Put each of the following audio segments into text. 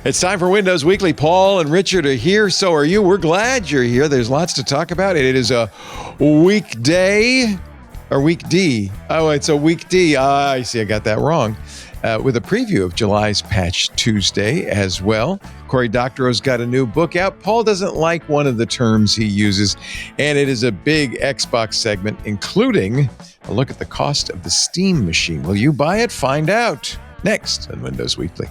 It's time for Windows Weekly. Paul and Richard are here. So are you. We're glad you're here. There's lots to talk about. It is a weekday or week D. Oh, it's a week D. I see. I got that wrong. With a preview of July's Patch Tuesday as well. Cory Doctorow's got a new book out. Paul doesn't like one of the terms he uses, and it is a big Xbox segment, including a look at the cost of the Steam machine. Will you buy it? Find out next on Windows Weekly.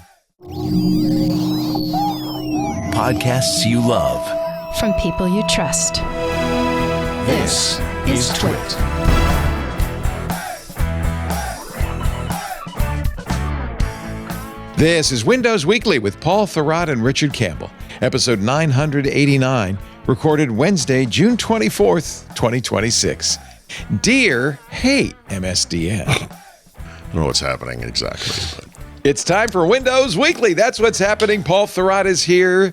Podcasts you love from people you trust. This is Twit. This is Windows Weekly with Paul Thurrott and Richard Campbell, episode 989, recorded Wednesday, June 24th, 2026. Dear Hey MSDN. I don't know what's happening exactly, but it's time for Windows Weekly. That's what's happening. Paul Thurrott is here.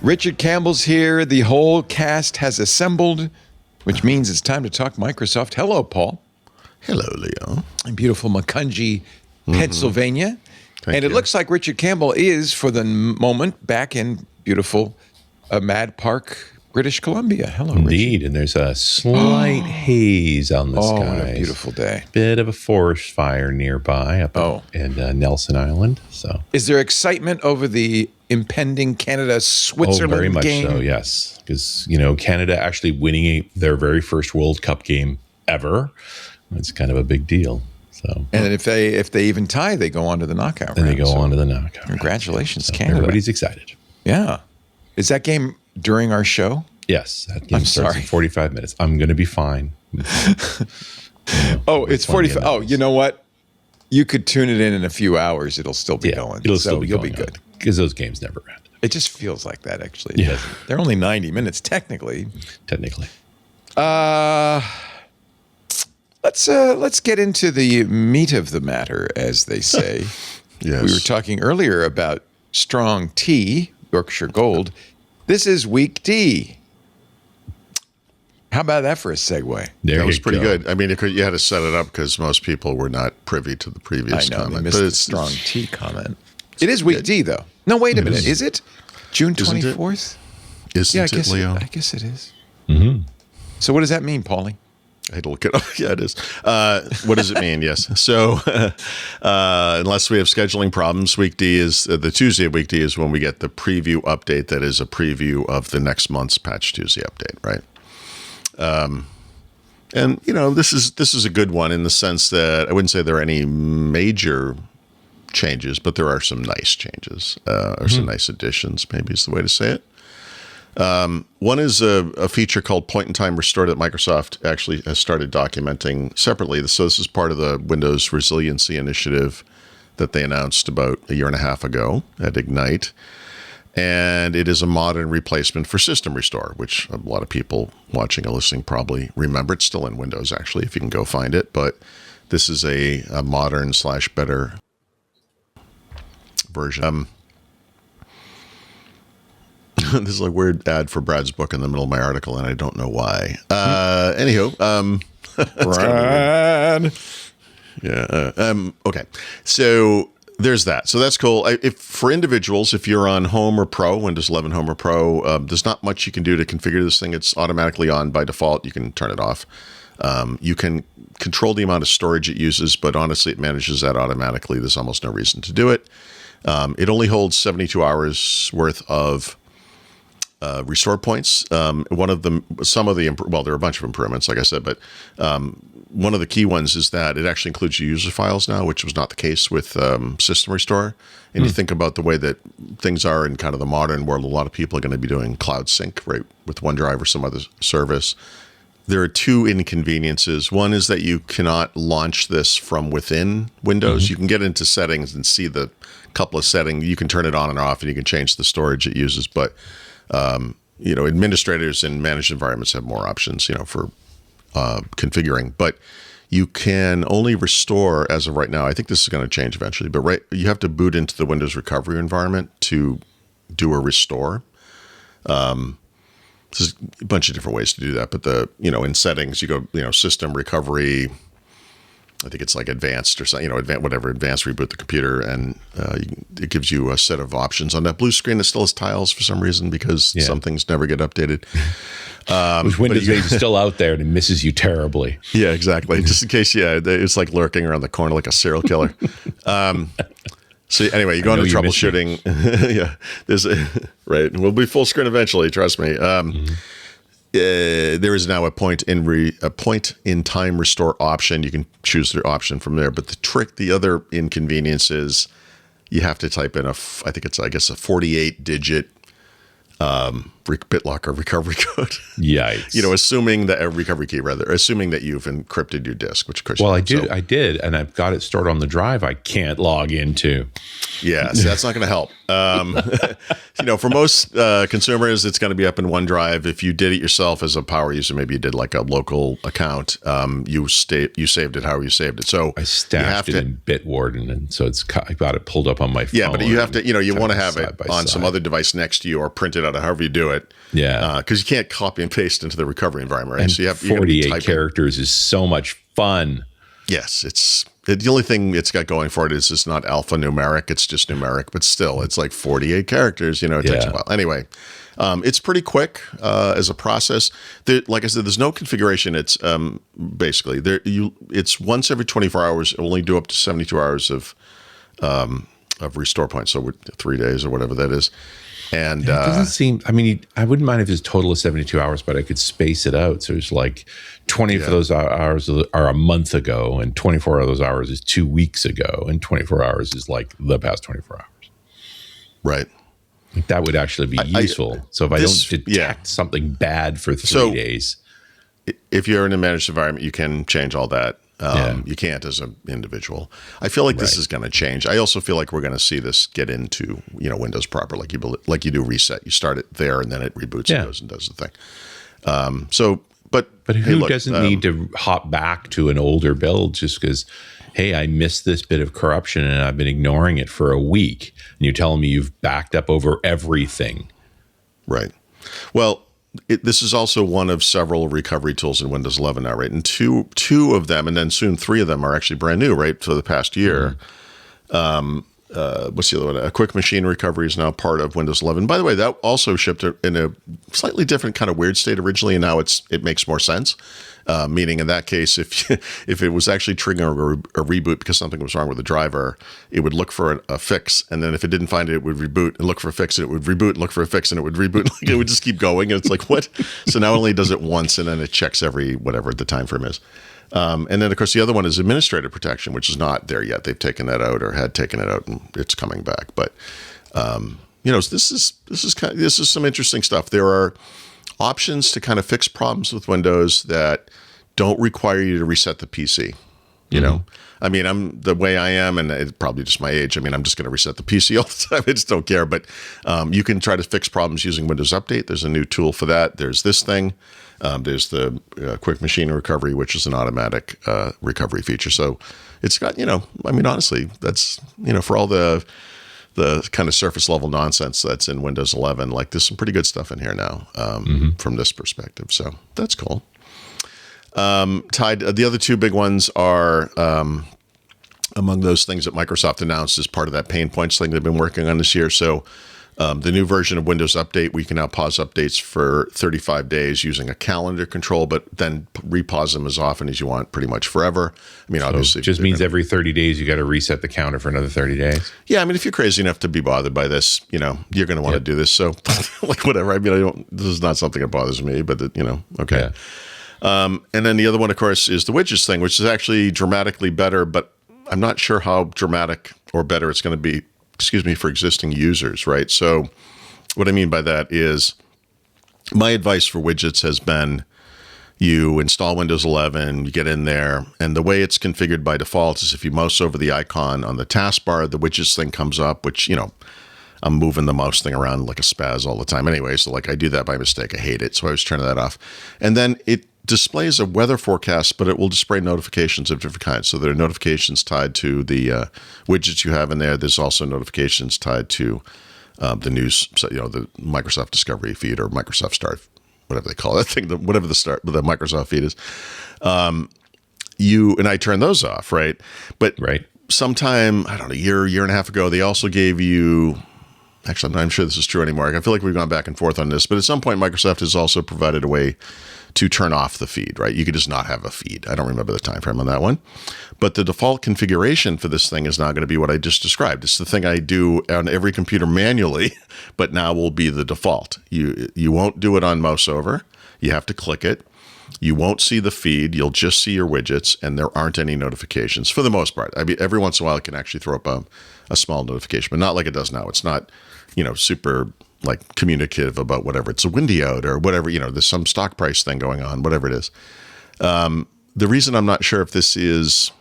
Richard Campbell's here. The whole cast has assembled, which means it's time to talk Microsoft. Hello, Paul. Hello, Leo. In beautiful Macungie, Pennsylvania. Thank It you. looks like Richard Campbell is, for the moment, back in beautiful Mad Park, British Columbia. Hello, Indeed, Richard. and there's a slight haze on the Oh, sky. what a beautiful day. Bit of a forest fire nearby up in Nelson Island. So, Is there excitement over the impending Canada-Switzerland very much game? so, yes, because Canada actually winning their very first World Cup game ever. It's kind of a big deal. So, And if they even tie, they go on to the knockout then round. they go So on to the knockout. Congratulations, So Canada. Everybody's excited. Yeah. Is that game during our show? Yes, that game I'm starts sorry. in 45 minutes. I'm going to be fine. Oh, it's 45. Oh, you know what? You could tune it in a few hours. It'll still be going. It'll still be you'll going be good. because those games never end. It just feels like that, actually. It Yeah. doesn't. They're only 90 minutes, technically. Technically. Let's get into the meat of the matter, as they say. Yes. We were talking earlier about strong tea, Yorkshire Gold. This is week D. How about that for a segue? There that was you pretty go. good. I mean, you had to set it up because most people were not privy to the previous I know, comment. they missed but the it's strong tea comment. It is week D, though. No, wait a minute. Is it June Isn't it? 24th? Isn't Yeah, it, Leo? I guess it is. Mm-hmm. So what does that mean, Paulie? I had to look it up. Yeah, it is. What does it mean? Yes. So unless we have scheduling problems, week D is the Tuesday of week D is when we get the preview update. That is a preview of the next month's Patch Tuesday update, right? And this is a good one in the sense that I wouldn't say there are any major changes, but there are some nice changes or some nice additions. Maybe is the way to say it. One is a feature called point-in-time restore that Microsoft actually has started documenting separately. So this is part of the Windows Resiliency Initiative that they announced about a year and a half ago at Ignite. And it is a modern replacement for System Restore, which a lot of people watching and listening probably remember. It's still in Windows, actually, if you can go find it. But this is a modern / better version. This is a weird ad for Brad's book in the middle of my article, and I don't know why. Anywho, Brad. yeah. Okay. So there's that. So that's cool. If for individuals, if you're on Home or Pro, Windows 11 Home or Pro, there's not much you can do to configure this thing. It's automatically on by default. You can turn it off. You can control the amount of storage it uses, but honestly, it manages that automatically. There's almost no reason to do it. It only holds 72 hours worth of restore points. One of them, there are a bunch of improvements, like I said, but one of the key ones is that it actually includes your user files now, which was not the case with System Restore. And you think about the way that things are in kind of the modern world, a lot of people are going to be doing cloud sync, right, with OneDrive or some other service. There are two inconveniences. One is that you cannot launch this from within Windows. You can get into settings and see the couple of settings. You can turn it on and off, and you can change the storage it uses, but administrators in managed environments have more options, for configuring. But you can only restore as of right now. I think this is going to change eventually, but you have to boot into the Windows recovery environment to do a restore. There's a bunch of different ways to do that, but in settings, you go, system recovery, I think it's like advanced or something, advanced reboot the computer, and it gives you a set of options on that blue screen that still has tiles for some reason because some things never get updated. Which Windows 8 is still out there and it misses you terribly. Yeah, exactly. Just in case, it's like lurking around the corner like a serial killer. So anyway, you go into troubleshooting. Right. We'll be full screen eventually. Trust me. There is now a point in time restore option. You can choose the option from there. But the other inconvenience is you have to type in a 48-digit BitLocker recovery code. Yikes. Assuming that a recovery key, assuming that you've encrypted your disk, which of course. Well, I did, and I've got it stored on the drive I can't log into. Yeah, so that's not going to help. For most consumers, it's going to be up in OneDrive. If you did it yourself as a power user, maybe you did like a local account, you saved it however you saved it. So I stashed it in Bitwarden, and so I got it pulled up on my phone. Yeah, but you have to, you want to have it on some other device next to you or print it out, however you do it. Yeah, because you can't copy and paste into the recovery environment, right? And so you have 48 characters is so much fun. Yes, it's the only thing it's got going for it is it's not alphanumeric; it's just numeric. But still, it's like 48 characters. It takes a while. Anyway, it's pretty quick as a process. Like I said, there's no configuration. It's basically it's once every 24 hours. It'll only do up to 72 hours of restore points, so 3 days or whatever that is. And it doesn't seem. I mean, I wouldn't mind if it's a total of 72 hours, but I could space it out. So it's like 20 of those hours are a month ago, and 24 of those hours is 2 weeks ago, and 24 hours is like the past 24 hours. Right. Like that would actually be useful. So if I don't detect something bad for 3 days, if you're in a managed environment, you can change all that. You can't as an individual. I feel like this is going to change. I also feel like we're going to see this get into Windows proper, like you do reset. You start it there, and then it reboots and goes and does the thing. But who doesn't need to hop back to an older build just because? Hey, I missed this bit of corruption, and I've been ignoring it for a week, and you're telling me you've backed up over everything. Right. Well. This is also one of several recovery tools in Windows 11 now, right? And two of them, and then soon 3 of them are actually brand new, right? For the past year. What's the other one? A quick machine recovery is now part of Windows 11. By the way, that also shipped in a slightly different kind of weird state originally, and now it makes more sense. Meaning in that case, if it was actually triggering a reboot because something was wrong with the driver, it would look for a fix, and then if it didn't find it, it would reboot and look for a fix, and it would reboot and look for a fix, and it would reboot. It would just keep going, and it's like, what? So not only does it once, and then it checks every whatever the time frame is. And then, of course, the other one is administrative protection, which is not there yet. They've taken that out or had taken it out, and it's coming back. But this is some interesting stuff. There are options to kind of fix problems with Windows that don't require you to reset the PC. I mean, I'm the way I am, and it's probably just my age. I mean, I'm just going to reset the PC all the time. I just don't care. But you can try to fix problems using Windows Update. There's a new tool for that. There's this thing. There's the quick machine recovery, which is an automatic recovery feature. So it's got, I mean, honestly, that's, for all the kind of surface level nonsense that's in Windows 11, like there's some pretty good stuff in here now from this perspective. So that's cool. The other 2 big ones are among those things that Microsoft announced as part of that pain points thing they've been working on this year. So the new version of Windows Update, we can now pause updates for 35 days using a calendar control, but then repause them as often as you want, pretty much forever. I mean, obviously, it just means every 30 days you got to reset the counter for another 30 days. Yeah, I mean, if you're crazy enough to be bothered by this, you're going to want to do this. So, like, whatever. I mean, this is not something that bothers me, but okay. Yeah. And then the other one, of course, is the widgets thing, which is actually dramatically better, but I'm not sure how dramatic or better it's going to be, for existing users, right? So what I mean by that is my advice for widgets has been you install Windows 11, you get in there, and the way it's configured by default is if you mouse over the icon on the taskbar, the widgets thing comes up, which, I'm moving the mouse thing around like a spaz all the time anyway. So like I do that by mistake. I hate it. So I was turning that off. And then it displays a weather forecast, but it will display notifications of different kinds. So there are notifications tied to the widgets you have in there. There's also notifications tied to the news, the Microsoft Discovery feed or Microsoft Start, whatever they call that thing, whatever the Microsoft feed is. I turn those off, right? But Right. sometime, I don't know, year and a half ago, they also gave you, actually, I'm not sure this is true anymore. I feel like we've gone back and forth on this, but at some point, Microsoft has also provided a way to turn off the feed, right? You could just not have a feed. I don't remember the time frame on that one. But the default configuration for this thing is not going to be what I just described. It's the thing I do on every computer manually, but now will be the default. You won't do it on mouse over. You have to click it. You won't see the feed. You'll just see your widgets, and there aren't any notifications for the most part. I mean, every once in a while, it can actually throw up a small notification, but not like it does now. It's not, super like communicative about whatever. It's a windy out or whatever, there's some stock price thing going on, whatever it is. The reason I'm not sure if this is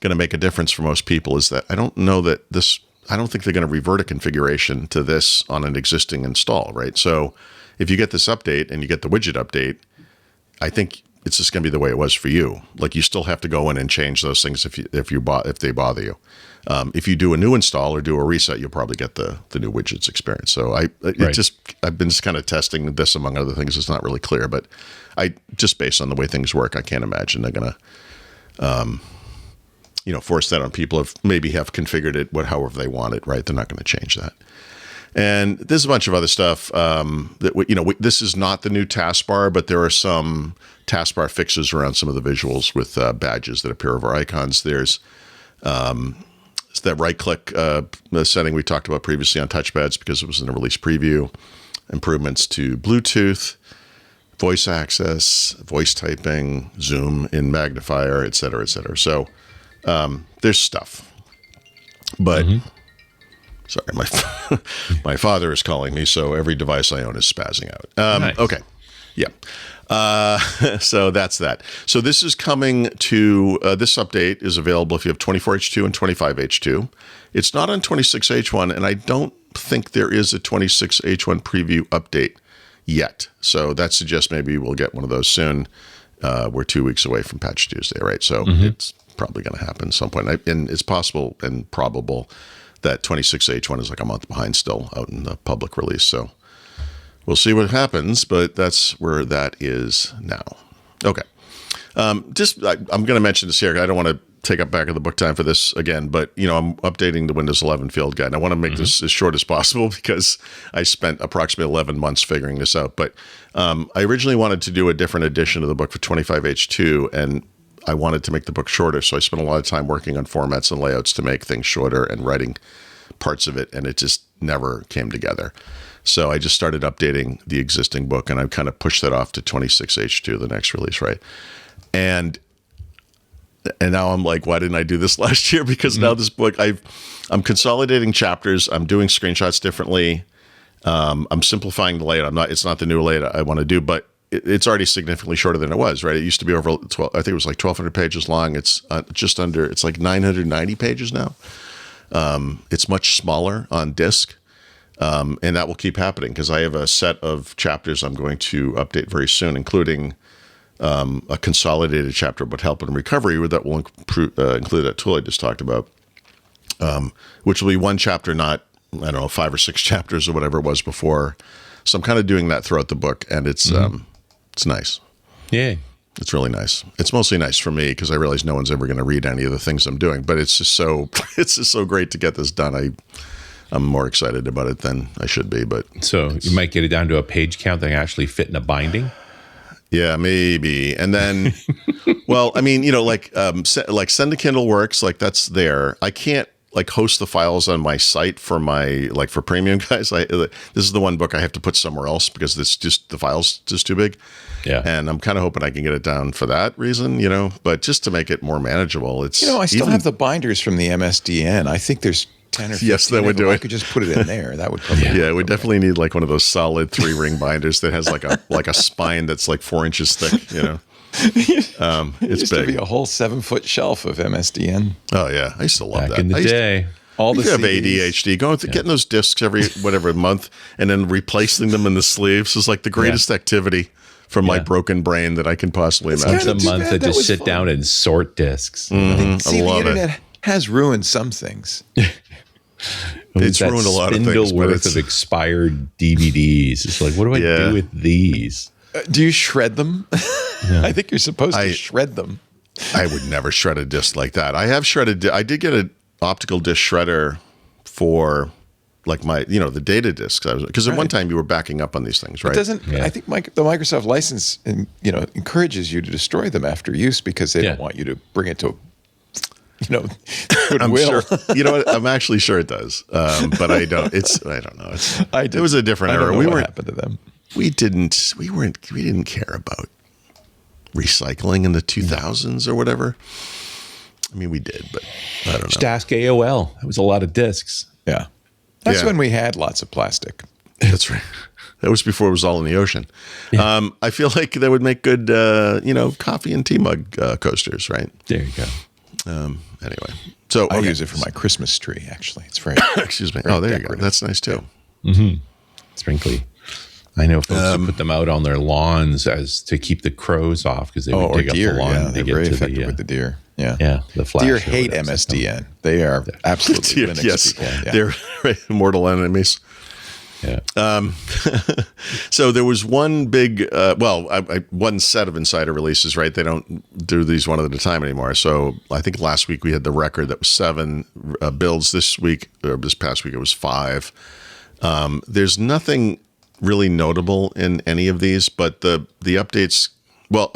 going to make a difference for most people is that I don't think they're going to revert a configuration to this on an existing install, right? So if you get this update and you get the widget update, I think it's just going to be the way it was for you. Like you still have to go in and change those things if they bother you. If you do a new install or do a reset, you'll probably get the new widgets experience. So I've been just kind of testing this among other things. It's not really clear, but I just based on the way things work, I can't imagine they're going to force that on people if maybe have configured it however they want it. Right? They're not going to change that. And there's a bunch of other stuff this is not the new taskbar, but there are some taskbar fixes around some of the visuals with badges that appear over icons. There's that right-click setting we talked about previously on touchpads because it was in a release preview. Improvements to Bluetooth, voice access, voice typing, zoom in magnifier, et cetera, et cetera. So there's stuff, but. Sorry, my father is calling me, so every device I own is spazzing out. Nice. Okay, yeah. So that's that. So this is coming to this update is available if you have 24H2 and 25H2. It's not on 26H1, and I don't think there is a 26H1 preview update yet. So that suggests maybe we'll get one of those soon. We're 2 weeks away from Patch Tuesday, right? So it's probably going to happen at some point, and it's possible and probable that 26H1 is like a month behind still out in the public release. So we'll see what happens, but that's where that is now. Okay. I'm going to mention this here. I don't want to take up back of the book time for this again, but I'm updating the Windows 11 field guide. And I want to make this as short as possible because I spent approximately 11 months figuring this out. But I originally wanted to do a different edition of the book for 25H2, and I wanted to make the book shorter, so I spent a lot of time working on formats and layouts to make things shorter and writing parts of it, and it just never came together. So I just started updating the existing book, and I've kind of pushed that off to 26H2, the next release, right? And now I'm like, why didn't I do this last year? Because now this book, I'm consolidating chapters, I'm doing screenshots differently, I'm simplifying the layout. It's not the new layout I want to do, but it's already significantly shorter than it was, right? It used to be over 12, I think it was like 1,200 pages long. It's it's like 990 pages now. It's much smaller on disk. And that will keep happening because I have a set of chapters I'm going to update very soon, including a consolidated chapter about help and recovery that will include that tool I just talked about, which will be one chapter, not, 5 or 6 chapters or whatever it was before. So I'm kind of doing that throughout the book, and it's nice. Yeah. It's really nice. It's mostly nice for me because I realize no one's ever going to read any of the things I'm doing, but it's just so great to get this done. I'm more excited about it than I should be, but so you might get it down to a page count that can actually fit in a binding. Yeah, maybe. And then, well, I mean, send a Kindle works, like that's there. I can't host the files on my site for for premium guys. This is the one book I have to put somewhere else because the file's just too big. Yeah. And I'm kind of hoping I can get it down for that reason, but just to make it more manageable. It's, I still have the binders from the MSDN. I think there's 10 or 15. Yes, that would do it. I could just put it in there. That would probably we definitely need one of those solid 3-ring binders that has a spine that's 4 inches thick, It's used big. To be a whole 7-foot shelf of MSDN. Oh yeah, I used to love Back that. in the day. All the you have ADHD, getting those discs every month and then replacing them in the sleeves is like the greatest activity for my broken brain that I can possibly imagine. Once a month, I just sit down and sort discs. See, I love the internet has ruined some things. It's ruined a lot of things. Spindle worth of expired DVDs. It's like, what do I do with these? Do you shred them? I think you're supposed to shred them. I would never shred a disk like that. I have shredded. I did get an optical disk shredder for like my, the data disks. Because at one time you were backing up on these things, right? It doesn't. I think the Microsoft license, encourages you to destroy them after use because they don't want you to bring it to, I'm goodwill. sure. You know what? I'm actually sure it does, but I don't. I don't know. It was a different era. What happened to them? We didn't care about recycling in the 2000s or whatever. I mean, we did, but I don't know. Just ask AOL. It was a lot of discs. Yeah. That's when we had lots of plastic. That's right. That was before it was all in the ocean. Yeah. I feel like that would make good, coffee and tea mug coasters, right? There you go. Anyway, so I use it for my Christmas tree, actually. It's very, excuse me. very There decorative. you go. That's nice too. Sprinkly. I know folks who put them out on their lawns as to keep the crows off because they would dig up the lawn. Yeah, to they're get very to effective with the deer. Yeah. Yeah, the flash. Deer or hate whatever it's called. MSDN. They are absolutely Linux Yes, people. Yeah. they're mortal enemies. Yeah. So there was one big, one set of insider releases, right? They don't do these one at a time anymore. So I think last week we had the record that was 7 builds. This past week it was 5. There's nothing really notable in any of these, but the updates, well,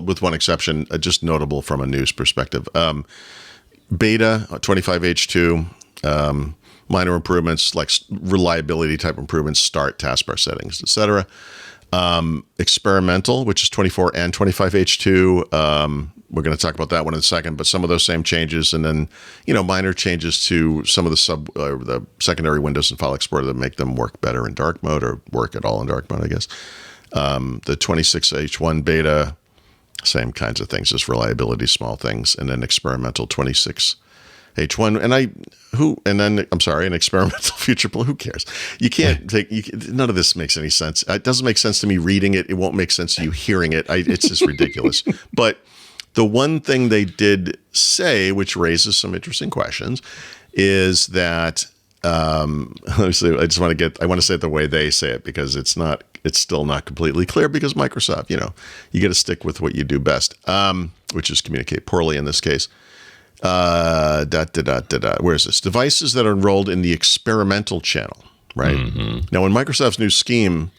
with one exception, just notable from a news perspective. Beta 25H2. Minor improvements like reliability type improvements, start, taskbar settings, etc. Experimental, which is 24 and 25H2. We're going to talk about that one in a second, but some of those same changes, and then minor changes to some of the secondary windows in File Explorer that make them work better in dark mode or work at all in dark mode, I guess. The 26H1 beta, same kinds of things, just reliability, small things, and then experimental 26H1, an experimental future. Who cares? You can't none of this makes any sense. It doesn't make sense to me reading it. It won't make sense to you hearing it. It's just ridiculous. But the one thing they did say, which raises some interesting questions, is that obviously I want to say it the way they say it because it's still not completely clear because Microsoft, you got to stick with what you do best, which is communicate poorly in this case. Where is this? Devices that are enrolled in the experimental channel, right? Now, in Microsoft's new scheme,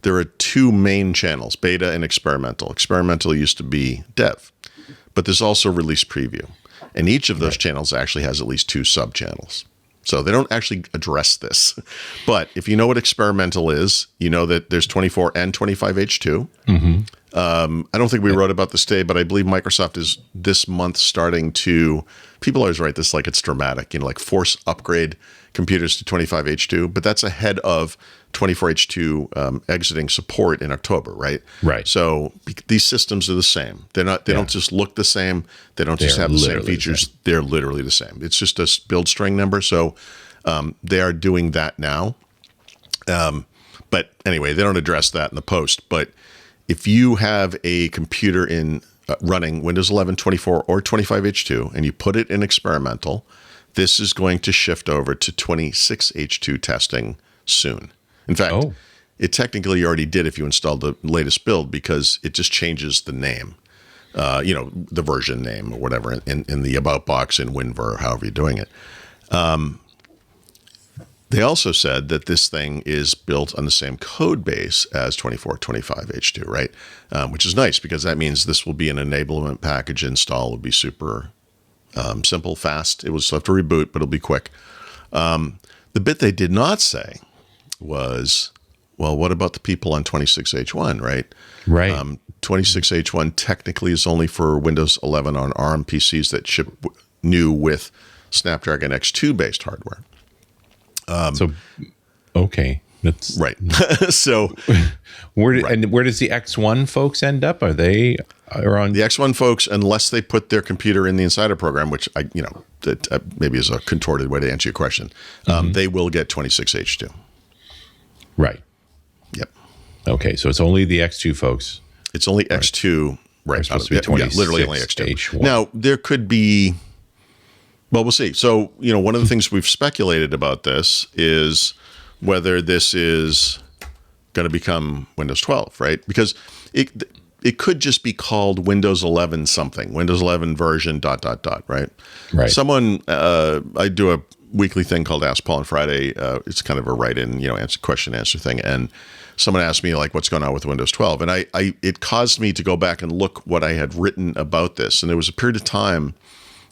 there are 2 main channels, beta and experimental. Experimental used to be dev, but there's also release preview. And each of those channels actually has at least 2 sub-channels. So they don't actually address this. But if you know what experimental is, you know that there's 24 and 25H2. I don't think we wrote about this today, but I believe Microsoft is this month starting to, people always write this like it's dramatic, like force upgrade computers to 25H2, but that's ahead of 24H2 exiting support in October, right? Right. So these systems are the same. They don't just look the same. They don't just have the same features. They're literally the same. It's just a build string number. So they are doing that now. But anyway, they don't address that in the post. But if you have a computer in running Windows 11, 24, or 25H2, and you put it in experimental, this is going to shift over to 26H2 testing soon. In fact, it technically already did if you installed the latest build because it just changes the name, the version name or whatever in the about box in WinVer, however you're doing it. They also said that this thing is built on the same code base as 2425H2, right? Which is nice because that means this will be an enablement package install. Will be super simple, fast. It will still have to reboot, but it'll be quick. The bit they did not say was, well, what about the people on 26H1, right? Right. 26H1 technically is only for Windows 11 on ARM PCs that ship new with Snapdragon X2 based hardware. That's right. So where does the X1 folks end up? Are they on the X1 folks, unless they put their computer in the Insider program, which maybe is a contorted way to answer your question. They will get 26H2. Right. Yep. Okay, so it's only the X2 folks. It's only X2. Right. It's supposed to be 26 literally only X2. H1. Now there could be. Well, we'll see. So, one of the things we've speculated about this is whether this is going to become Windows 12, right? Because it it could just be called Windows 11 something, Windows 11 version ... Right. Right. Someone, I do a weekly thing called Ask Paul on Friday. It's kind of a write-in, question answer thing, and someone asked me like, what's going on with Windows 12, and it caused me to go back and look what I had written about this, and there was a period of time.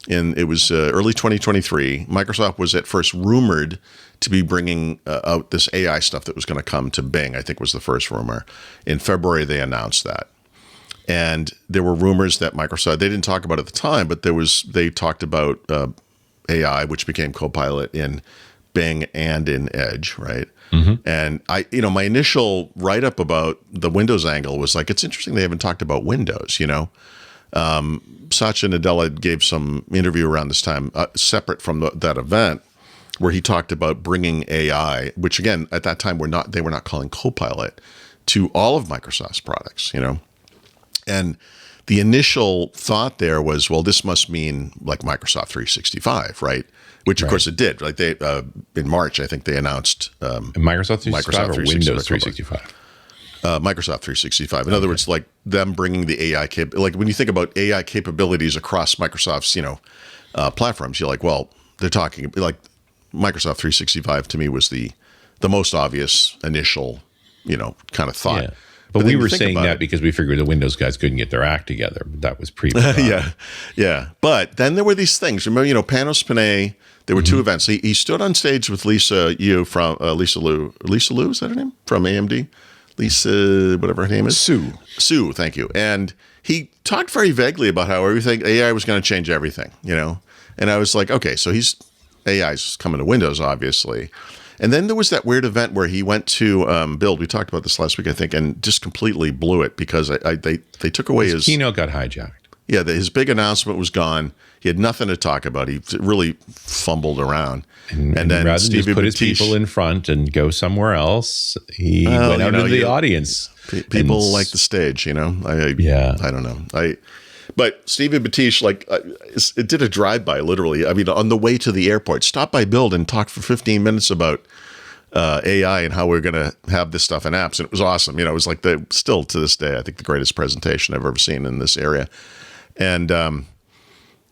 And it was early 2023. Microsoft was at first rumored to be bringing out this AI stuff that was going to come to Bing, I think was the first rumor. In February, they announced that. And there were rumors that Microsoft, they didn't talk about it at the time, but they talked about AI, which became Copilot in Bing and in Edge, right? Mm-hmm. And my initial write-up about the Windows angle was like, it's interesting they haven't talked about Windows, Satya Nadella gave some interview around this time, separate from that event, where he talked about bringing AI, which again at that time they were not calling Copilot, to all of Microsoft's products. And the initial thought there was, well, this must mean like Microsoft 365, right? Which of course it did. Like they in March, I think they announced Microsoft 365 or Windows 365. Microsoft 365. In other words, like them bringing the AI like when you think about AI capabilities across Microsoft's, platforms, you're like, well, they're talking like Microsoft 365 to me was the most obvious initial, kind of thought. Yeah. But we were saying that because we figured the Windows guys couldn't get their act together. That was Yeah. But then there were these things. Remember, Panos Panay, there were two events. He stood on stage with Lisa Liu from Lisa Liu, is that her name? From AMD? Lisa, whatever her name is. Sue, thank you. And he talked very vaguely about how everything, AI was going to change everything, And I was like, okay, so AI's coming to Windows, obviously. And then there was that weird event where he went to Build. We talked about this last week, I think, and just completely blew it because they took away his keynote got hijacked. Yeah, his big announcement was gone. He had nothing to talk about. He really fumbled around. And then rather than just put his people in front and go somewhere else, he went out into the audience. People like the stage, I don't know. But Stevie Batish, it did a drive-by, literally. I mean, on the way to the airport, stopped by Build and talked for 15 minutes about AI and how we're going to have this stuff in apps. And it was awesome. It was like still to this day, I think the greatest presentation I've ever seen in this area. And,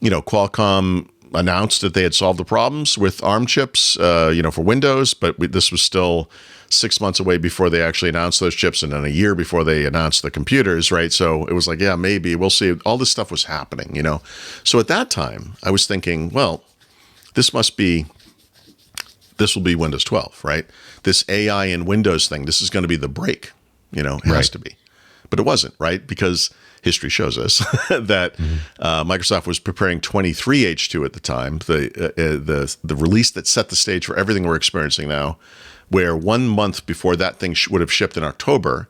Qualcomm announced that they had solved the problems with ARM chips, for Windows, but this was still 6 months away before they actually announced those chips, and then a year before they announced the computers, right? So it was like, yeah, maybe we'll see. All this stuff was happening, So at that time, I was thinking, well, this will be Windows 12, right? This AI in Windows thing, this is going to be the break, it has to be. But it wasn't, right? Because history shows us that Microsoft was preparing 23H2 at the time, the release that set the stage for everything we're experiencing now, where 1 month before that thing would have shipped in October,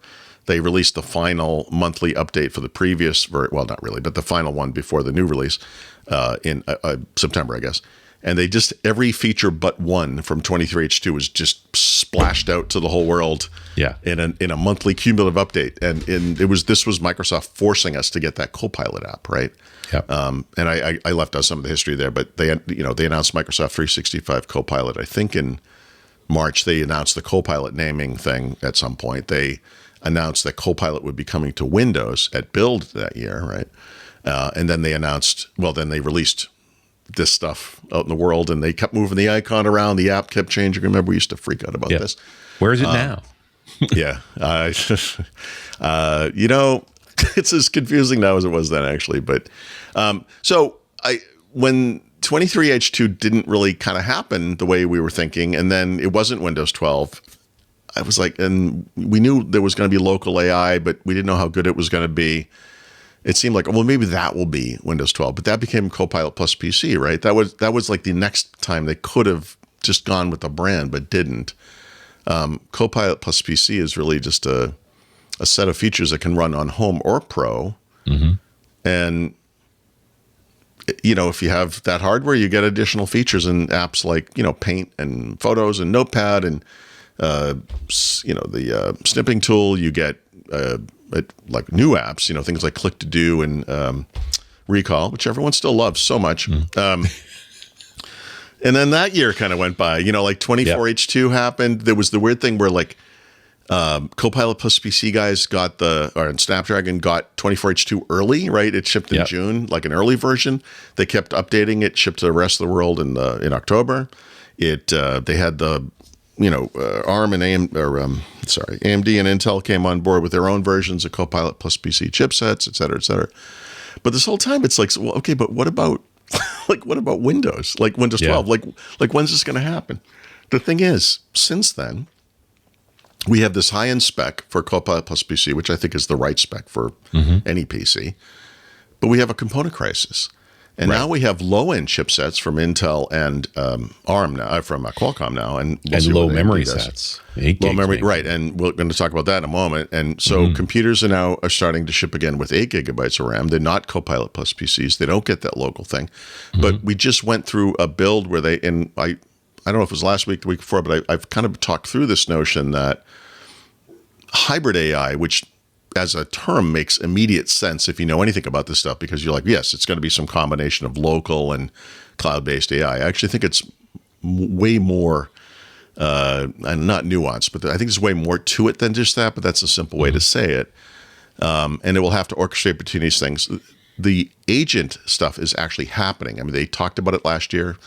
they released the final monthly update for the previous, well, not really, but the final one before the new release in September, I guess. And they just, every feature but one from 23H2 was just splashed out to the whole world in a monthly cumulative update. And this was Microsoft forcing us to get that Copilot app, right? Yep. And I left out some of the history there, but they announced Microsoft 365 Copilot, I think in March. They announced the Copilot naming thing at some point. They announced that Copilot would be coming to Windows at Build that year, right? And then they released this stuff out in the world, and they kept moving the icon around. The app kept changing. Remember, we used to freak out about this. Where is it now? Yeah. It's as confusing now as it was then, actually. But when 23H2 didn't really kind of happen the way we were thinking, and then it wasn't Windows 12, I was like, and we knew there was going to be local AI, but we didn't know how good it was going to be. It seemed like, well, maybe that will be Windows 12, but that became Copilot plus PC, right? That was like the next time they could have just gone with the brand, but didn't. Copilot plus PC is really just a set of features that can run on Home or Pro. Mm-hmm. And, if you have that hardware, you get additional features and apps like, Paint and Photos and Notepad and, the snipping tool. You get like new apps, things like Click to Do and Recall, which everyone still loves so much. And then that year kind of went by, like 24H2 happened. There was the weird thing where like Copilot plus PC guys or Snapdragon got 24H2 early, right? It shipped in June, like an early version. They kept updating it, shipped to the rest of the world in October. They had the, ARM and AMD and Intel came on board with their own versions of Copilot plus PC chipsets, et cetera, et cetera. But this whole time it's like, well, okay, but what about what about Windows? Like Windows 12? Like when's this going to happen? The thing is, since then, we have this high-end spec for Copilot plus PC, which I think is the right spec for any PC. But we have a component crisis. And now we have low-end chipsets from Intel and ARM now, from Qualcomm now. And low memory sets. Low memory, right. And we're going to talk about that in a moment. And so computers are starting to ship again with 8 gigabytes of RAM. They're not Copilot plus PCs. They don't get that local thing. But we just went through a build where I don't know if it was last week, the week before, but I've kind of talked through this notion that hybrid AI, which as a term makes immediate sense if you know anything about this stuff, because you're like, yes, it's going to be some combination of local and cloud-based AI. I actually think it's way more, and not nuanced, but I think there's way more to it than just that, but that's a simple way to say it. And it will have to orchestrate between these things. The agent stuff is actually happening. I mean, they talked about it last year.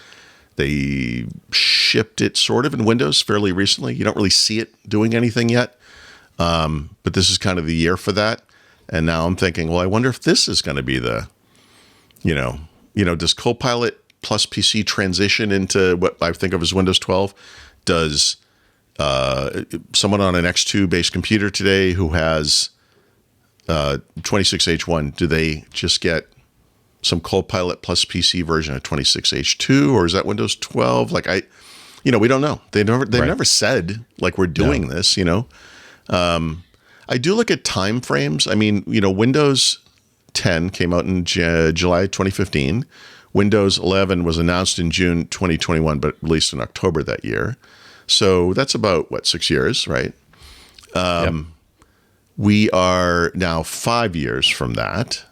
They shipped it sort of in Windows fairly recently. You don't really see it doing anything yet. But this is kind of the year for that. And now I'm thinking, well, I wonder if this is going to be the, does Copilot plus PC transition into what I think of as Windows 12? Does someone on an X2 based computer today who has 26H1, do they just get some Copilot plus PC version of 26H2, or is that Windows 12? Like we don't know. They've never said like we're doing this, I do look at time frames. I mean, Windows 10 came out in July 2015. Windows 11 was announced in June 2021, but released in October that year. So that's about 6 years, right? We are now 5 years from that.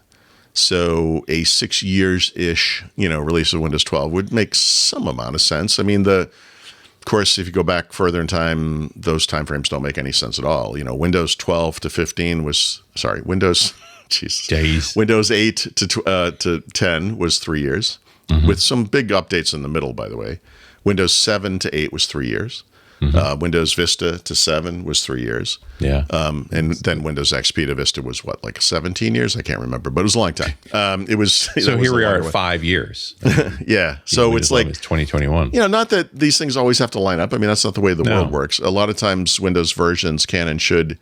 So a 6 years-ish, release of Windows 12 would make some amount of sense. I mean, of course, if you go back further in time, those timeframes don't make any sense at all. Windows 12 to 15 Windows 8 to 10 was 3 years, with some big updates in the middle, by the way. Windows 7 to 8 was 3 years. Windows Vista to 7 was 3 years. Yeah. And then Windows XP to Vista was 17 years? I can't remember, but it was a long time. So here we are at 5 years. Yeah. So it's like 2021. Not that these things always have to line up. I mean, that's not the way the world works. A lot of times Windows versions can and should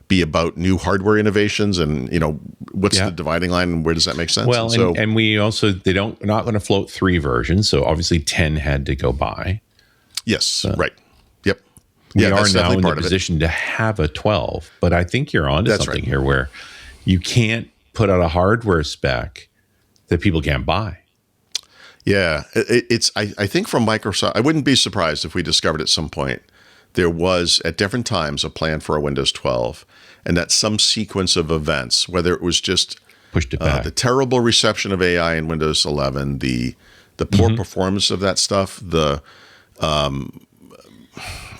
be about new hardware innovations and, what's the dividing line and where does that make sense? Well, and we also, not going to float 3 versions. So obviously 10 had to go by. Yes. Right. We are now in the position to have a 12, but I think you're onto something here where you can't put out a hardware spec that people can't buy. Yeah, I think from Microsoft, I wouldn't be surprised if we discovered at some point there was at different times a plan for a Windows 12, and that some sequence of events, whether it was just pushed it back, the terrible reception of AI in Windows 11, the poor performance of that stuff,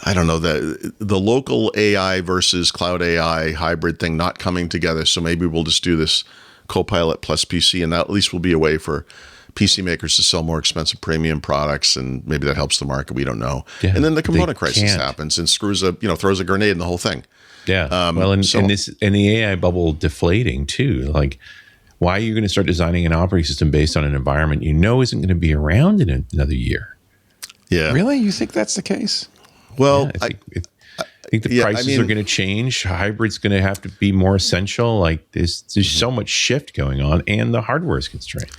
I don't know, the local AI versus cloud AI hybrid thing not coming together. So maybe we'll just do this Copilot plus PC, and that at least will be a way for PC makers to sell more expensive premium products, and maybe that helps the market. We don't know. Yeah, and then the component crisis happens and throws a grenade in the whole thing. Yeah. And the AI bubble deflating too. Like, why are you going to start designing an operating system based on an environment isn't going to be around in another year? Yeah. Really? You think that's the case? Well, I think the prices are going to change. Hybrid's going to have to be more essential. Like there's so much shift going on, and the hardware is constrained.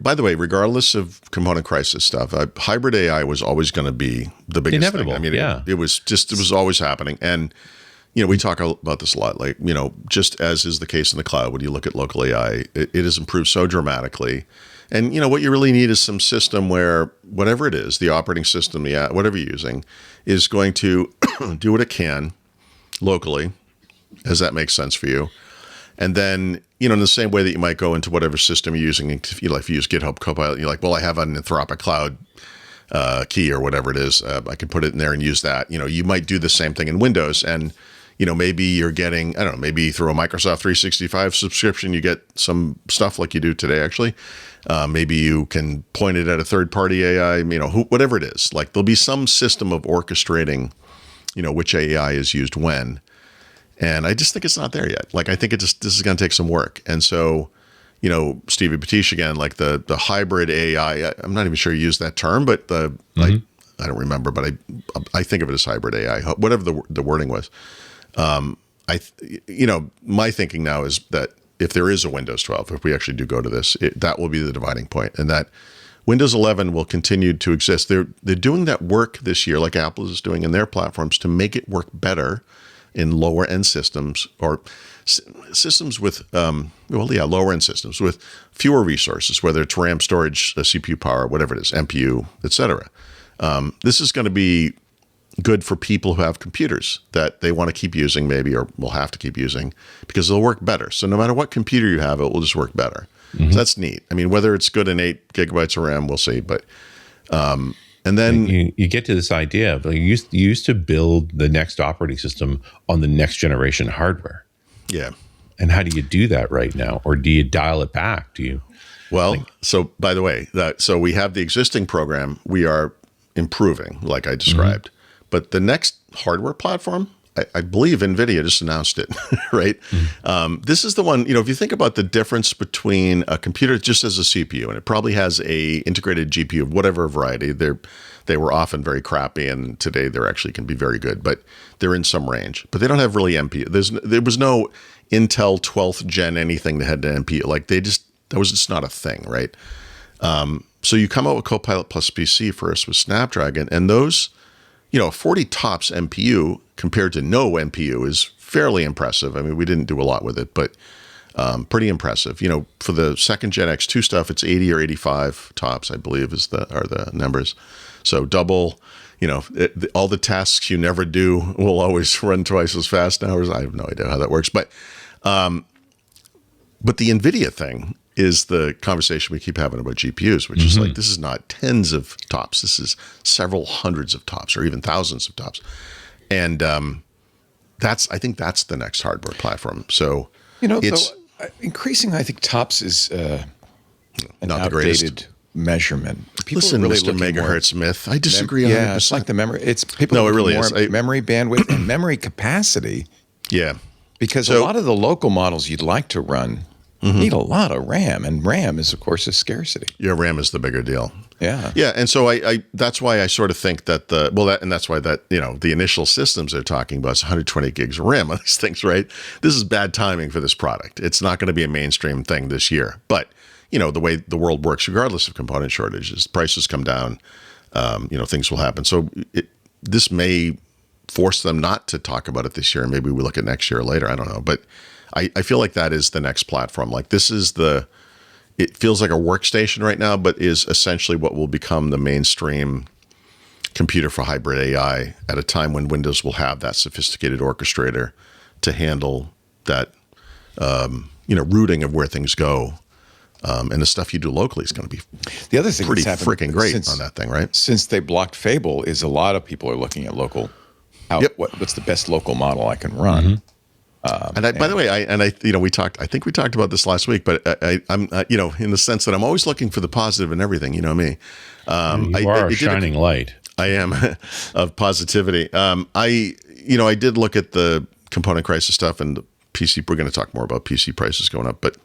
By the way, regardless of component crisis stuff, hybrid AI was always going to be the biggest inevitable thing. I mean, it was always happening. And, we talk about this a lot, like, just as is the case in the cloud, when you look at local AI, it has improved so dramatically. And, what you really need is some system where whatever it is, the operating system, whatever you're using, is going to do what it can locally, as that makes sense for you. And then, in the same way that you might go into whatever system you're using, if you use GitHub Copilot, you're like, well, I have an Anthropic Cloud key or whatever it is. I can put it in there and use that. You might do the same thing in Windows. And, maybe you're getting, I don't know, maybe through a Microsoft 365 subscription, you get some stuff like you do today, actually. Maybe you can point it at a third-party AI, whatever it is. Like there'll be some system of orchestrating, which AI is used when. And I just think it's not there yet. Like, I think this is going to take some work. And so, Stevie Batish again, like the hybrid AI, I'm not even sure you use that term, but I don't remember, but I think of it as hybrid AI, whatever the wording was. My thinking now is that if there is a Windows 12, if we actually do go to this, that will be the dividing point, and that Windows 11 will continue to exist. They're doing that work this year, like Apple is doing in their platforms, to make it work better in lower end systems or systems with, lower end systems with fewer resources, whether it's RAM, storage, CPU power, whatever it is, MPU, etc. This is going to be good for people who have computers that they want to keep using, maybe, or will have to keep using, because they'll work better. So no matter what computer you have, it will just work better. So that's neat. I mean, whether it's good in 8 gigabytes of RAM, we'll see. But and then you get to this idea of you used to build the next operating system on the next generation hardware. Yeah. And how do you do that right now? Or do you dial it back? Do you? Well, so by the way, so we have the existing program we are improving, like I described. But the next hardware platform, I believe NVIDIA just announced it, right? This is the one, if you think about the difference between a computer just as a CPU, and it probably has a integrated GPU of whatever variety. They were often very crappy, and today they're actually can be very good, but they're in some range. But they don't have really MPU. There was no Intel 12th gen anything that had an MPU. Like that was just not a thing, right? So you come out with Copilot plus PC first with Snapdragon, and those, 40 TOPS MPU compared to no MPU is fairly impressive. I mean, we didn't do a lot with it, but pretty impressive. For the second Gen X2 stuff, it's 80 or 85 TOPS, I believe, are the numbers. So double, all the tasks you never do will always run twice as fast now. I have no idea how that works, but the NVIDIA thing is the conversation we keep having about GPUs, which is like, this is not tens of TOPS. This is several hundreds of TOPS or even thousands of TOPS. And I think that's the next hardware platform. So, increasingly, I think TOPS is an not the outdated measurement. People Listen, really Mr. Megahertz Smith, I disagree 100%. Yeah, it's like the memory. It's people. No, it really more is. Memory bandwidth and memory capacity. Yeah. Because a lot of the local models you'd like to run need a lot of RAM, and RAM is, of course, a scarcity. Yeah, RAM is the bigger deal. Yeah. Yeah, and so I that's why I sort of think that that's why the initial systems they're talking about is 120 gigs of RAM on these things, right? This is bad timing for this product. It's not going to be a mainstream thing this year. But, the way the world works, regardless of component shortages, prices come down, things will happen. So this may force them not to talk about it this year, and maybe we look at next year or later. I don't know. But I feel like that is the next platform. Like this is it feels like a workstation right now, but is essentially what will become the mainstream computer for hybrid AI at a time when Windows will have that sophisticated orchestrator to handle that, routing of where things go. And the stuff you do locally is going to be the other thing pretty that's happened freaking great on that thing, right? Since they blocked Fable, is a lot of people are looking at local. What's the best local model I can run? By the way, we talked. I think we talked about this last week, but I'm in the sense that I'm always looking for the positive in everything. You know me. You are a shining light. I am of positivity. I did look at the component crisis stuff and the PC. We're going to talk more about PC prices going up, but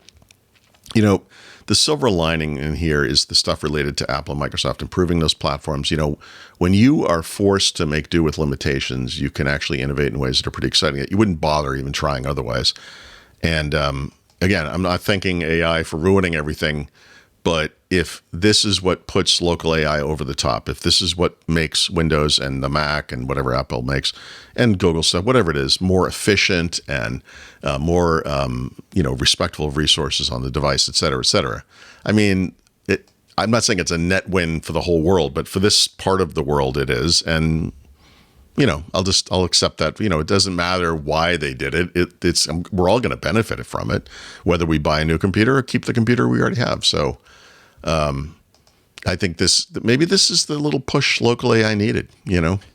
the silver lining in here is the stuff related to Apple and Microsoft improving those platforms. When you are forced to make do with limitations, you can actually innovate in ways that are pretty exciting that you wouldn't bother even trying otherwise. And again, I'm not thanking AI for ruining everything, but if this is what puts local AI over the top, if this is what makes Windows and the Mac and whatever Apple makes and Google stuff, whatever it is, more efficient and more respectful of resources on the device, et cetera, et cetera. I mean, I'm not saying it's a net win for the whole world, but for this part of the world, it is. And I'll accept that. It doesn't matter why they did it. We're all going to benefit from it, whether we buy a new computer or keep the computer we already have. So, I think maybe this is the little push local AI needed.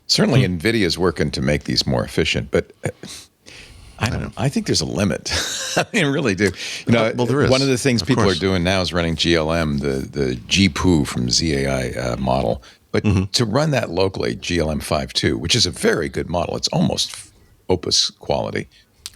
Certainly, NVIDIA is working to make these more efficient, but I think there's a limit. I mean, I really do. You know, Well, there is. one of the things people course. are doing now is running GLM, the GPU from ZAI model. But to run that locally, GLM 5.2, which is a very good model, it's almost Opus quality.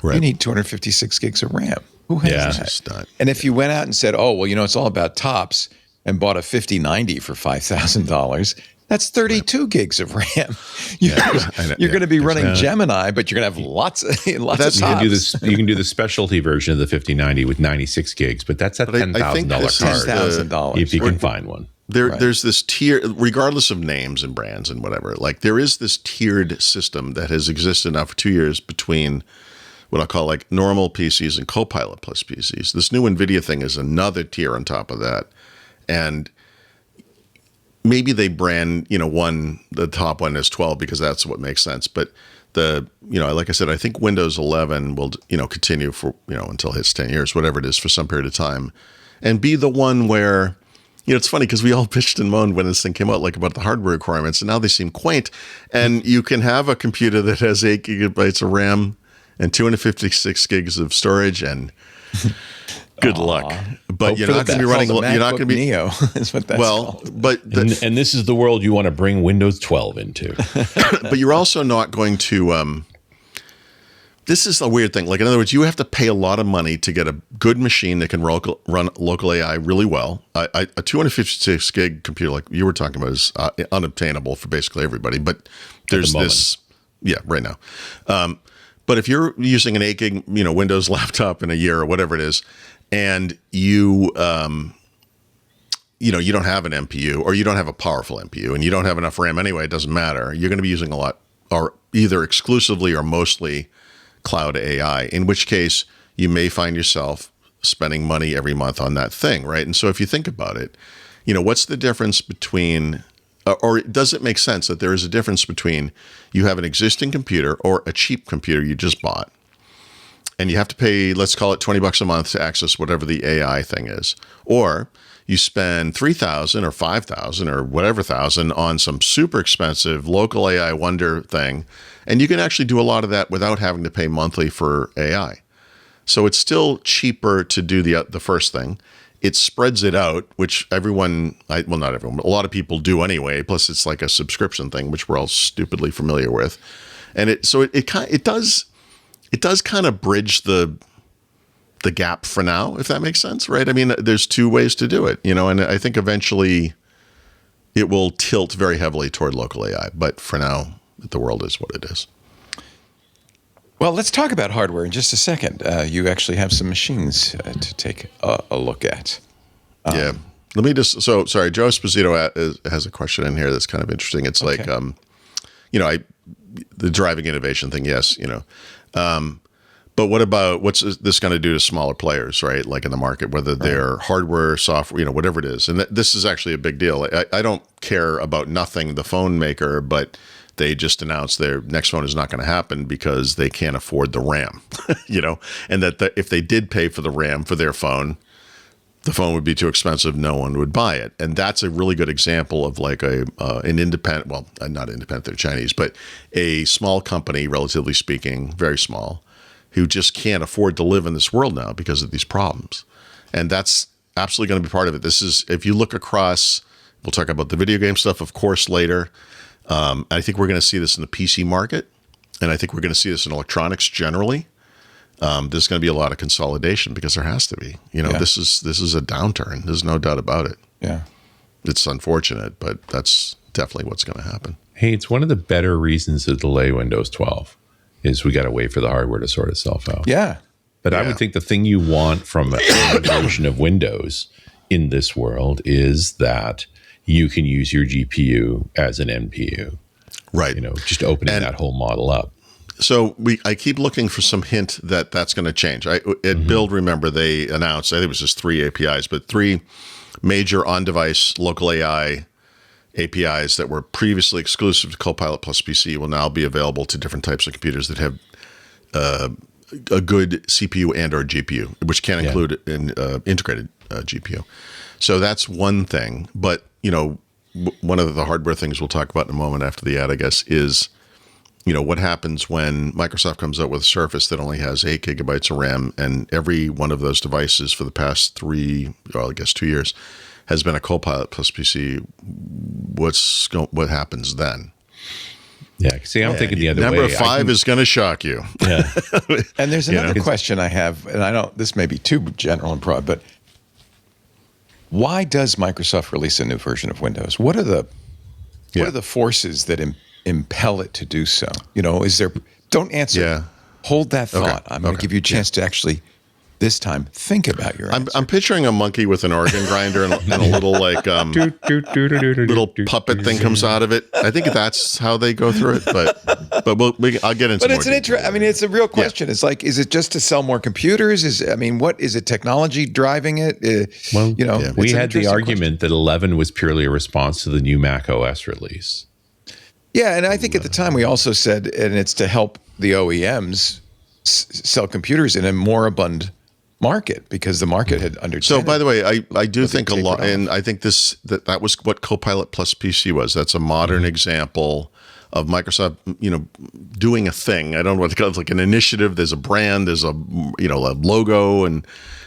Right. You need 256 gigs of RAM. Who has Yeah. that? It's not. And if you went out and said, oh, well, you know, it's all about tops and bought a 5090 for $5,000, that's 32 gigs of RAM. You're going to be running Gemini, but you're going to have lots of You tops. can do this. You can do the specialty version of the 5090 with 96 gigs, but that's a $10,000 this card. is $10,000. If you can find one. There's this tier, regardless of names and brands and whatever, like there is this tiered system that has existed now for 2 years between what I'll call like normal PCs and Copilot plus PCs. This new NVIDIA thing is another tier on top of that. And maybe they brand, the top one as 12 because that's what makes sense. But like I said, I think Windows 11 will, continue for, until it hits 10 years, whatever it is, for some period of time, and be the one where, it's funny because we all bitched and moaned when this thing came out, like about the hardware requirements, and now they seem quaint. And you can have a computer that has 8 gigabytes of RAM and 256 gigs of storage, and good luck. But you're not going to be running. You're not going to be Neo. Is what that's called. But And this is the world you want to bring Windows 12 into. but you're also not going to. This is a weird thing. Like, in other words, you have to pay a lot of money to get a good machine that can run local AI really well. A 256 gig computer, like you were talking about, is unobtainable for basically everybody. But there's this, right now. But if you're using an 8 gig, Windows laptop in a year or whatever it is, and you don't have an MPU, or you don't have a powerful MPU, and you don't have enough RAM anyway, it doesn't matter. You're going to be using a lot, or either exclusively or mostly cloud AI, in which case you may find yourself spending money every month on that thing, right? And so if you think about it, what's the difference between, or does it make sense that there is a difference between you have an existing computer or a cheap computer you just bought, and you have to pay, let's call it $20 a month to access whatever the AI thing is, or you spend $3,000 or $5,000 or whatever thousand on some super expensive local AI wonder thing, and you can actually do a lot of that without having to pay monthly for AI. So it's still cheaper to do the first thing. It spreads it out, which not everyone, but a lot of people do anyway. Plus, it's like a subscription thing, which we're all stupidly familiar with, and it does kind of bridge the gap for now, if that makes sense, right? I mean, there's two ways to do it, and I think eventually it will tilt very heavily toward local AI. But for now, the world is what it is. Well, let's talk about hardware in just a second. You actually have some machines to take a look at. Yeah. Let me just, sorry, Joe Esposito has a question in here that's kind of interesting. It's like, the driving innovation thing, yes, but what's this going to do to smaller players, right? Like in the market, whether they're hardware, software, whatever it is. And this is actually a big deal. I don't care about nothing, the phone maker, but they just announced their next phone is not going to happen because they can't afford the RAM, and that if they did pay for the RAM for their phone, the phone would be too expensive. No one would buy it. And that's a really good example of like an independent, well, not independent, they're Chinese, but a small company, relatively speaking, very small, who just can't afford to live in this world now because of these problems. And that's absolutely going to be part of it. This is, if you look across, we'll talk about the video game stuff, of course, later. I think we're going to see this in the PC market, and I think we're going to see this in electronics generally. There's going to be a lot of consolidation because there has to be. This is a downturn. There's no doubt about it. Yeah, it's unfortunate, but that's definitely what's going to happen. Hey, it's one of the better reasons to delay Windows 12 is we got to wait for the hardware to sort itself out. Yeah, but I would think the thing you want from a version of Windows in this world is that you can use your GPU as an NPU. Right. Just opening that whole model up. So I keep looking for some hint that that's going to change. At Build, remember, they announced, I think it was just 3 APIs, but 3 major on-device local AI APIs that were previously exclusive to Copilot plus PC will now be available to different types of computers that have a good CPU and or GPU, which can include an integrated GPU. So that's one thing. But, one of the hardware things we'll talk about in a moment after the ad, I guess, is what happens when Microsoft comes out with a Surface that only has 8 gigabytes of RAM, and every one of those devices for the past 2 years has been a Copilot plus PC. What happens then? Yeah, see, I'm thinking the other way. Number 5 is going to shock you. Yeah. And there's another question I have, and this may be too general and broad, but why does Microsoft release a new version of Windows? What are the forces that impel it to do so? Is there? Don't answer. Yeah. Hold that thought. Okay. I'm going to give you a chance to actually this time think about your answer. I'm picturing a monkey with an organ grinder and a little little puppet thing comes out of it. I think that's how they go through it, but I'll get into. But it's it's a real question. Yeah. It's like, is it just to sell more computers? What is it? Technology driving it? We had the argument that 11 was purely a response to the new Mac OS release. Yeah, and I think at the time we also said, and it's to help the OEMs sell computers in a moribund market because the market had undertaken. So, by the way, I do think a lot, and I think that was what Copilot plus PC was. That's a modern example of Microsoft, doing a thing. I don't know what to call it, like an initiative. There's a brand. There's a logo, and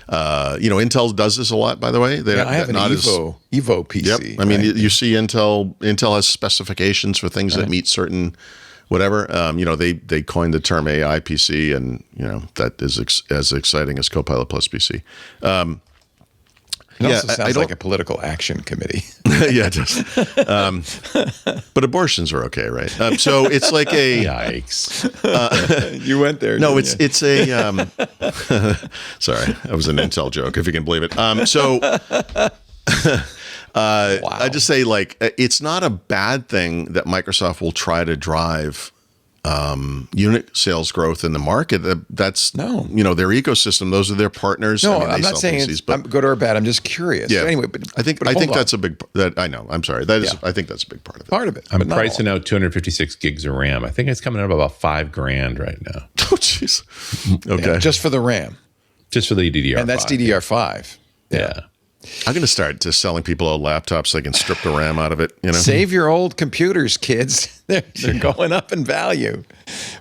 Intel does this a lot. By the way, I have an Evo PC. Yep. I mean, you see Intel has specifications for things that meet certain. Whatever, they coined the term AI PC, and that is as exciting as Copilot plus PC. It also sounds like a political action committee. Yeah, it does. But abortions are okay, right? So it's like a yikes. You went there. No, it's a. Sorry, that was an Intel joke, if you can believe it. Wow. I just say, it's not a bad thing that Microsoft will try to drive unit sales growth in the market. That's their ecosystem. Those are their partners. No, I'm not saying it's good or bad. I'm just curious. Yeah. But anyway, I think that's a big. I know. I'm sorry. I think that's a big part of it. Part of it. I'm pricing out 256 gigs of RAM. I think it's coming out about $5,000 right now. Oh, jeez. Okay, yeah, just for the RAM. Just for the DDR5. And that's DDR5. Yeah. I'm going to start just selling people old laptops so they can strip the RAM out of it. Save your old computers, kids. They're going up in value.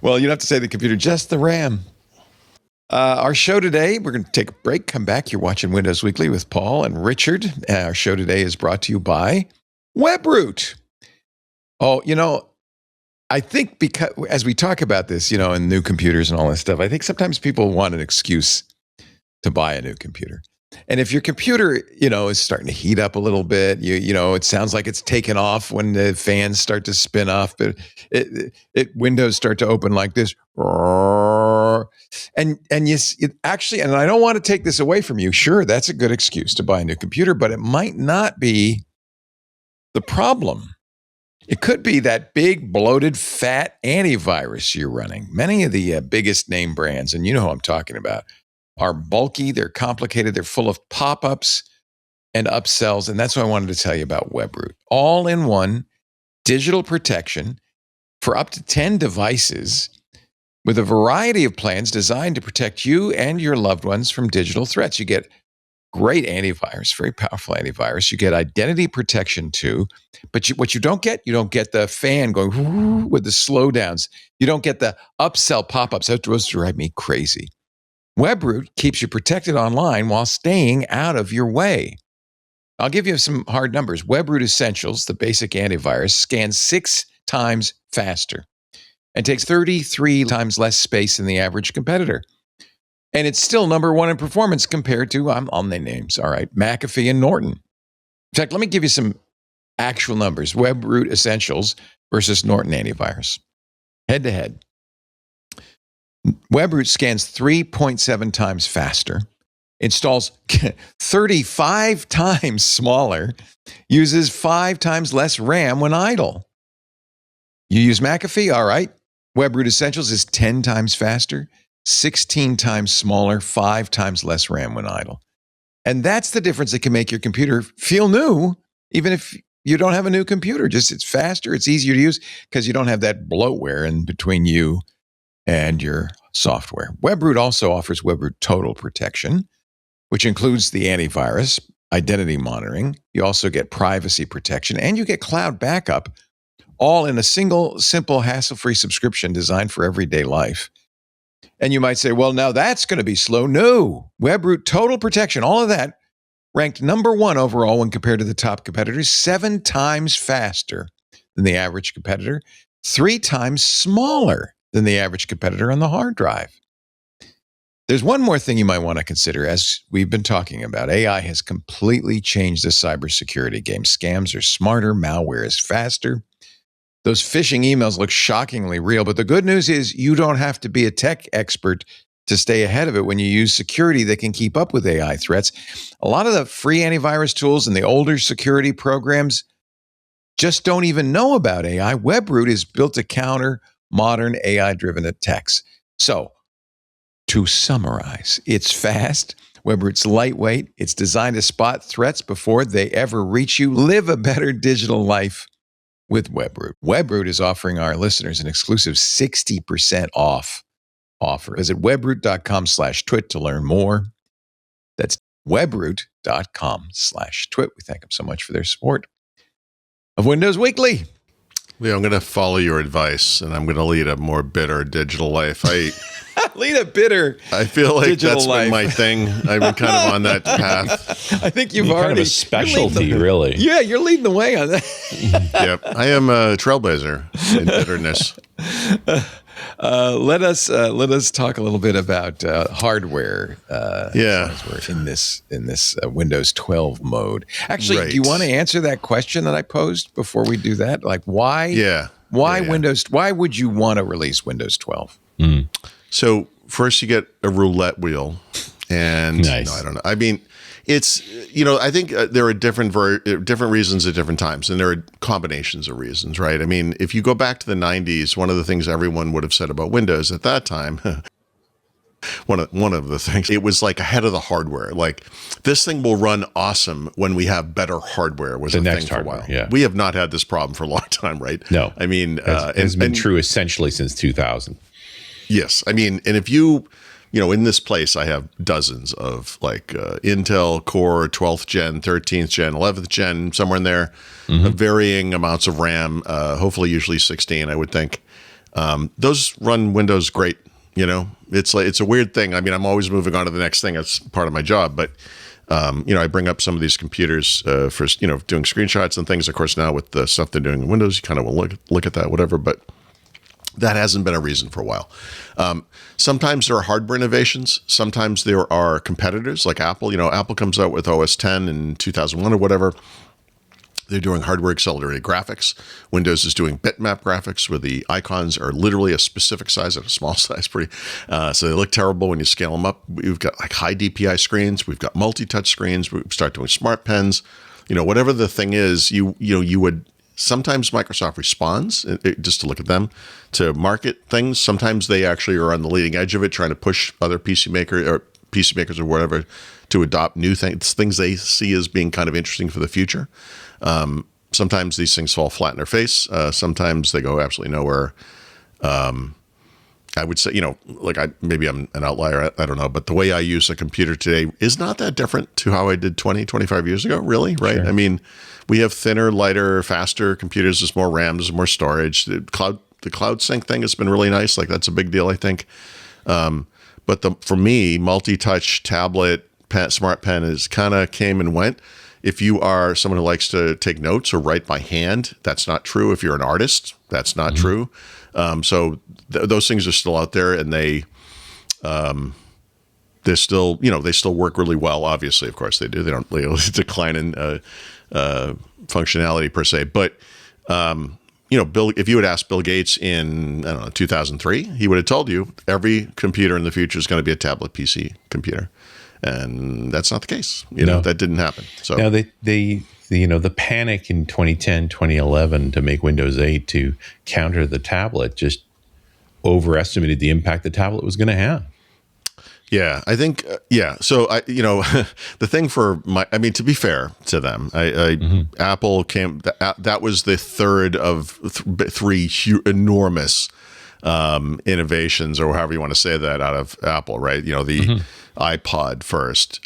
Well, you don't have to say the computer, just the RAM. Our show today, we're going to take a break, come back. You're watching Windows Weekly with Paul and Richard. Our show today is brought to you by WebRoot. Oh, I think because as we talk about this, and new computers and all this stuff, I think sometimes people want an excuse to buy a new computer. And if your computer, is starting to heat up a little bit, it sounds like it's taken off when the fans start to spin off, but windows start to open like this. And I don't want to take this away from you. Sure, that's a good excuse to buy a new computer, but it might not be the problem. It could be that big, bloated, fat antivirus you're running. Many of the biggest name brands, and you know who I'm talking about, are bulky, they're complicated, they're full of pop-ups and upsells, and that's what I wanted to tell you about WebRoot. All-in-one digital protection for up to 10 devices with a variety of plans designed to protect you and your loved ones from digital threats. You get great antivirus, very powerful antivirus. You get identity protection too, but what you don't get the fan going with the slowdowns. You don't get the upsell pop-ups. Those drive me crazy. WebRoot keeps you protected online while staying out of your way. I'll give you some hard numbers. WebRoot Essentials, the basic antivirus, scans 6 times faster and takes 33 times less space than the average competitor. And it's still number 1 in performance compared to, I'll name names, all right, McAfee and Norton. In fact, let me give you some actual numbers. WebRoot Essentials versus Norton antivirus. Head to head. WebRoot scans 3.7 times faster, installs 35 times smaller, uses 5 times less RAM when idle. You use McAfee? All right. WebRoot Essentials is 10 times faster, 16 times smaller, 5 times less RAM when idle. And that's the difference that can make your computer feel new, even if you don't have a new computer. Just it's faster, it's easier to use because you don't have that bloatware in between you and your software. WebRoot also offers WebRoot Total Protection, which includes the antivirus, identity monitoring. You also get privacy protection, and you get cloud backup, all in a single, simple, hassle-free subscription designed for everyday life. And you might say, well, now that's going to be slow. No. WebRoot Total Protection, all of that, ranked number 1 overall when compared to the top competitors, 7 times faster than the average competitor, 3 times smaller than the average competitor on the hard drive. There's one more thing you might want to consider. As we've been talking about, AI has completely changed the cybersecurity game. Scams are smarter, malware is faster. Those phishing emails look shockingly real, but the good news is you don't have to be a tech expert to stay ahead of it when you use security that can keep up with AI threats. A lot of the free antivirus tools and the older security programs just don't even know about AI. WebRoot is built to counter modern AI-driven attacks. So, to summarize, it's fast. WebRoot's lightweight. It's designed to spot threats before they ever reach you. Live a better digital life with WebRoot. WebRoot is offering our listeners an exclusive 60% off offer. Visit webroot.com/twit to learn more. That's webroot.com/twit. We thank them so much for their support of Windows Weekly. Leo, I'm going to follow your advice, and I'm going to lead a more bitter digital life. Lead a bitter I feel like that's life. been my thing. I've been kind of on that path. I think you've Kind already of a specialty, really. Yeah, you're leading the way on that. Yep. I am a trailblazer in bitterness. Let us talk a little bit about hardware. In this Windows 12 mode. Actually, Right. do you want to answer that question that I posed before we do that? Like, why? Yeah. Why Yeah. Windows? Why would you want to release Windows 12? So first you get a roulette wheel, and Nice. no, I don't know. I mean, it's I think there are different reasons at different times, and there are combinations of reasons, right? I mean, if you go back to the 90s, one of the things everyone would have said about Windows at that time. One of the things, it was like ahead of the hardware. Like, this thing will run awesome when we have better hardware. Was The a next thing for a hardware, while. yeah. We have not had this problem for a long time, right? No. I mean, It's been true essentially since 2000. Yes. I mean, and if you in this place, I have dozens of like Intel Core 12th gen, 13th gen, 11th gen, somewhere in there, varying amounts of RAM, hopefully usually 16, I would think. Those run Windows great. It's a weird thing. I mean, I'm always moving on to the next thing. That's part of my job. But, I bring up some of these computers for, doing screenshots and things. Of course, now with the stuff they're doing in Windows, you kind of will look at that, whatever. But that hasn't been a reason for a while. Sometimes there are hardware innovations. Sometimes there are competitors like Apple. Apple comes out with OS 10 in 2001 or whatever. They're doing hardware accelerated graphics. Windows is doing bitmap graphics where the icons are literally a specific size at a small size. So they look terrible when you scale them up. We've got like high DPI screens. We've got multi-touch screens. We start doing smart pens. Whatever the thing is, you would. Sometimes Microsoft responds, just to look at them, to market things. Sometimes they actually are on the leading edge of it, trying to push other PC makers or whatever to adopt new things they see as being kind of interesting for the future. Sometimes these things fall flat in their face. Sometimes they go absolutely nowhere. I would say, maybe I'm an outlier. I don't know. But the way I use a computer today is not that different to how I did 20, 25 years ago, really, right? Sure. I mean, we have thinner, lighter, faster computers. There's more RAM, there's more storage. The cloud sync thing has been really nice. Like, that's a big deal, I think. But for me, multi-touch, tablet, smart pen is kind of came and went. If you are someone who likes to take notes or write by hand, that's not true. If you're an artist, that's not true. So those things are still out there, and they're still, they still work really well. Obviously, of course they do. They don't decline in functionality per se. But if you had asked Bill Gates in 2003, he would have told you every computer in the future is going to be a tablet PC computer. And that's not the case. That didn't happen. So now the panic in 2010, 2011 to make Windows 8 to counter the tablet just overestimated the impact the tablet was going to have. Yeah, I think, So the thing to be fair to them, Apple that was the third of three enormous innovations, or however you want to say that, out of Apple, right? The iPod first,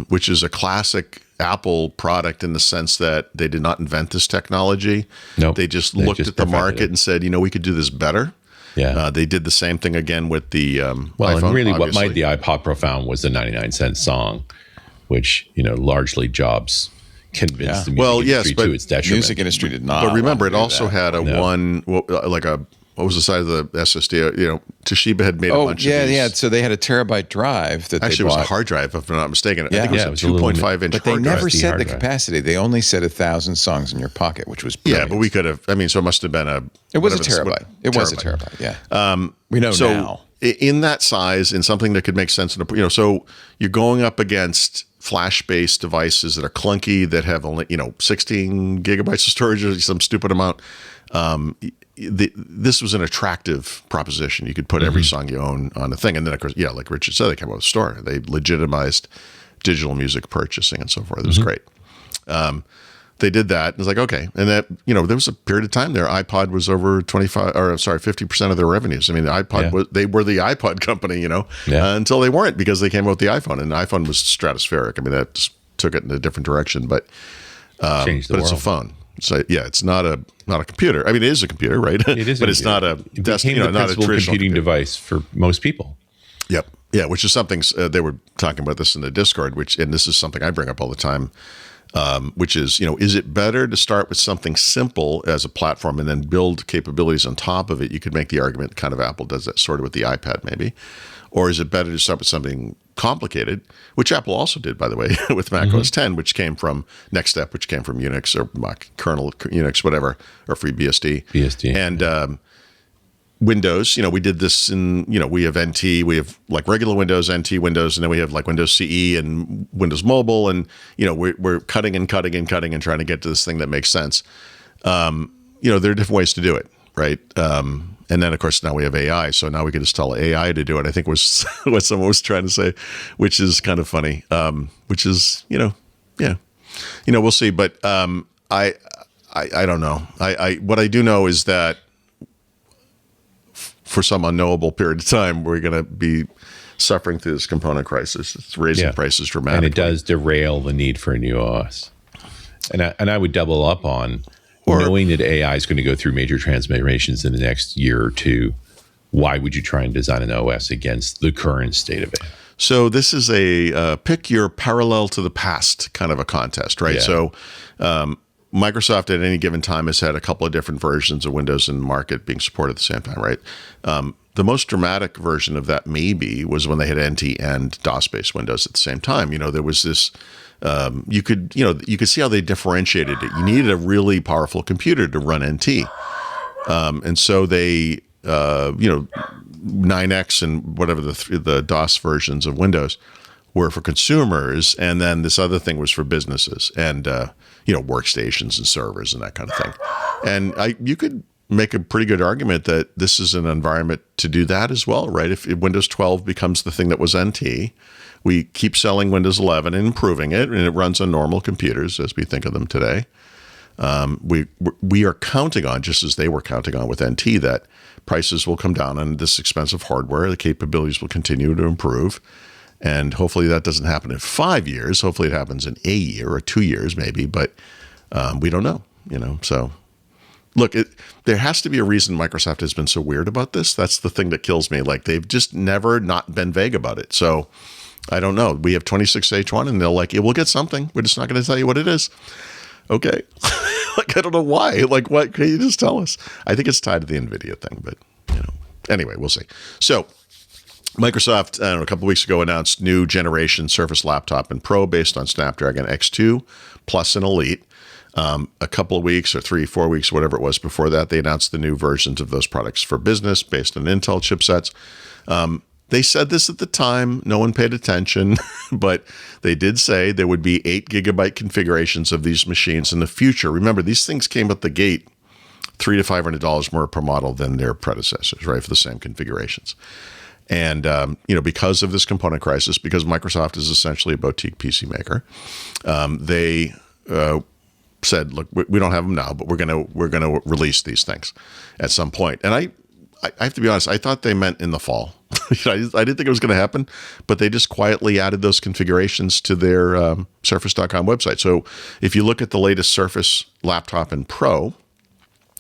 which is a classic Apple product in the sense that they did not invent this technology. Nope. They just looked at the market and said, we could do this better. Yeah. They did the same thing again with the well, iPhone, and really obviously. what made the iPod profound was the 99-cent song, which, largely Jobs convinced the music industry to its detriment. Music industry did not. But remember, it want to do also that. had what was the size of the SSD? Toshiba had made a bunch of these. Yeah. So they had a terabyte drive that Actually, they it was bought. a hard drive, if I'm not mistaken. Yeah. I think Yeah, it it was was a a little 2.5 inch But they hard never drive. said hard the drive. capacity. They only said 1,000 songs in your pocket, which was brilliant. Yeah, but we could have. So it must have been a. It was a whatever terabyte. It was a terabyte. Yeah. We know So now. in that size, in something that could make sense, so you're going up against flash-based devices that are clunky, that have only 16 gigabytes of storage or some stupid amount. This was an attractive proposition. You could put every song you own on a thing, and then of course, like Richard said, they came out with a store. They legitimized digital music purchasing and so forth. It was great. They did that. And it's like, okay. And that, there was a period of time there. iPod was over 50% of their revenues. I mean, the iPod they were the iPod company, until they weren't, because they came out with the iPhone, and the iPhone was stratospheric. I mean, that just took it in a different direction, but Changed the world. it's a phone. So it's not a computer. I mean, it is a computer, right? It is, but it's not a it became the not a principal traditional computing computer. device for most people. Yep. Yeah, which is something they were talking about this in the Discord, and this is something I bring up all the time, which is, is it better to start with something simple as a platform and then build capabilities on top of it? You could make the argument kind of Apple does that sort of with the iPad maybe. Or is it better to start with something complicated, which Apple also did, by the way, with Mac OS 10, which came from Next Step, which came from Unix or Mac kernel, Unix, whatever, or FreeBSD. BSD. And Windows, we did this in, we have NT, we have like regular Windows, NT Windows, and then we have like Windows CE and Windows Mobile. And, we're cutting and cutting and cutting and trying to get to this thing that makes sense. There are different ways to do it, right? And then, of course, now we have AI. So now we can just tell AI to do it, I think was what someone was trying to say, which is kind of funny, which is, we'll see. But I don't know. What I do know is that for some unknowable period of time, we're going to be suffering through this component crisis. It's raising prices dramatically. And it does derail the need for a new OS. And I would double up on knowing that AI is going to go through major transformations in the next year or two. Why would you try and design an OS against the current state of it? So this is a pick your parallel to the past kind of a contest, right? Yeah. So Microsoft at any given time has had a couple of different versions of Windows in the market being supported at the same time, right? The most dramatic version of that maybe was when they had NT and DOS-based Windows at the same time. There was this, you could see how they differentiated it. You needed a really powerful computer to run NT. And so they, 9X and whatever the DOS versions of Windows were for consumers. And then this other thing was for businesses and, workstations and servers and that kind of thing. And you could make a pretty good argument that this is an environment to do that as well, right? If Windows 12 becomes the thing that was NT, we keep selling Windows 11 and improving it, and it runs on normal computers as we think of them today. We are counting on, just as they were counting on with NT, that prices will come down on this expensive hardware. The capabilities will continue to improve. And hopefully that doesn't happen in 5 years. Hopefully it happens in a year or 2 years maybe, but we don't know, so... Look, there has to be a reason Microsoft has been so weird about this. That's the thing that kills me. Like, they've just never not been vague about it. So I don't know. We have 26H1 and they're like, we'll get something. We're just not going to tell you what it is. Okay. Like, I don't know why. Like, what? Can you just tell us? I think it's tied to the NVIDIA thing, but, anyway, we'll see. So Microsoft, a couple of weeks ago, announced new generation Surface Laptop and Pro based on Snapdragon X2 Plus and Elite. A couple of weeks or 3-4 weeks, whatever it was before that, they announced the new versions of those products for business based on Intel chipsets. They said this at the time. No one paid attention, but they did say there would be 8 gigabyte configurations of these machines in the future. Remember, these things came at the gate $300 to $500 more per model than their predecessors, right, for the same configurations. And, because of this component crisis, because Microsoft is essentially a boutique PC maker, they said, look, we don't have them now, but we're gonna release these things at some point. And I have to be honest, I thought they meant in the fall, I didn't think it was going to happen, but they just quietly added those configurations to their Surface.com website. So if you look at the latest Surface laptop and Pro,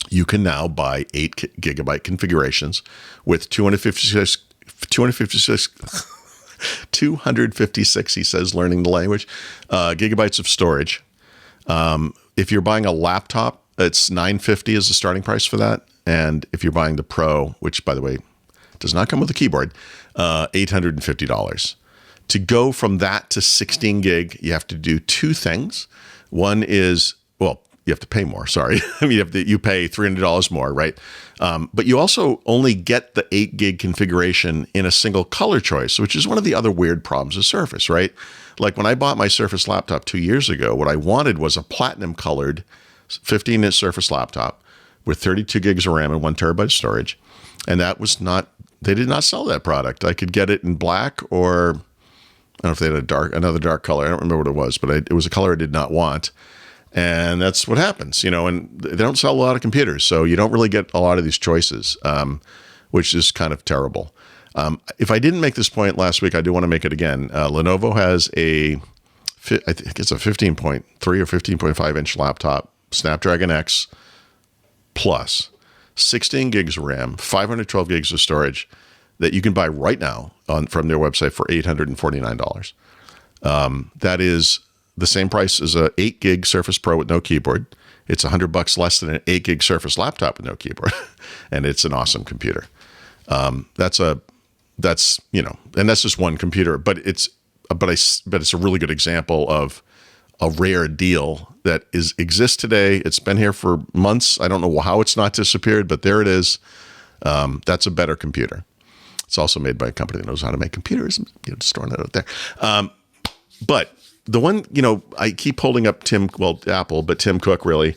you can now buy 8 gigabyte configurations with 256, he says, learning the language, gigabytes of storage. If you're buying a laptop, it's $950 is the starting price for that. And if you're buying the Pro, which, by the way, does not come with a keyboard, $850. To go from that to 16 gig, you have to do 2 things. One is, well, you have to pay more. Sorry. I mean, you pay $300 more, right? But you also only get the 8 gig configuration in a single color choice, which is one of the other weird problems of Surface, right? Like when I bought my Surface laptop 2 years ago, what I wanted was a platinum colored 15-inch Surface laptop with 32 gigs of RAM and 1 terabyte of storage. And that was not, they did not sell that product. I could get it in black, or I don't know if they had another dark color. I don't remember what it was, but it was a color I did not want. And that's what happens, and they don't sell a lot of computers. So you don't really get a lot of these choices, which is kind of terrible. If I didn't make this point last week, I do want to make it again. Lenovo has I think it's a 15.3 or 15.5 inch laptop, Snapdragon X Plus, 16 gigs of RAM, 512 gigs of storage that you can buy right now from their website for $849. That is the same price as a 8 gig Surface Pro with no keyboard. It's $100 less than an 8 gig Surface laptop with no keyboard, and it's an awesome computer. That's and that's just one computer, but it's a really good example of a rare deal that exists today. It's been here for months. I don't know how it's not disappeared, but there it is. That's a better computer. It's also made by a company that knows how to make computers. Just throwing that out there. But the one, I keep holding up Apple, but Tim Cook really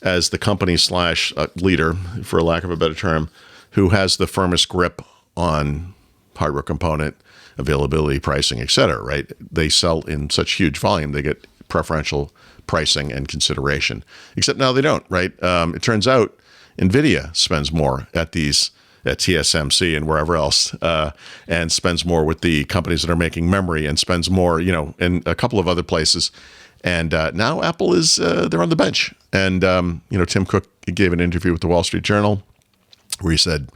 as the company / leader, for lack of a better term, who has the firmest grip on hardware component availability, pricing, et cetera, right? They sell in such huge volume, they get preferential pricing and consideration, except now they don't, right? It turns out NVIDIA spends more at TSMC and wherever else, and spends more with the companies that are making memory, and spends more, in a couple of other places. And now Apple is, they're on the bench. And, Tim Cook gave an interview with the Wall Street Journal where he said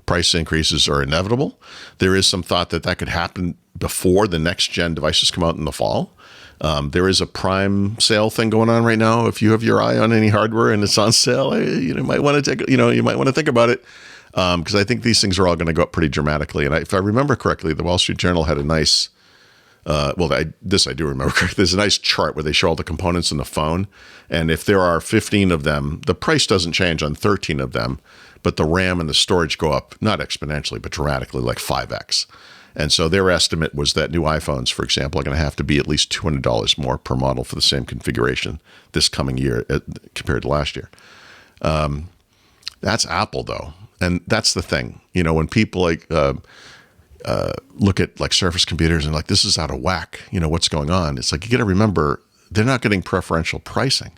price increases are inevitable. There is some thought that could happen before the next gen devices come out in the fall. There is a Prime sale thing going on right now. If you have your eye on any hardware and it's on sale, you might want to think about it. Because I think these things are all going to go up pretty dramatically. And if I remember correctly, the Wall Street Journal had a nice, I do remember correctly. There's a nice chart where they show all the components in the phone. And if there are 15 of them, the price doesn't change on 13 of them, but the RAM and the storage go up, not exponentially, but dramatically, like 5x. And so their estimate was that new iPhones, for example, are going to have to be at least $200 more per model for the same configuration this coming year compared to last year. That's Apple, though. And that's the thing, when people look at like Surface computers and like, this is out of whack, what's going on? It's like, you got to remember, they're not getting preferential pricing.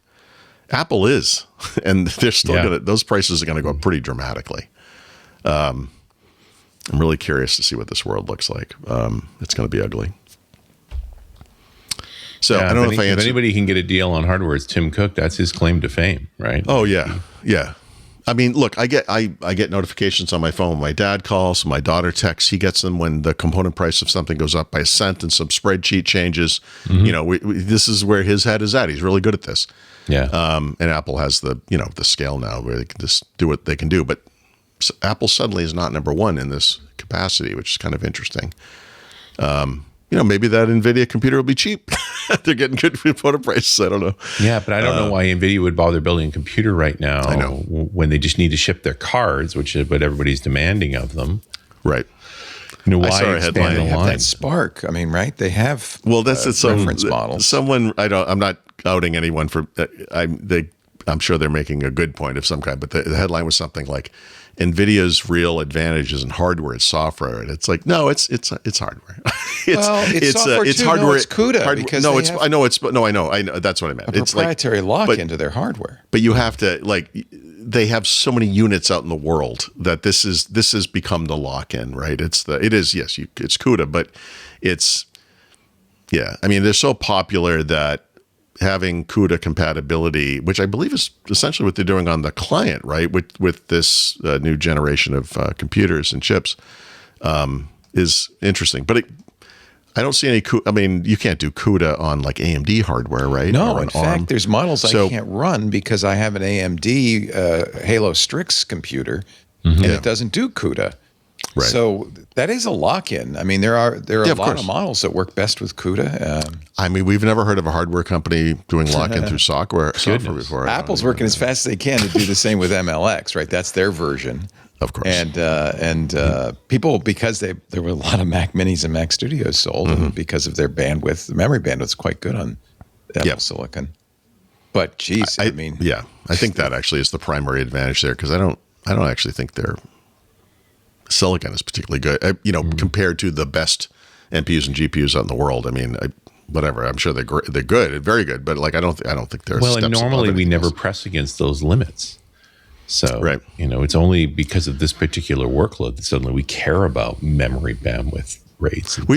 Apple is, and they're still those prices are going to go up pretty dramatically. I'm really curious to see what this world looks like. It's going to be ugly. So I don't know if I answered. If anybody can get a deal on hardware, it's Tim Cook. That's his claim to fame, right? Oh yeah. Yeah. I mean, look, I get notifications on my phone when my dad calls, my daughter texts. He gets them when the component price of something goes up by a cent and some spreadsheet changes. Mm-hmm. This is where his head is at. He's really good at this. Yeah. And Apple has the scale now where they can just do what they can do. But Apple suddenly is not number one in this capacity, which is kind of interesting. Maybe that NVIDIA computer will be cheap. They're getting good component prices. I don't know. Yeah, but I don't know why NVIDIA would bother building a computer right now. I know. When they just need to ship their cards, which is what everybody's demanding of them. Right. Why I saw a expand headline. the They have line? that Spark. I mean, right? They have that's reference models. Someone I'm not outing anyone for. I'm sure they're making a good point of some kind, but the headline was something like, NVIDIA's real advantage isn't hardware, it's software. And it's like, no, it's hardware. it's software it's too. hardware. No, it's CUDA because I know. That's what I meant. a proprietary lock into their hardware. But you have to they have so many units out in the world that this has become the lock-in, right? It's CUDA, but it's, yeah. I mean, they're so popular that having CUDA compatibility, which I believe is essentially what they're doing on the client, right? With this new generation of computers and chips, is interesting. But I don't see any CUDA. I mean, you can't do CUDA on like AMD hardware, right? No, or in fact, ARM. there's models I can't run because I have an AMD Halo Strix computer, and it doesn't do CUDA. Right. So that is a lock-in. I mean, there are a lot course. of models that work best with CUDA. I mean, we've never heard of a hardware company doing lock-in through software before. Apple's working as fast as they can to do the same with MLX, right? That's their version. Of course. And people, because there were a lot of Mac Minis and Mac Studios sold, and because of their bandwidth, the memory bandwidth's quite good on Apple Silicon. But geez, I mean, I think that actually is the primary advantage there, because I don't actually think their silicon is particularly good. Compared to the best NPUs and GPUs out in the world. I mean, whatever. I'm sure they're good, very good, but like I don't think they're well. Steps And normally above we never else. press against those limits. So, Right. It's only because of this particular workload that suddenly we care about memory bandwidth rates. And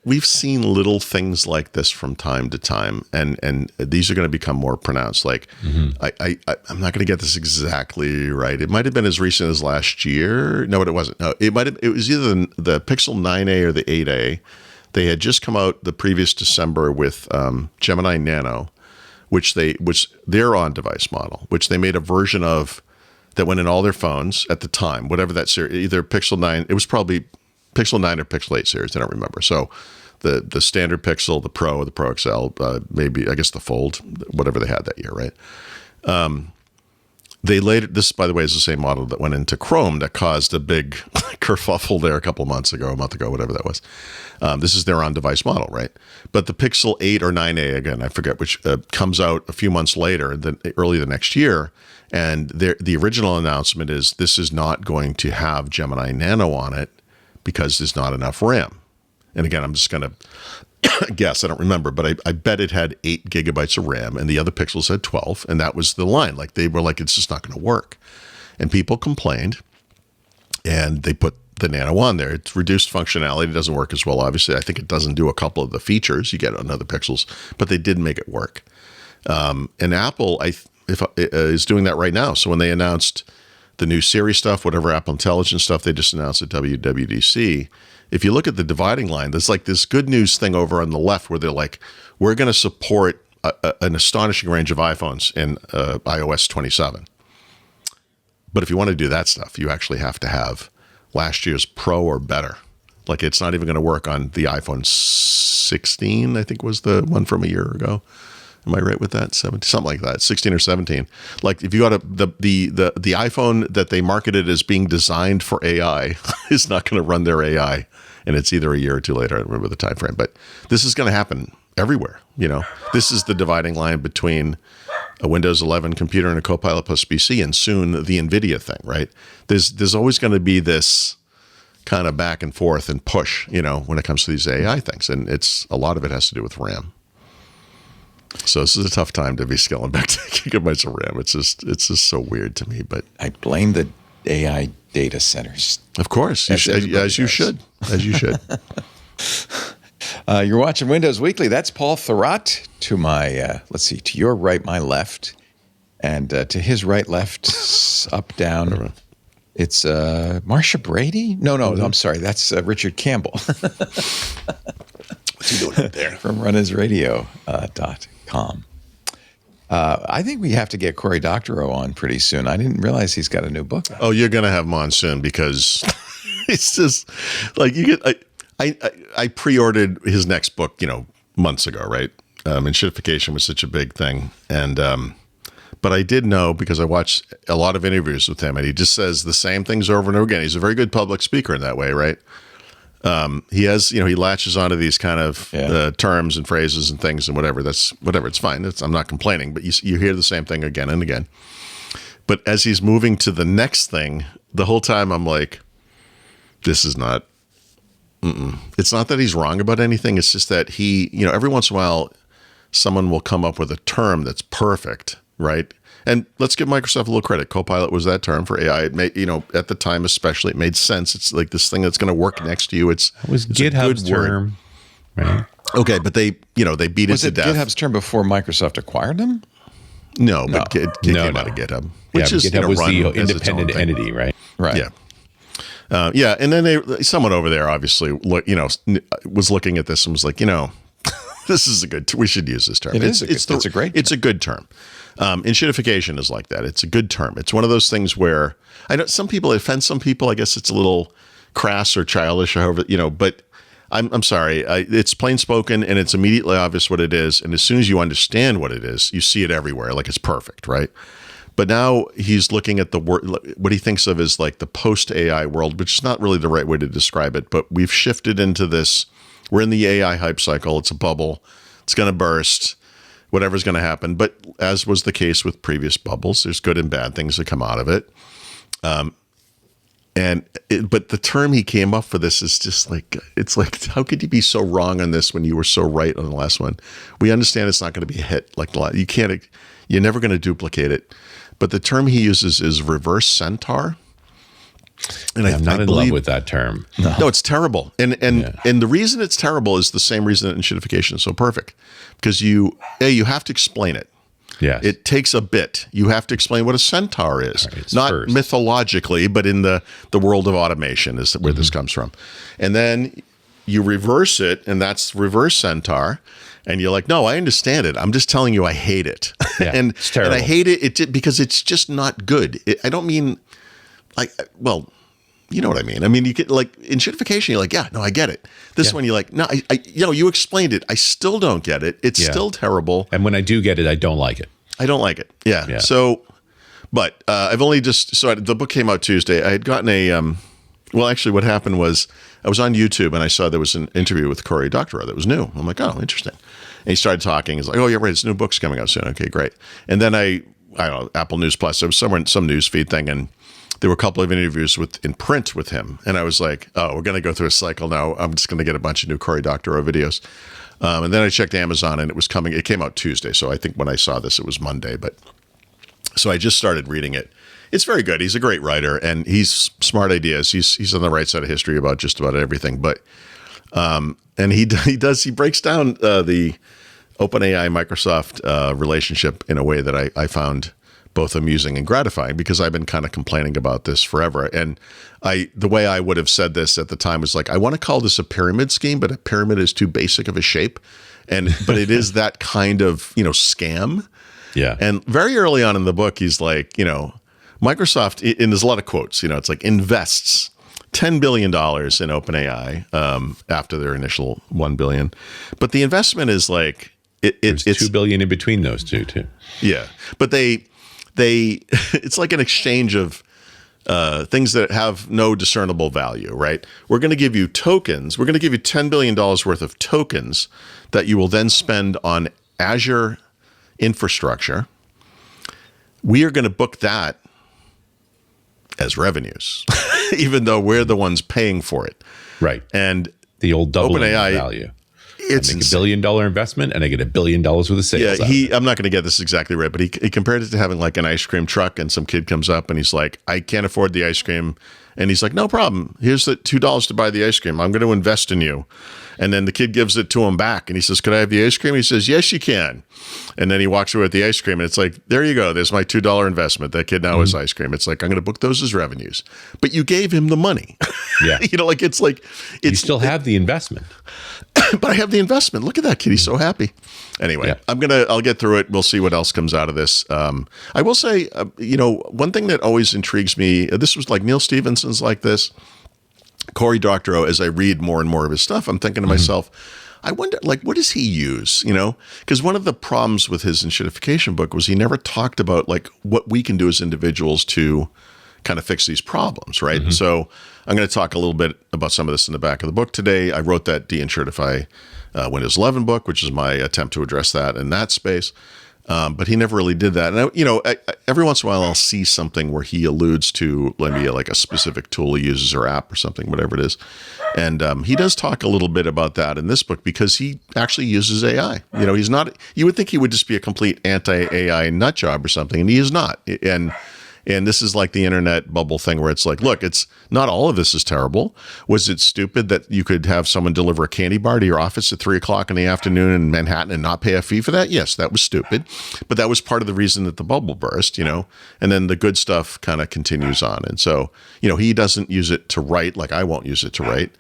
We've seen little things like this from time to time, and these are going to become more pronounced. Like, I'm not going to get this exactly right. It might have been as recent as last year. No, it wasn't. No, it was either the Pixel 9a or the 8a. They had just come out the previous December with Gemini Nano, which their on-device model, which they made a version of that went in all their phones at the time, whatever that series, either Pixel 9, it was probably Pixel 9 or Pixel 8 series, I don't remember. So the standard Pixel, the Pro, the Pro XL, maybe, I guess the Fold, whatever they had that year, right? They later, this, by the way, is the same model that went into Chrome that caused a big kerfuffle there a month ago, whatever that was. This is their on-device model, right? But the Pixel 8 or 9a, again, I forget which, comes out a few months later, early the next year. And the original announcement is this is not going to have Gemini Nano on it because there's not enough RAM. And again, I'm just going to guess, I don't remember, but I bet it had 8 gigabytes of RAM and the other Pixels had 12. And that was the line. Like they were like, it's just not going to work. And people complained and they put the Nano on there. It's reduced functionality. It doesn't work as well. Obviously, I think it doesn't do a couple of the features you get on other Pixels, but they did make it work. And Apple, is doing that right now. So when they announced the new Siri stuff, whatever Apple Intelligence stuff they just announced at WWDC, if you look at the dividing line, there's like this good news thing over on the left where they're like, we're going to support an astonishing range of iPhones in iOS 27. But if you want to do that stuff, you actually have to have last year's Pro or better. Like it's not even going to work on the iPhone 16, I think was the one from a year ago. Am I right with that? 17, something like that. 16 or 17. Like if you got the iPhone that they marketed as being designed for AI is not going to run their AI, and it's either a year or two later. I don't remember the time frame, but this is going to happen everywhere. This is the dividing line between a Windows 11 computer and a Copilot plus PC, and soon the NVIDIA thing. Right? There's always going to be this kind of back and forth and push. When it comes to these AI things, and a lot of it has to do with RAM. So this is a tough time to be scaling back to gigabytes of RAM. It's just so weird to me. But I blame the AI data centers. Of course, as you should. You're watching Windows Weekly. That's Paul Thurrott to my, to your right, my left. And to his right, left, up, down. It's Marcia Brady? No, I'm sorry. That's Richard Campbell. What's he doing up there? From runisradio.com. I think we have to get Cory Doctorow on pretty soon. I didn't realize he's got a new book out. Oh, you're going to have him on soon because it's just like you get. I pre-ordered his next book, months ago, right? And shitification was such a big thing, and but I did know because I watched a lot of interviews with him, and he just says the same things over and over again. He's a very good public speaker in that way, right? He has, he latches onto these kind of terms and phrases and things and whatever. It's fine. I'm not complaining, but you hear the same thing again and again. But as he's moving to the next thing, the whole time I'm like, this is not. It's not that he's wrong about anything. It's just that he, every once in a while, someone will come up with a term that's perfect, right? And let's give Microsoft a little credit. Copilot was that term for AI. It made, at the time especially, it made sense. It's like this thing that's going to work next to you. It was GitHub's term, right? Okay, but they beat it to death. Was it GitHub's term before Microsoft acquired them? No, but it came out of GitHub, which is GitHub was the independent entity, entity, right? Right. Yeah. And then someone over there obviously was looking at this and was like, this is we should use this term. It's a great term. It's a good term. Enshittification is like that. It's a good term. It's one of those things where I know some people, it offends some people. I guess it's a little crass or childish or however, but I'm sorry. It's plain spoken and it's immediately obvious what it is. And as soon as you understand what it is, you see it everywhere. Like it's perfect, right? But now he's looking at what he thinks of as like the post-AI world, which is not really the right way to describe it. But we've shifted into this. We're in the AI hype cycle. It's a bubble. It's going to burst. Whatever's going to happen. But as was the case with previous bubbles, there's good and bad things that come out of it. But the term he came up for this is just like, it's like, how could you be so wrong on this when you were so right on the last one? We understand it's not going to be a hit. Like you're never going to duplicate it. But the term he uses is reverse centaur. And I'm not in love with that term. No, it's terrible. And the reason it's terrible is the same reason that enshittification is so perfect. Because you have to explain it. Yes. It takes a bit. You have to explain what a centaur is. Right, not first. Mythologically, but in the world of automation is where this comes from. And then you reverse it, and that's reverse centaur. And you're like, no, I understand it. I'm just telling you I hate it. Yeah, and it's terrible. And I hate it because it's just not good. I don't mean you know what I mean. I mean, you get like enshittification, you're like, yeah, no, I get it. This one, you're like, no, you explained it. I still don't get it. It's still terrible. And when I do get it, I don't like it. I don't like it. Yeah. So, but I've only the book came out Tuesday. I had gotten actually what happened was I was on YouTube and I saw there was an interview with Cory Doctorow that was new. I'm like, oh, interesting. And he started talking. He's like, oh, yeah, right. This new book's coming out soon. Okay, great. And then I don't know, Apple News Plus, there was somewhere in some news feed thing, and there were a couple of interviews in print with him. And I was like, oh, we're going to go through a cycle now. I'm just going to get a bunch of new Cory Doctorow videos. And then I checked Amazon and it came out Tuesday. So I think when I saw this, it was Monday. So I just started reading it. It's very good. He's a great writer and he's smart ideas. He's on the right side of history about just about everything. But, and he breaks down the OpenAI Microsoft relationship in a way that I found both amusing and gratifying, because I've been kind of complaining about this forever. And the way I would have said this at the time was like, I want to call this a pyramid scheme, but a pyramid is too basic of a shape. But it is that kind of, scam. Yeah. And very early on in the book, he's like, Microsoft, and there's a lot of quotes, it's like invests $10 billion in OpenAI after their initial $1 billion. But the investment is like, it's $2 billion in between those two too. Yeah. But it's like an exchange of things that have no discernible value, right? We're going to give you tokens. We're going to give you $10 billion worth of tokens that you will then spend on Azure infrastructure. We are going to book that as revenues, even though we're the ones paying for it. Right. And the old doubling OpenAI value. It's I make $1 billion investment and I get $1 billion worth of sales. Yeah, I'm not going to get this exactly right, but he compared it to having like an ice cream truck, and some kid comes up and he's like, I can't afford the ice cream. And he's like, no problem. Here's the $2 to buy the ice cream. I'm going to invest in you. And then the kid gives it to him back and he says, could I have the ice cream? He says, yes, you can. And then he walks away with the ice cream and it's like, there you go. There's my $2 investment. That kid now has ice cream. It's like, I'm going to book those as revenues. But you gave him the money. Yeah. You still have the investment. But I have the investment. Look at that kid. He's so happy. Anyway, yeah. I'll get through it. We'll see what else comes out of this. I will say, one thing that always intrigues me, this was like Neil Stephenson's like this. Cory Doctorow, as I read more and more of his stuff, I'm thinking to myself, I wonder, like, what does he use? Because one of the problems with his enshittification book was he never talked about like what we can do as individuals to kind of fix these problems, right? And so I'm going to talk a little bit about some of this in the back of the book today. I wrote that De-Enshittify Windows 11 book, which is my attempt to address that in that space. But he never really did that. And, every once in a while I'll see something where he alludes to maybe like a specific tool he uses or app or something, whatever it is. And he does talk a little bit about that in this book because he actually uses AI. He's not, you would think he would just be a complete anti-AI nut job or something, and he is not. And this is like the internet bubble thing where it's like, look, it's not all of this is terrible. Was it stupid that you could have someone deliver a candy bar to your office at 3:00 in the afternoon in Manhattan and not pay a fee for that? Yes, that was stupid. But that was part of the reason that the bubble burst, and then the good stuff kind of continues on. And so, he doesn't use it to write like I won't use it to write,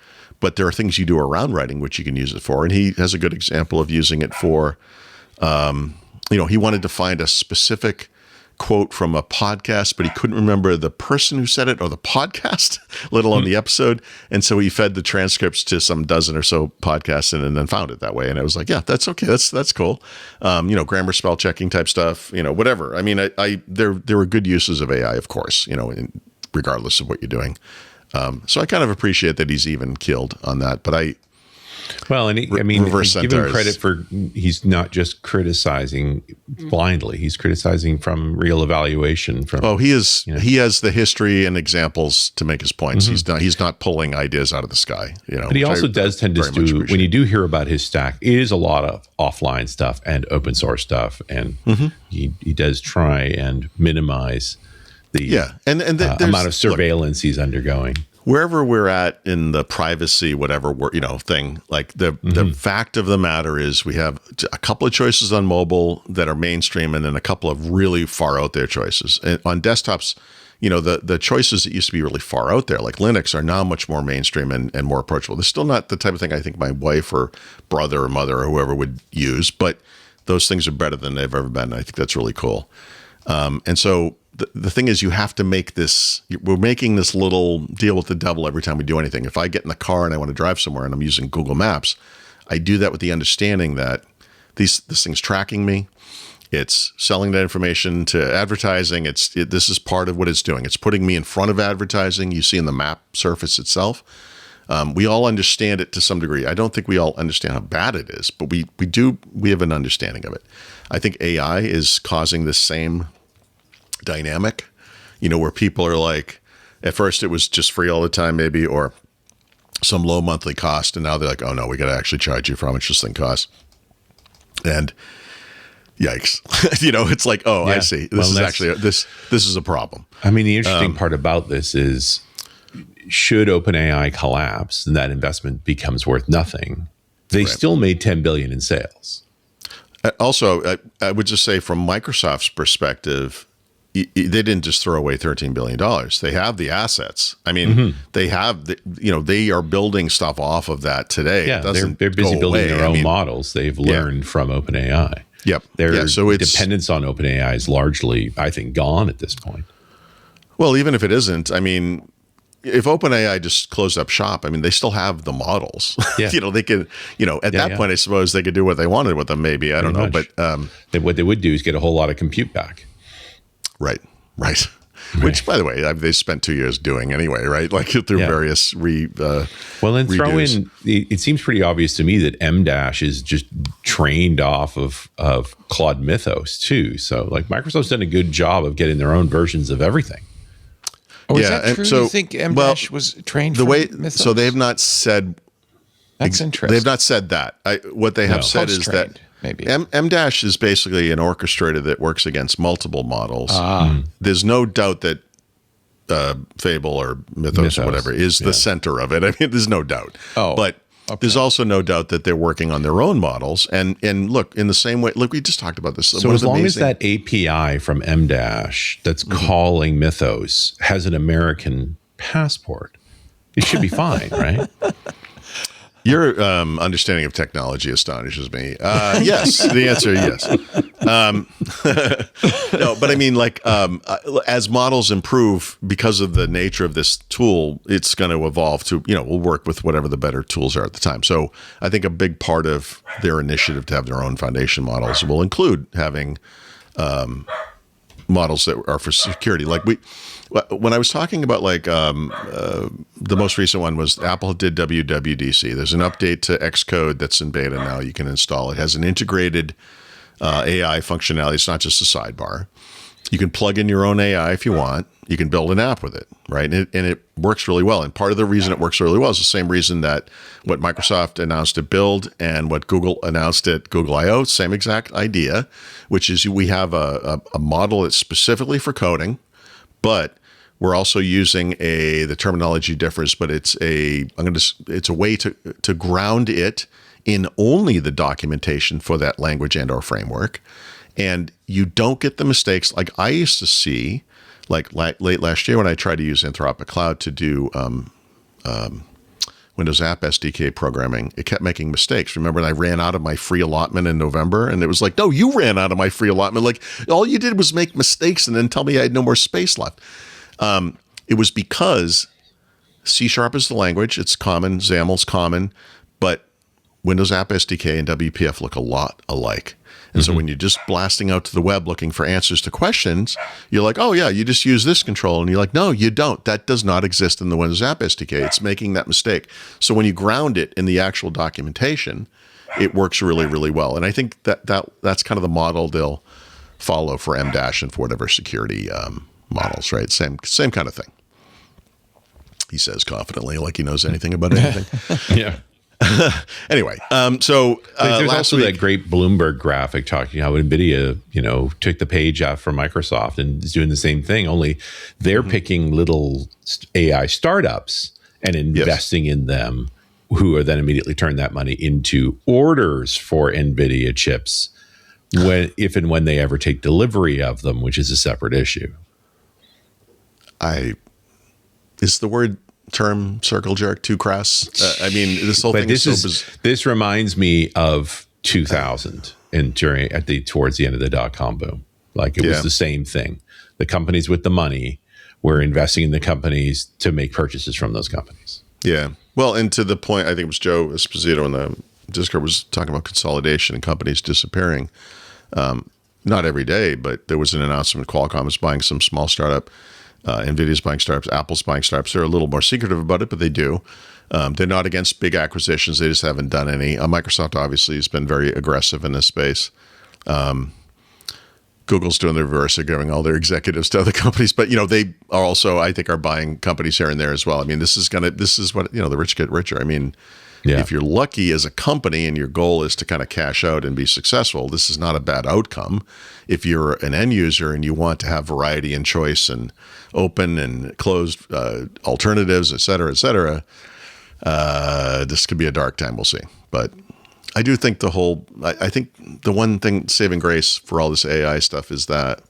but there are things you do around writing which you can use it for. And he has a good example of using it for, he wanted to find a specific quote from a podcast, but he couldn't remember the person who said it or the podcast, let alone the episode. And so he fed the transcripts to some dozen or so podcasts and then found it that way. And I was like, yeah, that's okay. That's cool. Grammar, spell checking type stuff, whatever. I mean, there were good uses of AI, of course, regardless of what you're doing. So I kind of appreciate that he's even killed on that, but give him credit for he's not just criticizing blindly. He's criticizing from real evaluation. He has the history and examples to make his points. Mm-hmm. He's not pulling ideas out of the sky. But he also does tend to do, when you do hear about his stack, it is a lot of offline stuff and open source stuff, and he does try and minimize the amount of surveillance he's undergoing. Wherever we're at in the privacy, whatever thing, like the fact of the matter is we have a couple of choices on mobile that are mainstream and then a couple of really far out there choices. And on desktops, the choices that used to be really far out there, like Linux, are now much more mainstream and more approachable. They're still not the type of thing I think my wife or brother or mother or whoever would use, but those things are better than they've ever been. I think that's really cool. And so the thing is, you have to make this, we're making this little deal with the devil every time we do anything. If I get in the car and I want to drive somewhere and I'm using Google Maps, I do that with the understanding that this thing's tracking me. It's selling that information to advertising. This is part of what it's doing. It's putting me in front of advertising. You see in the map surface itself. We all understand it to some degree. I don't think we all understand how bad it is, but we have an understanding of it. I think AI is causing the same dynamic, where people are like, at first it was just free all the time, maybe, or some low monthly cost. And now they're like, oh no, we got to actually charge you for how much this thing costs. And yikes, it's like, oh, yeah. I see. This is a problem. I mean, the interesting part about this is, should OpenAI collapse and that investment becomes worth nothing, they still made $10 billion in sales. Also, I would just say from Microsoft's perspective, they didn't just throw away $13 billion. They have the assets. I mean, they have, they are building stuff off of that today. Yeah, they're busy building their own models. They've learned from OpenAI. Yep. Their dependence on OpenAI is largely, I think, gone at this point. Well, even if it isn't, I mean, if OpenAI just closed up shop, I mean, they still have the models. Yeah. They could, at that point, I suppose they could do what they wanted with them. Maybe, I don't know, but what they would do is get a whole lot of compute back. Right. Which, by the way, they spent 2 years doing anyway, right? Like through various well, then throw in. It seems pretty obvious to me that M- is just trained off of Claude Mythos too. So, like, Microsoft's done a good job of getting their own versions of everything. Oh, is that true? So, you think M- was trained from Mythos? So they have not said. That's interesting. They've not said that. What they have said is that maybe M- is basically an orchestrator that works against multiple models. There's no doubt that Fable or Mythos or whatever is the center of it. I mean, there's no doubt. But there's also no doubt that they're working on their own models. And look, in the same way, we just talked about this. So as long as that API from M- that's calling Mythos has an American passport, it should be fine, right? Your understanding of technology astonishes me. Yes, the answer is yes. No, but I mean, as models improve, because of the nature of this tool, it's going to evolve to, we'll work with whatever the better tools are at the time. So I think a big part of their initiative to have their own foundation models will include having models that are for security. When I was talking about the most recent one was Apple did WWDC. There's an update to Xcode that's in beta now. You can install it. It has an integrated AI functionality. It's not just a sidebar. You can plug in your own AI if you want. You can build an app with it, right? And it works really well. And part of the reason it works really well is the same reason that what Microsoft announced at Build and what Google announced at Google I/O, same exact idea, which is we have a model that's specifically for coding, but we're also using the terminology differs, but it's a way to ground it in only the documentation for that language and or framework. And you don't get the mistakes like I used to see, like late last year when I tried to use Anthropic Cloud to do Windows App SDK programming. It kept making mistakes. Remember, I ran out of my free allotment in November, and it was like, no, you ran out of my free allotment. Like, all you did was make mistakes and then tell me I had no more space left. It was because C# is the language. It's common. XAML's common. But Windows App SDK and WPF look a lot alike. And so when you're just blasting out to the web looking for answers to questions, you're like, oh, yeah, you just use this control. And you're like, no, you don't. That does not exist in the Windows App SDK. It's making that mistake. So when you ground it in the actual documentation, it works really, really well. And I think that's kind of the model they'll follow for M- and for whatever security models, right? Same kind of thing. He says confidently, like he knows anything about anything. Yeah. Anyway, there's last also week, that great Bloomberg graphic talking how NVIDIA, took the page out from Microsoft and is doing the same thing, only they're picking little AI startups and investing in them, who are then immediately turn that money into orders for NVIDIA chips if and when they ever take delivery of them, which is a separate issue. Is the word term circle jerk too crass? I mean, this whole thing this reminds me of 2000 and towards the end of the dot-com boom. Like it was the same thing. The companies with the money were investing in the companies to make purchases from those companies. Yeah. Well, and to the point, I think it was Joe Esposito in the Discord was talking about consolidation and companies disappearing. Not every day, but there was an announcement Qualcomm is buying some small startup. NVIDIA's buying startups, Apple's buying startups. They're a little more secretive about it, but they do. They're not against big acquisitions. They just haven't done any. Microsoft obviously has been very aggressive in this space. Google's doing the reverse. They're giving all their executives to other companies, but they are also, I think, are buying companies here and there as well. I mean, this is what the rich get richer. I mean, if you're lucky as a company and your goal is to kind of cash out and be successful, this is not a bad outcome. If you're an end user and you want to have variety and choice and open and closed alternatives, et cetera, this could be a dark time. We'll see. But I do think I think the one thing saving grace for all this AI stuff is that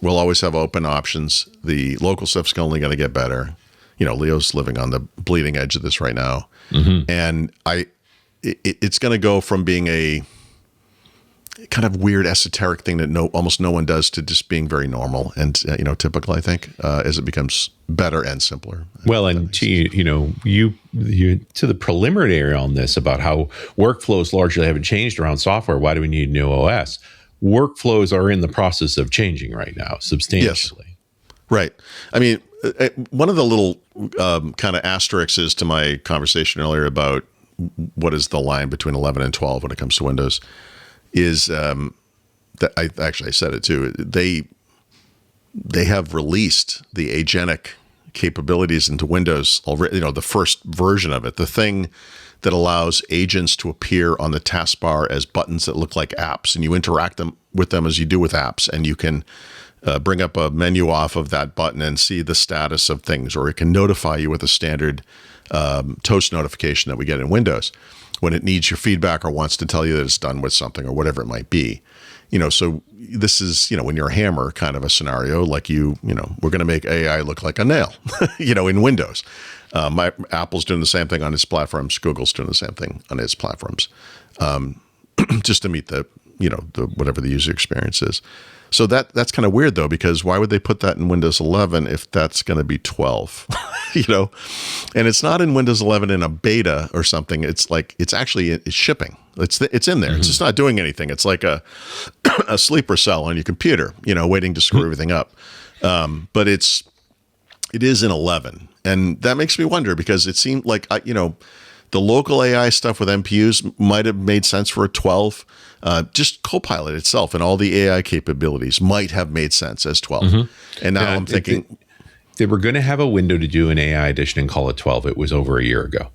we'll always have open options. The local stuff's only going to get better. Leo's living on the bleeding edge of this right now. And it's going to go from being a kind of weird esoteric thing that almost no one does to just being very normal and typical, I think, as it becomes better and simpler. Well, and to to the preliminary on this about how workflows largely haven't changed around software. Why do we need a new OS? Workflows are in the process of changing right now substantially. Yes. Right. I mean, one of the little kind of asterisks to my conversation earlier about what is the line between 11 and 12 when it comes to Windows is that I said it too. They have released the agentic capabilities into Windows already. The first version of it, the thing that allows agents to appear on the taskbar as buttons that look like apps, and you interact with them as you do with apps, and you can bring up a menu off of that button and see the status of things, or it can notify you with a standard toast notification that we get in Windows when it needs your feedback or wants to tell you that it's done with something or whatever it might be. So this is, when you're a hammer kind of a scenario, like we're going to make AI look like a nail, in Windows. Apple's doing the same thing on its platforms. Google's doing the same thing on its platforms, just to meet the whatever the user experience is. So that's kind of weird though, because why would they put that in Windows 11 if that's going to be 12? And it's not in Windows 11 in a beta or something. It's like it's shipping. It's in there. It's just not doing anything. It's like a sleeper cell on your computer, waiting to screw everything up. But it is in 11, and that makes me wonder because it seemed like The local AI stuff with NPUs might have made sense for a 12. Just Copilot itself and all the AI capabilities might have made sense as 12. And now I'm thinking they were going to have a window to do an AI edition and call it 12. It was over a year ago.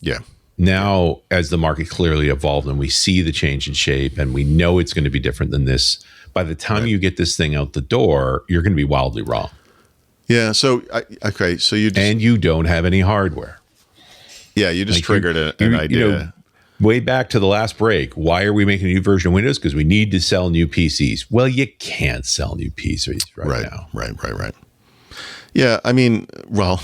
Yeah. Now, as the market clearly evolved and we see the change in shape and we know it's going to be different than this, by the time you get this thing out the door, you're going to be wildly wrong. Yeah. So, so you just, and you don't have any hardware. Yeah, you just triggered an idea. You know, way back to the last break, why are we making a new version of Windows? Because we need to sell new PCs. Well, you can't sell new PCs right now. Right. Yeah, I mean, well,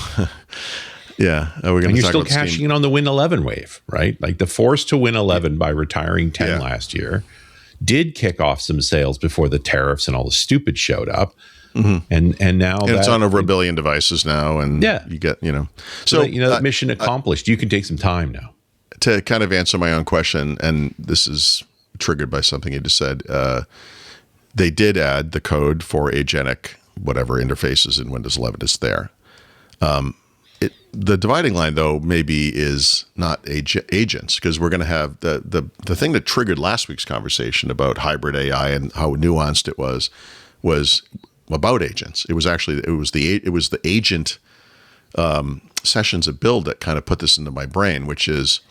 yeah. We're going and to you're talk still about cashing Steam. in on the Win 11 wave, right? Like the force to Win 11 by retiring 10 last year did kick off some sales before the tariffs and all the stupid showed up. And now it's on over 1 billion devices now, and you get so that mission accomplished. You can take some time now to kind of answer my own question, and this is triggered by something you just said. They did add the code for agentic whatever interfaces in Windows 11 is there. The dividing line, though, maybe is not agents, because we're going to have the thing that triggered last week's conversation about hybrid AI and how nuanced it was about agents. It was the agent sessions at Build that kind of put this into my brain, which is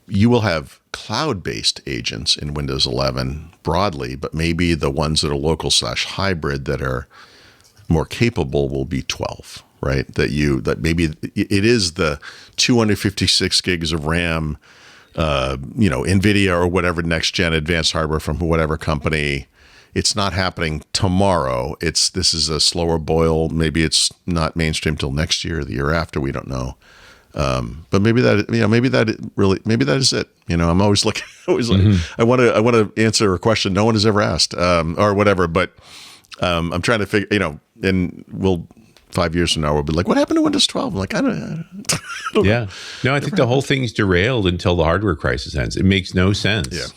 you will have cloud-based agents in Windows 11 broadly, but maybe the ones that are local/hybrid that are more capable will be 12, right? That maybe it is the 256 gigs of RAM, NVIDIA or whatever next gen advanced hardware from whatever company. It's not happening tomorrow. This is a slower boil. Maybe it's not mainstream till next year or the year after. We don't know. But maybe that is it. I'm always looking, I want to answer a question no one has ever asked, or whatever. But I'm trying to figure, and 5 years from now, we'll be like, what happened to Windows 12? I'm like, I don't know. No, I think the whole thing's derailed until the hardware crisis ends. It makes no sense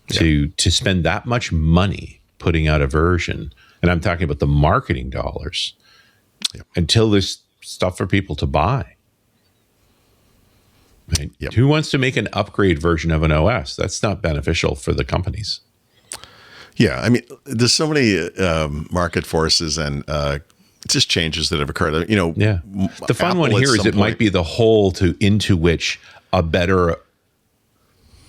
to spend that much money putting out a version, and I'm talking about the marketing dollars, until there's stuff for people to buy. Right? Who wants to make an upgrade version of an OS? That's not beneficial for the companies. Yeah, I mean, there's so many market forces and just changes that have occurred. The fun one here is it might be the hole into which a better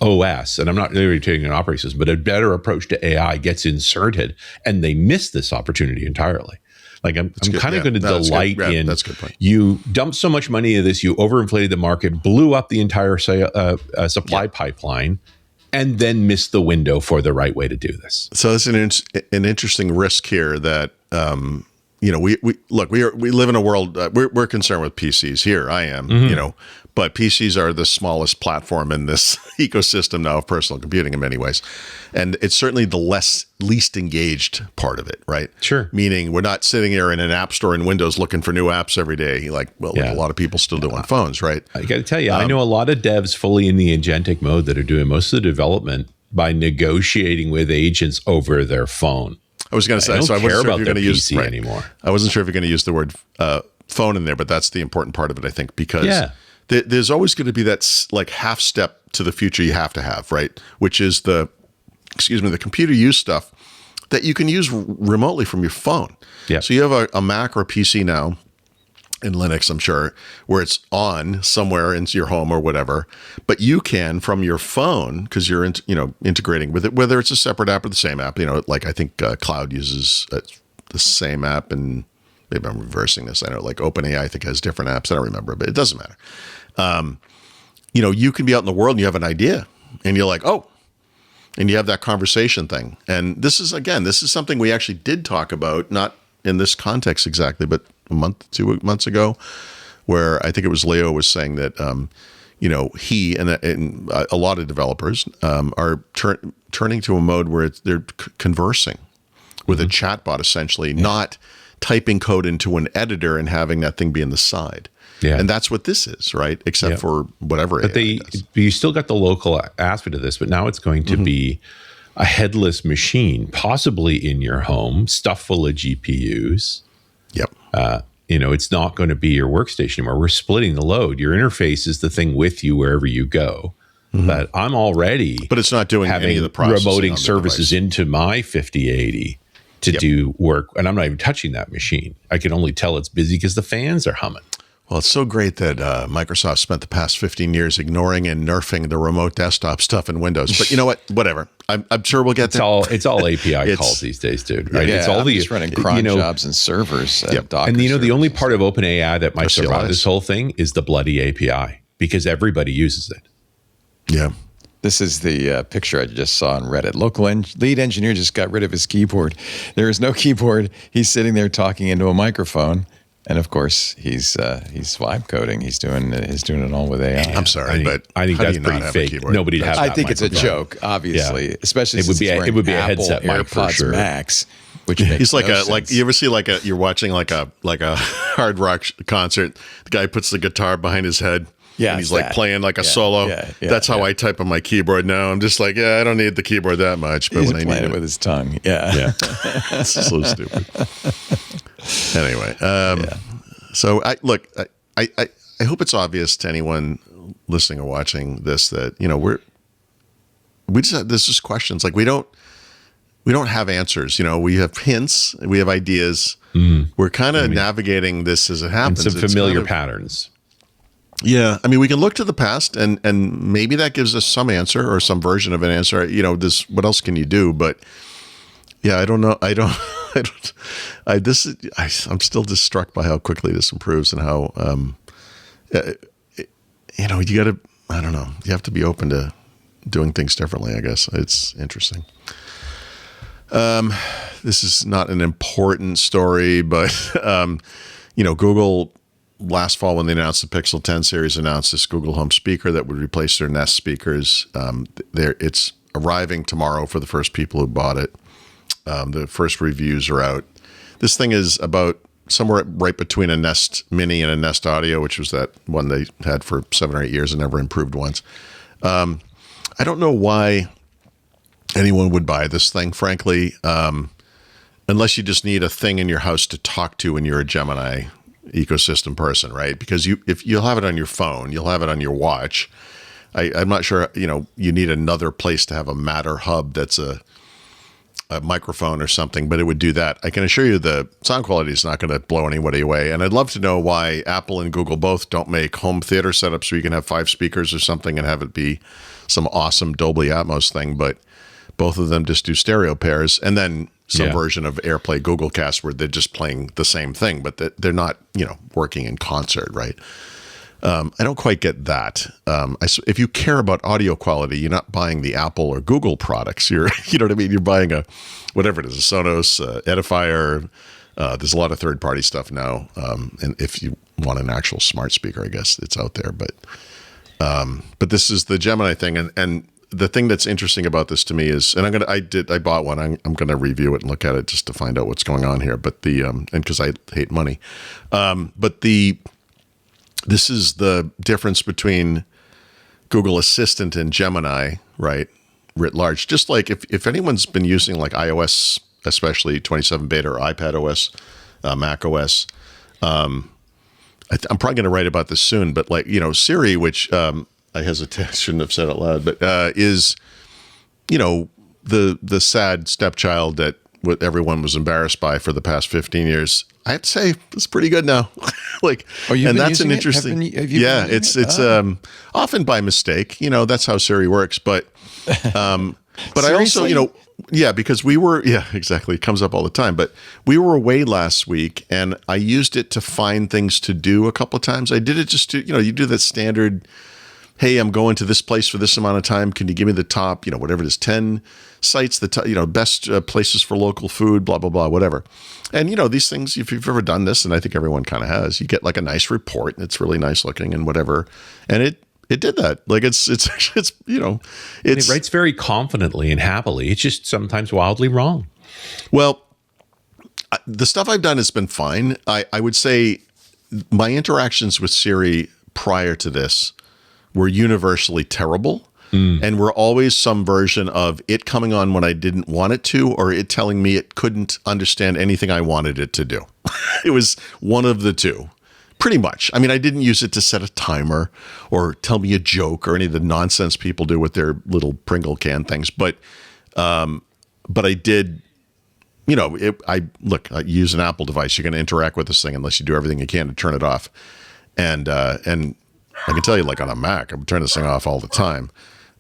OS, and I'm not really taking an operating system, but a better approach to AI gets inserted, and they miss this opportunity entirely. Like I'm kind of going to delight in. That's a good point. You dumped so much money into this, you overinflated the market, blew up the entire supply pipeline, and then missed the window for the right way to do this. So it's an interesting risk here that we live in a world. We're concerned with PCs here. I am, but PCs are the smallest platform in this ecosystem now of personal computing in many ways, and it's certainly the least engaged part of it, right? Sure. Meaning we're not sitting here in an app store in Windows looking for new apps every day, like a lot of people still do on phones, right? I got to tell you, I know a lot of devs fully in the agentic mode that are doing most of the development by negotiating with agents over their phone. I was going to say, I wasn't sure if you're going to use PC anymore. I wasn't sure if you're going to use the word phone in there, but that's the important part of it, I think, because there's always going to be that like half step to the future you have to have, right? Which is the computer use stuff that you can use remotely from your phone. Yeah. So you have a Mac or a PC now in Linux, I'm sure, where it's on somewhere in your home or whatever, but you can from your phone, because you're integrating with it, whether it's a separate app or the same app. Like I think Cloud uses the same app, and maybe I'm reversing this. I know like OpenAI I think has different apps. I don't remember, but it doesn't matter. You can be out in the world and you have an idea, and you're like, oh. And you have that conversation thing. And this is something we actually did talk about, not in this context exactly, but two months ago, where I think it was Leo was saying that, he and a lot of developers are turning to a mode where they're conversing with a chatbot, essentially, not typing code into an editor and having that thing be on the side. Yeah. And that's what this is, right? Except for whatever. But you still got the local aspect of this, but now it's going to be a headless machine, possibly in your home, stuffed full of GPUs. Yep. It's not going to be your workstation anymore. We're splitting the load. Your interface is the thing with you wherever you go. But I'm already But it's not doing having any of the processing on remoting the services device. into my 5080 to do work. And I'm not even touching that machine. I can only tell it's busy because the fans are humming. Well, it's so great that Microsoft spent the past 15 years ignoring and nerfing the remote desktop stuff in Windows. But you know what? Whatever. I'm sure we'll get there. It's all API calls these days, dude. Right? Yeah, It's all I'm just running cron jobs and servers. Docker and the servers only part of OpenAI that might survive SCLs. this whole thing is the bloody API because everybody uses it. Yeah. This is the picture I just saw on Reddit. Local lead engineer just got rid of his keyboard. There is no keyboard. He's sitting there talking into a microphone. And of course, he's vibe coding. He's doing it all with AI. I'm sorry, but I think how do that's you not pretty have a fake. keyboard? Nobody'd have. I that think it's a microphone. joke, obviously, Yeah. especially It would since be he's a- it wearing would be a Apple headset mic for AirPods sure. Max, which makes He's like no a like sense. you ever see you're watching like a hard rock concert. The guy puts the guitar behind his head. Yeah, and he's it's like that. playing like a Yeah, solo. yeah, That's how I type on my keyboard now. I'm just like, I don't need the keyboard that much, but He's when I playing need it with his tongue. Yeah. Yeah. it's so stupid. Anyway, so I hope it's obvious to anyone listening or watching this that there's just questions. Like we don't have answers. We have hints, we have ideas. We're kind of navigating this as it And happens. some It's familiar kind of- patterns. Yeah, I mean, we can look to the past, and maybe that gives us some answer or some version of an answer. What else can you do? But yeah, I don't know. I'm still just struck by how quickly this improves and how you got to. I don't know. You have to be open to doing things differently. I guess it's interesting. This is not an important story, but Google. Last fall, when they announced the Pixel 10 series, announced this Google Home speaker that would replace their Nest speakers. It's arriving tomorrow for the first people who bought it. The first reviews are out. This thing is about somewhere right between a Nest Mini and a Nest Audio, which was that one they had for 7 or 8 years and never improved once. I don't know why anyone would buy this thing, frankly, unless you just need a thing in your house to talk to when you're a Gemini ecosystem person, right? Because if you'll have it on your phone, you'll have it on your watch. I'm not sure, you need another place to have a Matter hub that's a microphone or something, but it would do that. I can assure you the sound quality is not going to blow anybody away. And I'd love to know why Apple and Google both don't make home theater setups where you can have 5 speakers or something and have it be some awesome Dolby Atmos thing, but both of them just do stereo pairs. And then some version of AirPlay Google Cast where they're just playing the same thing, but they're not, working in concert, right? I don't quite get that. If you care about audio quality, you're not buying the Apple or Google products. You know what I mean? You're buying whatever it is, a Sonos, Edifier. There's a lot of third-party stuff now. And if you want an actual smart speaker, I guess it's out there. But this is the Gemini thing, and the thing that's interesting about this to me is, and I bought one. I'm going to review it and look at it just to find out what's going on here. But and because I hate money, this is the difference between Google Assistant and Gemini, right? Writ large. Just like if anyone's been using like iOS, especially 27 beta or iPad OS, Mac OS, I'm probably going to write about this soon. But Siri, which I hesitate, shouldn't have said it loud, but is, the sad stepchild that what everyone was embarrassed by for the past 15 years. I'd say it's pretty good now. And that's an interesting. It's often by mistake. That's how Siri works. But I also, because exactly. It comes up all the time. But we were away last week, and I used it to find things to do a couple of times. I did it just to, you do that standard. Hey, I'm going to this place for this amount of time. Can you give me the top, whatever it is, 10 sites, best places for local food, blah, blah, blah, whatever. And, these things, if you've ever done this, and I think everyone kind of has, you get like a nice report and it's really nice looking and whatever. And it did that. Like it writes very confidently and happily. It's just sometimes wildly wrong. Well, the stuff I've done has been fine. I would say my interactions with Siri prior to this were universally terrible. and were always some version of it coming on when I didn't want it to, or it telling me it couldn't understand anything I wanted it to do. It was one of the two, pretty much. I mean, I didn't use it to set a timer or tell me a joke or any of the nonsense people do with their little Pringle can things, but I did. I use an Apple device. You're going to interact with this thing unless you do everything you can to turn it off. And I can tell you, like on a Mac, I'm turning this thing off all the time.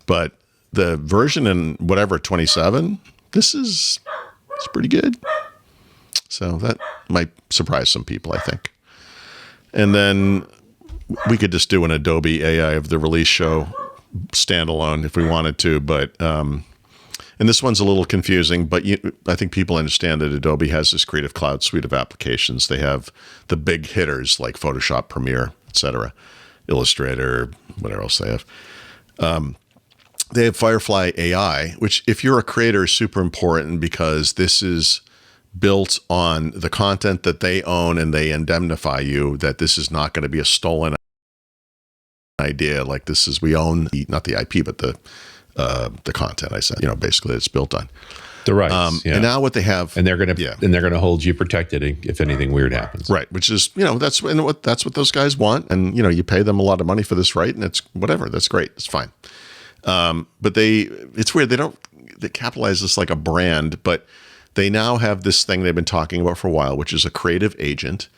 But the version in whatever 27, it's pretty good. So that might surprise some people, I think. And then we could just do an Adobe AI of the release show standalone if we wanted to, but and this one's a little confusing, but I think people understand that Adobe has this Creative Cloud suite of applications. They have the big hitters like Photoshop, Premiere, etc., Illustrator, whatever else they have. They have Firefly AI, which if you're a creator is super important because this is built on the content that they own and they indemnify you that this is not going to be a stolen idea. Like we own not the IP, but the content I said, basically it's built on. The rights. And now what they have, and they're going to hold you protected if anything weird happens. Right. Which is, that's what those guys want. And, you pay them a lot of money for this right. And it's whatever. That's great. It's fine. But it's weird. They capitalize this like a brand, but they now have this thing they've been talking about for a while, which is a creative agent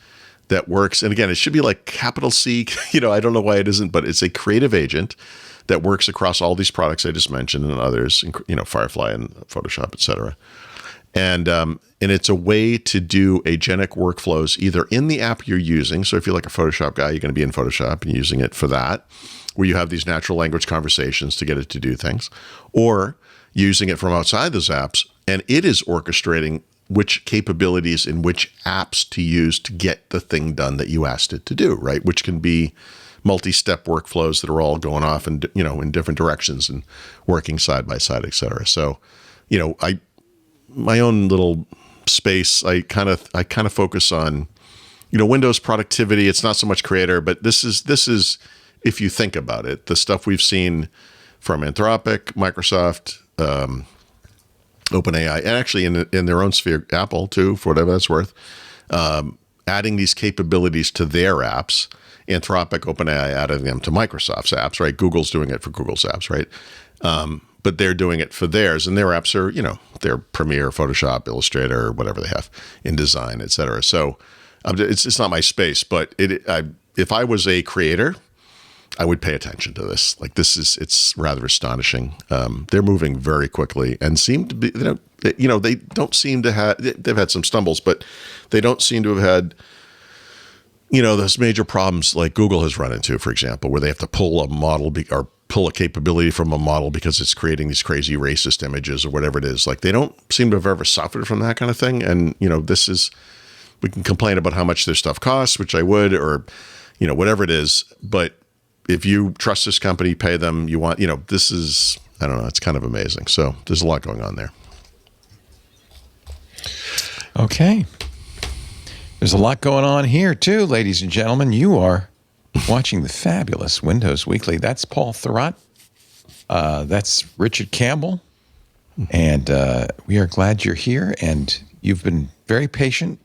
that works. And again, it should be like capital C, I don't know why it isn't, but it's a creative agent that works across all these products I just mentioned and others, Firefly and Photoshop, et cetera. And it's a way to do agentic workflows either in the app you're using. So if you're like a Photoshop guy, you're going to be in Photoshop and using it for that, where you have these natural language conversations to get it to do things, or using it from outside those apps. And it is orchestrating which capabilities in which apps to use to get the thing done that you asked it to do, right? Which can be multi-step workflows that are all going off in different directions and working side by side, et cetera. So, my own little space, I kind of focus on, Windows productivity. It's not so much creator, but this is, if you think about it, the stuff we've seen from Anthropic, Microsoft, OpenAI, and actually in their own sphere, Apple too, for whatever that's worth, adding these capabilities to their apps. Anthropic, OpenAI adding them to Microsoft's apps, right? Google's doing it for Google's apps, right? But they're doing it for theirs, and their apps are, their Premiere, Photoshop, Illustrator, whatever they have, InDesign, et cetera. So it's not my space, but if I was a creator, I would pay attention to this. Like it's rather astonishing. They're moving very quickly and seem to be, they don't seem to have, they've had some stumbles, but they don't seem to have had, those major problems like Google has run into, for example, where they have to pull a model or pull a capability from a model because it's creating these crazy racist images or whatever it is. Like they don't seem to have ever suffered from that kind of thing. And, we can complain about how much their stuff costs, which I would, or, whatever it is. But if you trust this company, pay them, you want, this is, I don't know, it's kind of amazing. So there's a lot going on there. Okay. There's a lot going on here, too, ladies and gentlemen. You are watching the fabulous Windows Weekly. That's Paul Thurrott. That's Richard Campbell. And we are glad you're here. And you've been very patient.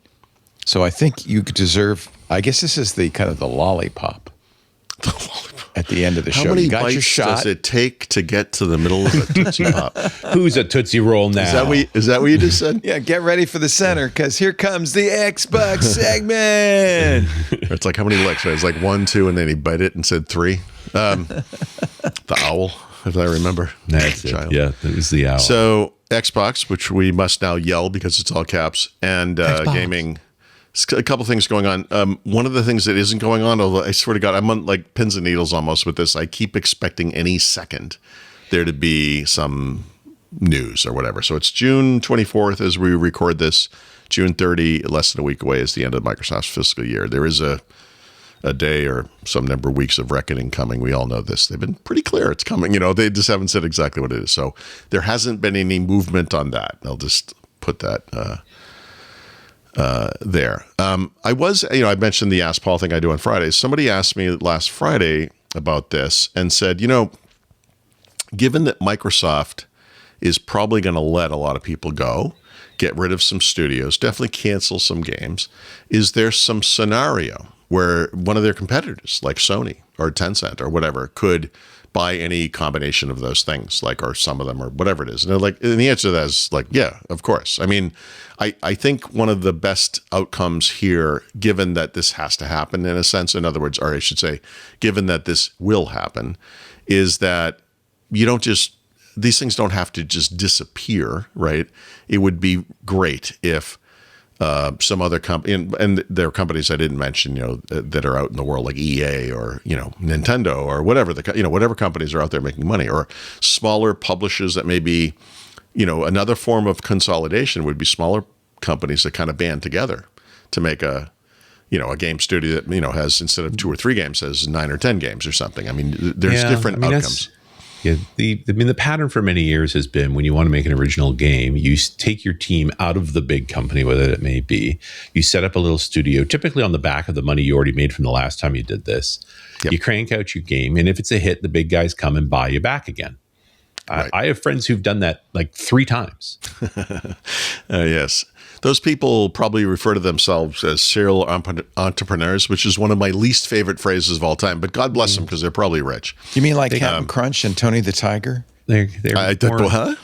So I think you deserve, I guess this is the kind of the lollipop at the end of the show. How many you got bites your shot. does it take to get to the middle of a Tootsie Pop? Who's a Tootsie Roll now? Is that what you just said? Yeah, get ready for the center because here comes the Xbox segment. It's like how many licks? Right? It's like 1, 2, and then he bit it and said 3. The owl, if I remember. That's it. Child. Yeah, that was the owl. So Xbox, which we must now yell because it's all caps, and gaming. A couple things going on. One of the things that isn't going on, although I swear to God, I'm on like pins and needles almost with this. I keep expecting any second there to be some news or whatever. So it's June 24th as we record this. June 30, less than a week away, is the end of Microsoft's fiscal year. There is a day or some number of weeks of reckoning coming. We all know this. They've been pretty clear it's coming. They just haven't said exactly what it is. So there hasn't been any movement on that. I'll just put that there. I was, I mentioned the Ask Paul thing I do on Fridays. Somebody asked me last Friday about this and said, given that Microsoft is probably going to let a lot of people go, get rid of some studios, definitely cancel some games, is there some scenario where one of their competitors, like Sony or Tencent or whatever, could buy any combination of those things, like, or some of them, or whatever it is? And the answer to that is like, yeah, of course. I mean, I think one of the best outcomes here, given that this has to happen in a sense, in other words, or I should say, given that this will happen, is that these things don't have to just disappear, right? It would be great if some other company, and there are companies I didn't mention, that are out in the world, like EA or, Nintendo or whatever, whatever companies are out there making money, or smaller publishers that may be, another form of consolidation would be smaller companies that kind of band together to make a game studio that, has, instead of 2 or 3 games, has 9 or 10 games or something. I mean, there's different outcomes. Yeah, the pattern for many years has been, when you want to make an original game, you take your team out of the big company, whether it may be. You set up a little studio, typically on the back of the money you already made from the last time you did this. Yep. You crank out your game, and if it's a hit, the big guys come and buy you back again. Right. I have friends who've done that like 3 times. Yes. Those people probably refer to themselves as serial entrepreneurs, which is one of my least favorite phrases of all time. But God bless them, because they're probably rich. You mean like Captain Crunch and Tony the Tiger? I thought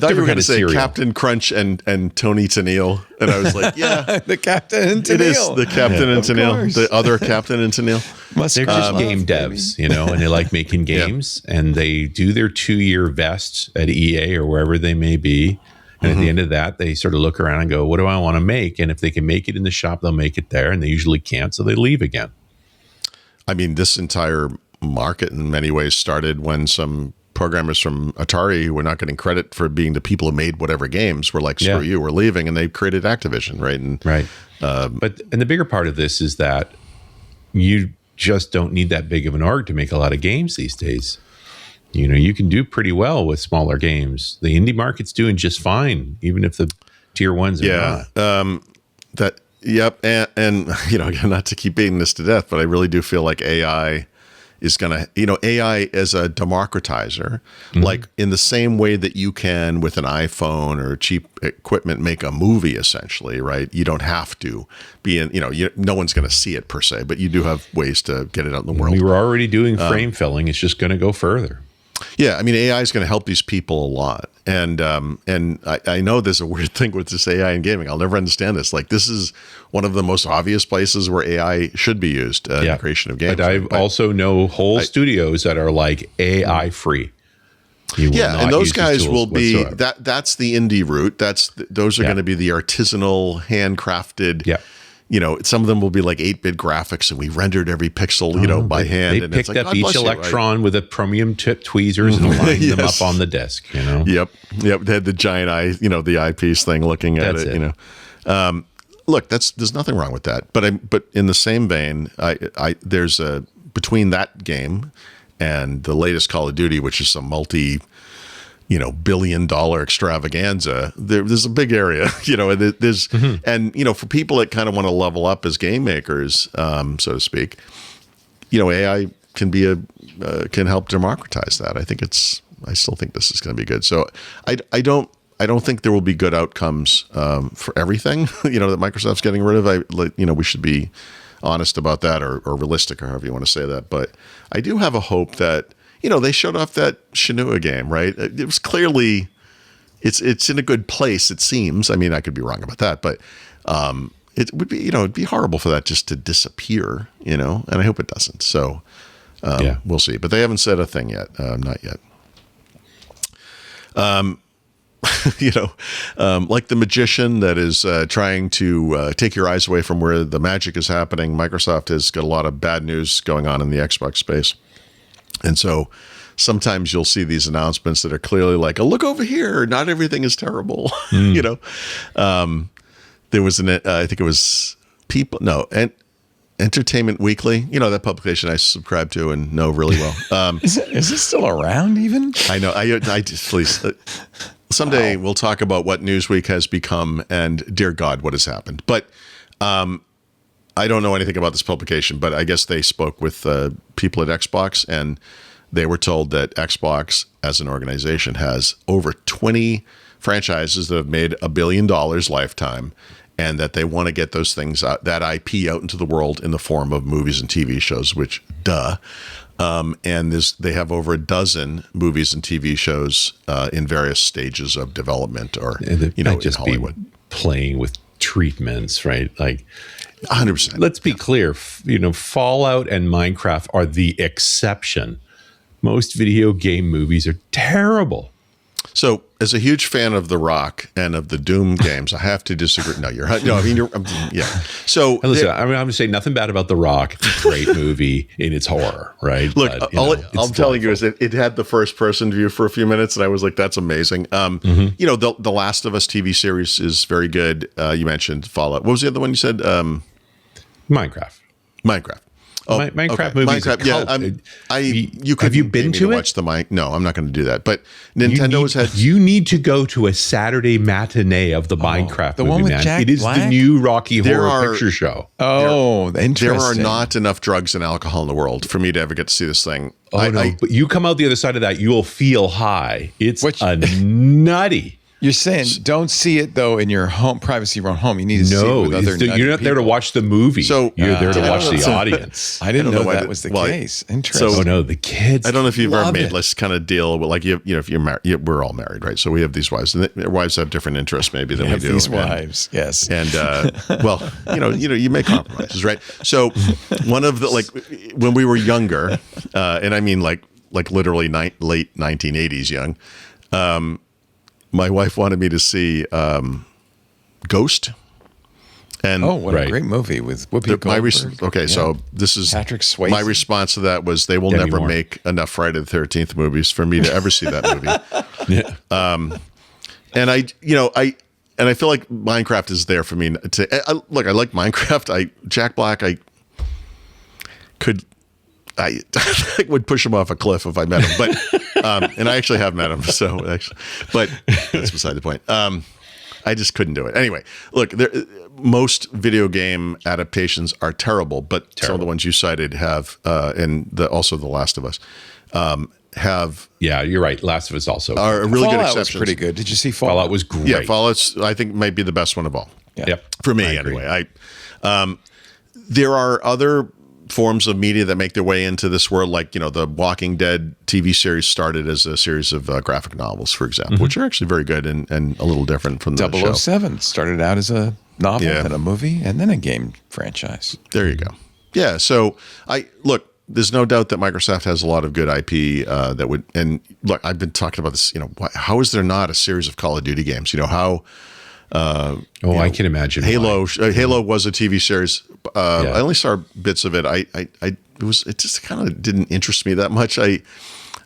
you were going to say cereal. Captain Crunch and Tony Tennille, and I was like, yeah, the Captain and Tennille. It is the Captain and Tennille, the other Captain and Tennille. They're just game devs, and they like making games, and they do their 2-year vest at EA or wherever they may be. And at the end of that, they sort of look around and go, what do I want to make? And if they can make it in the shop, they'll make it there. And they usually can't, so they leave again. I mean, this entire market in many ways started when some programmers from Atari, who were not getting credit for being the people who made whatever games, were like, screw you, we're leaving. And they created Activision, right? And, and the bigger part of this is that you just don't need that big of an org to make a lot of games these days. You can do pretty well with smaller games. The indie market's doing just fine, even if the tier ones are not. And again, not to keep beating this to death, but I really do feel like AI is going to, AI as a democratizer, like in the same way that you can with an iPhone or cheap equipment make a movie, essentially, right? You don't have to be in, no one's going to see it per se, but you do have ways to get it out in the world. We were already doing frame filling. It's just going to go further. Yeah, I mean, AI is going to help these people a lot. And I know there's a weird thing with this AI in gaming. I'll never understand this. Like, this is one of the most obvious places where AI should be used in the creation of games. But I also know whole studios that are like AI free. And those guys will be that's the indie route. Those are going to be the artisanal, handcrafted. Yeah. Some of them will be like 8-bit graphics, and we rendered every pixel, by hand. They picked up each electron with a chromium tip tweezers and lined them up on the disk. Yep. They had the giant eye, the eyepiece thing looking at it. Look, there's nothing wrong with that. But in the same vein, there's between that game and the latest Call of Duty, which is some multi-billion-dollar extravaganza, there's a big area, there's, and, for people that kind of want to level up as game makers, so to speak, AI can be can help democratize that. I still think this is going to be good. So I don't think there will be good outcomes, for everything, that Microsoft's getting rid of. We should be honest about that, or realistic, or however you want to say that. But I do have a hope that, they showed off that Shenmue game, right? It was clearly, it's in a good place, it seems. I mean, I could be wrong about that, but it would be, it'd be horrible for that just to disappear, and I hope it doesn't. So we'll see. But they haven't said a thing yet, not yet. Like the magician that is trying to take your eyes away from where the magic is happening, Microsoft has got a lot of bad news going on in the Xbox space. And so sometimes you'll see these announcements that are clearly like, oh, look over here, not everything is terrible. There was I think it was Entertainment Weekly, that publication I subscribe to and know really well. Is it still around even? I know. I just, please. Someday we'll talk about what Newsweek has become and, dear God, what has happened. But I don't know anything about this publication, but I guess they spoke with people at Xbox, and they were told that Xbox as an organization has over 20 franchises that have made $1 billion lifetime, and that they want to get those things out, that IP out into the world in the form of movies and TV shows, which and they have over a dozen movies and TV shows in various stages of development, or in Hollywood. Playing with treatments, right? Like 100%. Let's be clear. Fallout and Minecraft are the exception. Most video game movies are terrible. So, as a huge fan of The Rock and of the Doom games, I have to disagree. Yeah. So, listen, I'm going to say nothing bad about The Rock. It's a great movie in its horror, right? Look, all I'm telling you is it had the first person view for a few minutes, and I was like, that's amazing. The Last of Us TV series is very good. You mentioned Fallout. What was the other one you said? Minecraft. Oh, Minecraft movies. Minecraft, have you been to it? Watch no, I'm not going to do that. But Nintendo has had. You need to go to a Saturday matinee of the Minecraft the movie, one with man. Jack It is Black? the new Rocky Horror Picture Show. Oh, interesting. There are not enough drugs and alcohol in the world for me to ever get to see this thing. But you come out the other side of that, you will feel high. It's nutty. You're saying don't see it though in your home privacy run home. You need to see it with other. You're not there to watch the movie. So you're there to watch the audience. I didn't know that was the case. Interesting. So, the kids. I don't know if you've ever made this kind of deal, but if you're married, we're all married, right? So we have these wives, and their wives have different interests maybe than we do. These wives, yes. And you make compromises, right? So one of the when we were younger, and I mean like literally late 1980s young. My wife wanted me to see Ghost. And what a great movie with Whoopi Goldberg. So this is Patrick Swayze. My response to that was they will never make enough Friday the 13th movies for me to ever see that movie. And I feel like Minecraft is there for me. I like Minecraft. Jack Black. I would push him off a cliff if I met him, but and I actually have met him. But that's beside the point. I just couldn't do it. Anyway, look, most video game adaptations are terrible, but some of the ones you cited have, and also The Last of Us have. Yeah, you're right. Last of Us also are a really Fallout good exception. Was pretty good. Did you see Fallout? Fallout was great. Yeah, Fallout's I think might be the best one of all. Yeah. Yep. For me anyway. There are other forms of media that make their way into this world, like the Walking Dead TV series started as a series of graphic novels, for example, which are actually very good and a little different from the show. 007 started out as a novel, then a movie, and then a game franchise. There you go. Yeah. So there's no doubt that Microsoft has a lot of good IP that would. And look, I've been talking about this. How is there not a series of Call of Duty games? How. I can imagine. Halo was a TV series. I only saw bits of it. It just kind of didn't interest me that much. I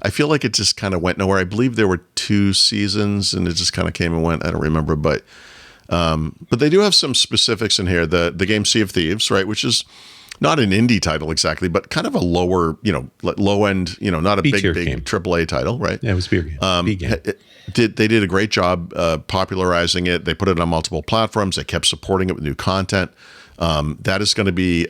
feel like it just kind of went nowhere. I believe there were 2 seasons, and it just kind of came and went. I don't remember, but they do have some specifics in here. The game Sea of Thieves, right, which is not an indie title exactly, but kind of a lower, low end, not a big AAA title, right? Yeah, it was big. Game. They did a great job popularizing it. They put it on multiple platforms. They kept supporting it with new content. That is going to be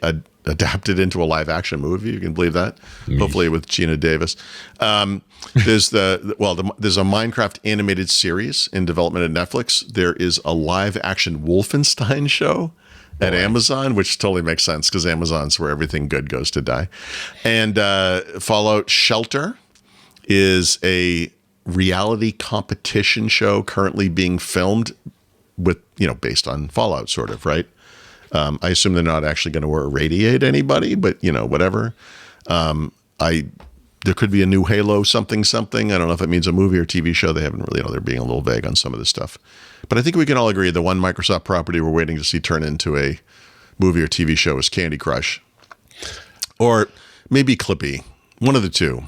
adapted into a live action movie. You can believe that. Hopefully with Gina Davis. There's there's a Minecraft animated series in development at Netflix. There is a live action Wolfenstein show at Amazon, which totally makes sense because Amazon's where everything good goes to die. And Fallout Shelter is a reality competition show currently being filmed with, based on Fallout sort of, right? I assume they're not actually going to irradiate anybody, but whatever. There could be a new Halo something. I don't know if it means a movie or TV show. They haven't really, they're being a little vague on some of this stuff. But I think we can all agree the one Microsoft property we're waiting to see turn into a movie or TV show is Candy Crush. Or maybe Clippy. One of the two.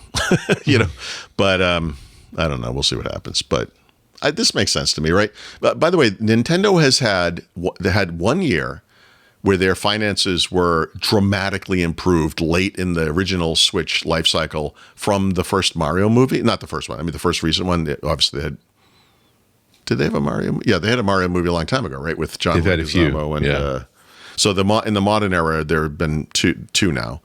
But I don't know. We'll see what happens. But this makes sense to me, right? But by the way, Nintendo had 1 year where their finances were dramatically improved late in the original Switch life cycle from the first Mario movie. Not the first one. I mean, the first recent one. Obviously, they had. Did they have a Mario? Yeah, they had a Mario movie a long time ago, right? With John Leguizamo and So in the modern era, there have been two now.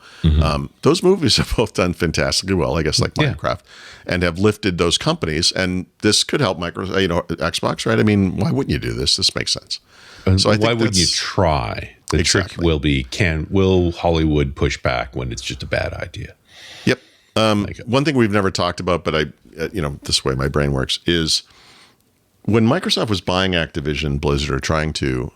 Those movies have both done fantastically well, I guess, like Minecraft, and have lifted those companies. And this could help Xbox, right? I mean, why wouldn't you do this? This makes sense. So why wouldn't you try? The trick will be, will Hollywood push back when it's just a bad idea? Yep. One thing we've never talked about, but this way my brain works, is when Microsoft was buying Activision, Blizzard, or trying to,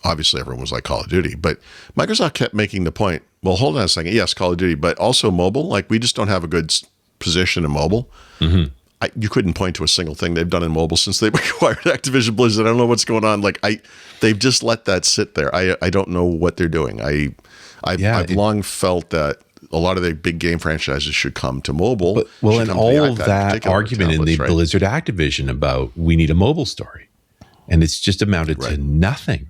obviously everyone was like Call of Duty, but Microsoft kept making the point, well, hold on a second. Yes, Call of Duty, but also mobile. Like, we just don't have a good position in mobile. You couldn't point to a single thing they've done in mobile since they've acquired Activision Blizzard. I don't know what's going on. Like, they've just let that sit there. I don't know what they're doing. I've long felt that a lot of the big game franchises should come to mobile. And all of that argument in the Blizzard Activision about we need a mobile story, and it's just amounted to nothing.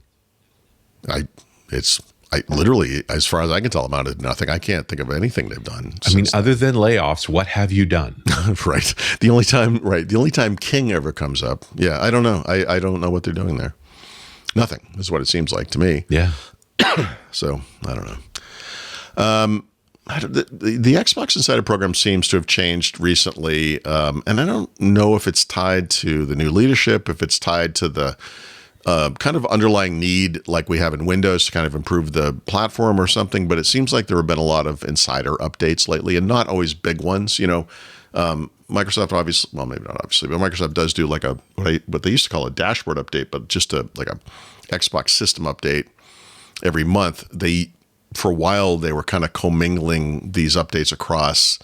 Literally, as far as I can tell, amounted to nothing. I can't think of anything they've done. I mean, other than layoffs, what have you done? Right. The only time King ever comes up. Yeah, I don't know. I don't know what they're doing there. Nothing is what it seems like to me. Yeah. So I don't know. The Xbox Insider program seems to have changed recently, and I don't know if it's tied to the new leadership, if it's tied to the kind of underlying need like we have in Windows to kind of improve the platform or something, but it seems like there have been a lot of insider updates lately, and not always big ones. Microsoft obviously, well, maybe not obviously, but Microsoft does do like what they used to call a dashboard update, but just like a Xbox system update every month. For a while, they were kind of commingling these updates across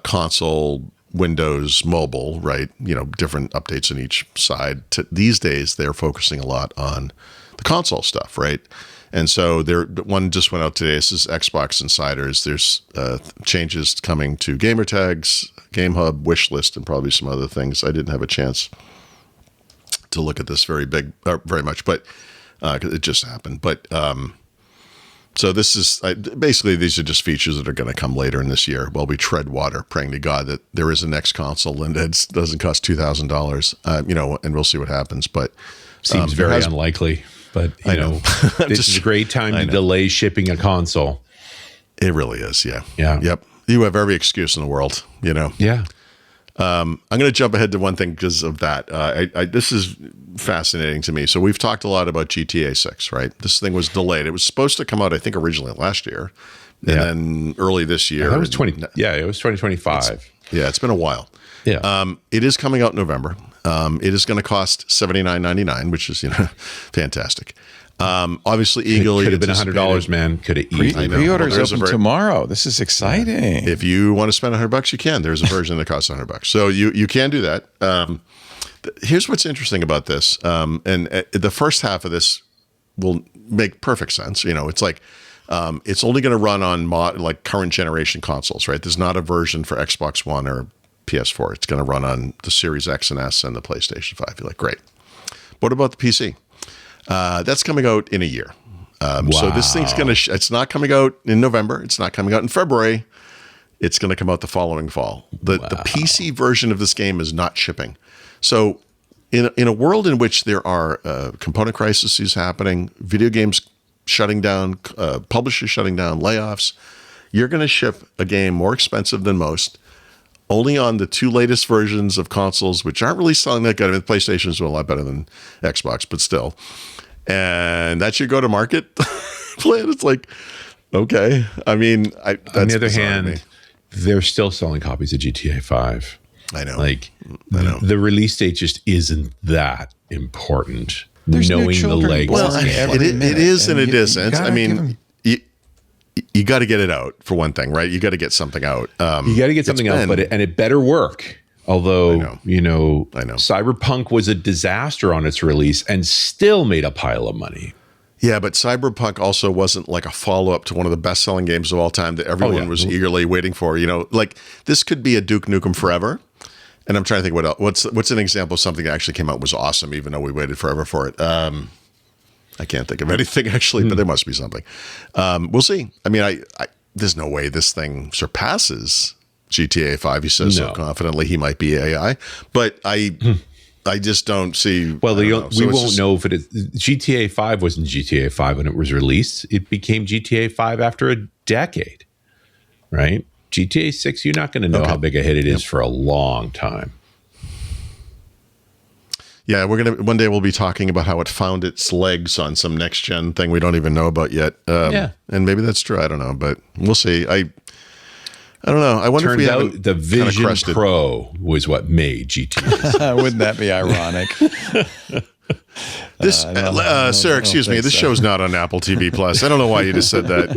console, Windows, mobile, right? Different updates on each side. These days, they're focusing a lot on the console stuff, right? And so one just went out today. This is Xbox Insiders. There's changes coming to gamer tags, Game Hub, wish list, and probably some other things. I didn't have a chance to look at this very much, but because it just happened. But so this is basically, these are just features that are going to come later in this year while we tread water, praying to God that there is a next console and it doesn't cost $2,000, and we'll see what happens. But seems very unlikely. But I know this is a great time to delay shipping a console. It really is. Yeah. Yeah. Yep. You have every excuse in the world. Yeah. I'm going to jump ahead to one thing because of that. This is fascinating to me. So we've talked a lot about GTA 6, right? This thing was delayed. It was supposed to come out, I think, originally last year, and then early this year. It was 2025. It's been a while. Yeah. It is coming out in November. It is going to cost $79.99, which is fantastic. Obviously, eagerly could have been $100, man. Could have easily. Pre-orders open tomorrow. This is exciting. If you want to spend $100, you can. There's a version that costs $100, so you can do that. Here's what's interesting about this, and the first half of this will make perfect sense. It's like it's only going to run on current generation consoles, right? There's not a version for Xbox One or PS4. It's going to run on the Series X and S and the PlayStation 5. You're like, great. What about the PC? That's coming out in a year. So this thing's it's not coming out in November. It's not coming out in February. It's going to come out the following fall. The PC version of this game is not shipping. So in a world in which there are component crises happening, video games shutting down, publishers shutting down, layoffs, you're going to ship a game more expensive than most, only on the two latest versions of consoles, which aren't really selling that good. I mean, PlayStation's doing a lot better than Xbox, but still. And that's your go-to-market plan. It's like, okay. I mean, on the other hand, they're still selling copies of GTA 5. I know. I know. The release date just isn't that important. There's knowing the legs. Well, it is and it isn't. I mean, you got to get it out for one thing, right? You got to get something out. You got to get something out, and it better work. Although, I know. Cyberpunk was a disaster on its release and still made a pile of money. Yeah, but Cyberpunk also wasn't like a follow-up to one of the best-selling games of all time that everyone was eagerly waiting for. Like this could be a Duke Nukem Forever. And I'm trying to think what else. What's an example of something that actually came out and was awesome, even though we waited forever for it. I can't think of anything actually, but there must be something. We'll see. I mean, there's no way this thing surpasses GTA 5. He says so confidently he might be AI, but I just don't see. Well, I don't know. So we it's won't just- know if it is. GTA 5 wasn't GTA 5 when it was released. It became GTA 5 after a decade, right? GTA 6, you're not going to know how big a hit it is for a long time. Yeah, one day we'll be talking about how it found its legs on some next gen thing we don't even know about yet. Yeah. And maybe that's true. I don't know, but we'll see. I don't know. I wonder Turns if we out haven't the kinda Vision crested. Pro was what made GTA. Wouldn't that be ironic? This, sir, excuse me. think This so. show's not on Apple TV Plus. I don't know why you just said that.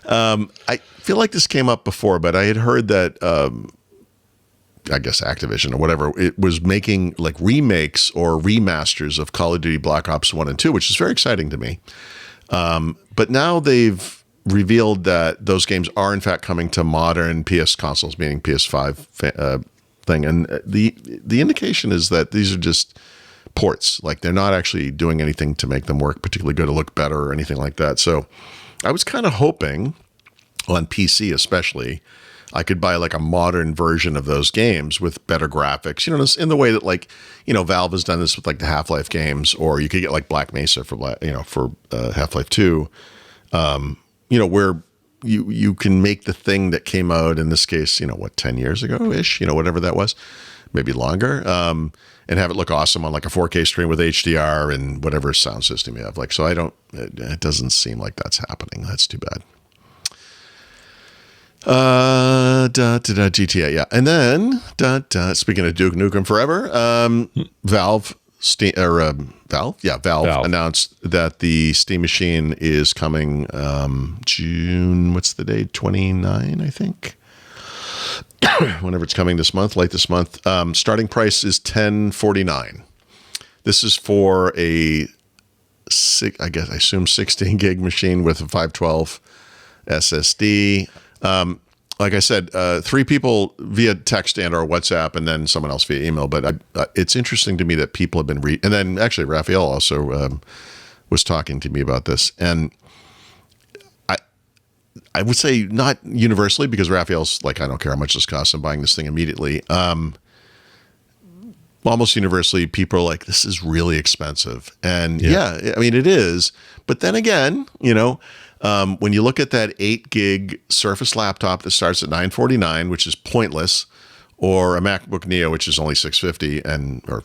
I feel like this came up before, but I had heard that I guess Activision or whatever, it was making like remakes or remasters of Call of Duty Black Ops 1 and 2, which is very exciting to me. But now they've revealed that those games are in fact coming to modern PS consoles, meaning PS5 thing. And the indication is that these are just ports. Like they're not actually doing anything to make them work particularly good or look better or anything like that. So I was kind of hoping on PC especially, I could buy like a modern version of those games with better graphics, you know, in the way that like, you know, Valve has done this with like the Half-Life games, or you could get like Black Mesa for Half-Life 2, you know, where you can make the thing that came out in this case, you know, 10 years ago ish, you know, whatever that was, maybe longer, and have it look awesome on like a 4K screen with HDR and whatever sound system you have. Like, so it doesn't seem like that's happening. That's too bad. GTA, yeah. And then, speaking of Duke Nukem Forever, Valve announced that the Steam Machine is coming June, what's the date? 29, I think. Whenever it's coming this month, late this month. Starting price is $10.49. This is for I assume 16 gig machine with a 512 SSD. Like I said, 3 people via text and or WhatsApp, and then someone else via email. But it's interesting to me that people have been and then actually Raphael also was talking to me about this, and I would say not universally, because Raphael's like, I don't care how much this costs, I'm buying this thing immediately. Almost universally, people are like, this is really expensive, and yeah, I mean it is. But then again, you know. When you look at that 8 gig Surface laptop that starts at $949, which is pointless, or a MacBook Neo, which is only $650 or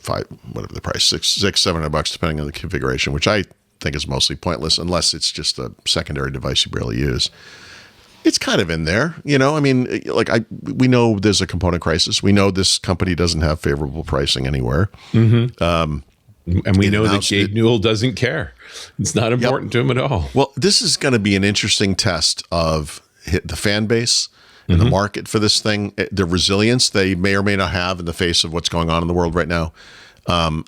whatever the price, $700 depending on the configuration, which I think is mostly pointless unless it's just a secondary device you barely use. It's kind of in there, you know. I mean, like we know there's a component crisis. We know this company doesn't have favorable pricing anywhere. Mm-hmm. And we know that Gabe Newell doesn't care. It's not important to him at all. Well, this is going to be an interesting test of the fan base and the market for this thing, the resilience they may or may not have in the face of what's going on in the world right now. I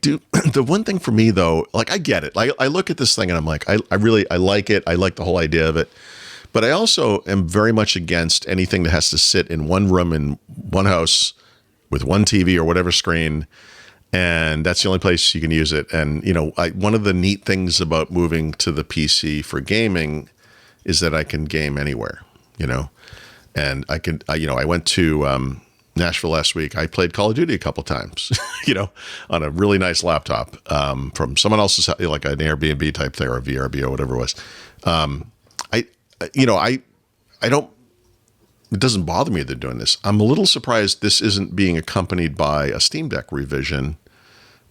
do. The one thing for me, though, like I get it. I look at this thing and I'm like, I like it. I like the whole idea of it. But I also am very much against anything that has to sit in one room in one house with one TV or whatever screen. And that's the only place you can use it. And, you know, one of the neat things about moving to the PC for gaming is that I can game anywhere, you know, and I went to Nashville last week. I played Call of Duty a couple times, you know, on a really nice laptop from someone else's, like an Airbnb type thing or a VRBO or whatever it was. It doesn't bother me that they're doing this. I'm a little surprised this isn't being accompanied by a Steam Deck revision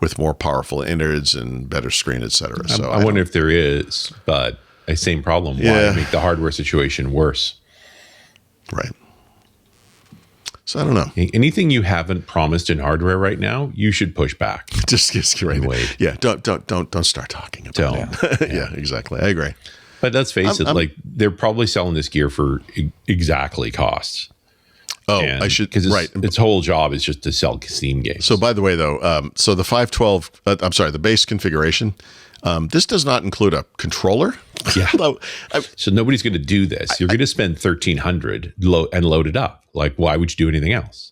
with more powerful innards and better screen, et cetera. So I wonder if there is, but a same problem. Why make the hardware situation worse? Right. So I don't know. Anything you haven't promised in hardware right now, you should push back. Just get wait. Yeah. Don't start talking about it. Yeah, exactly. I agree. But let's face it, like they're probably selling this gear for exactly costs. Oh, I should, because right. Its whole job is just to sell Steam games. So by the way, though, so the 512, the base configuration, this does not include a controller. Yeah. So nobody's going to do this. You're going to spend $1,300 and load it up. Like, why would you do anything else?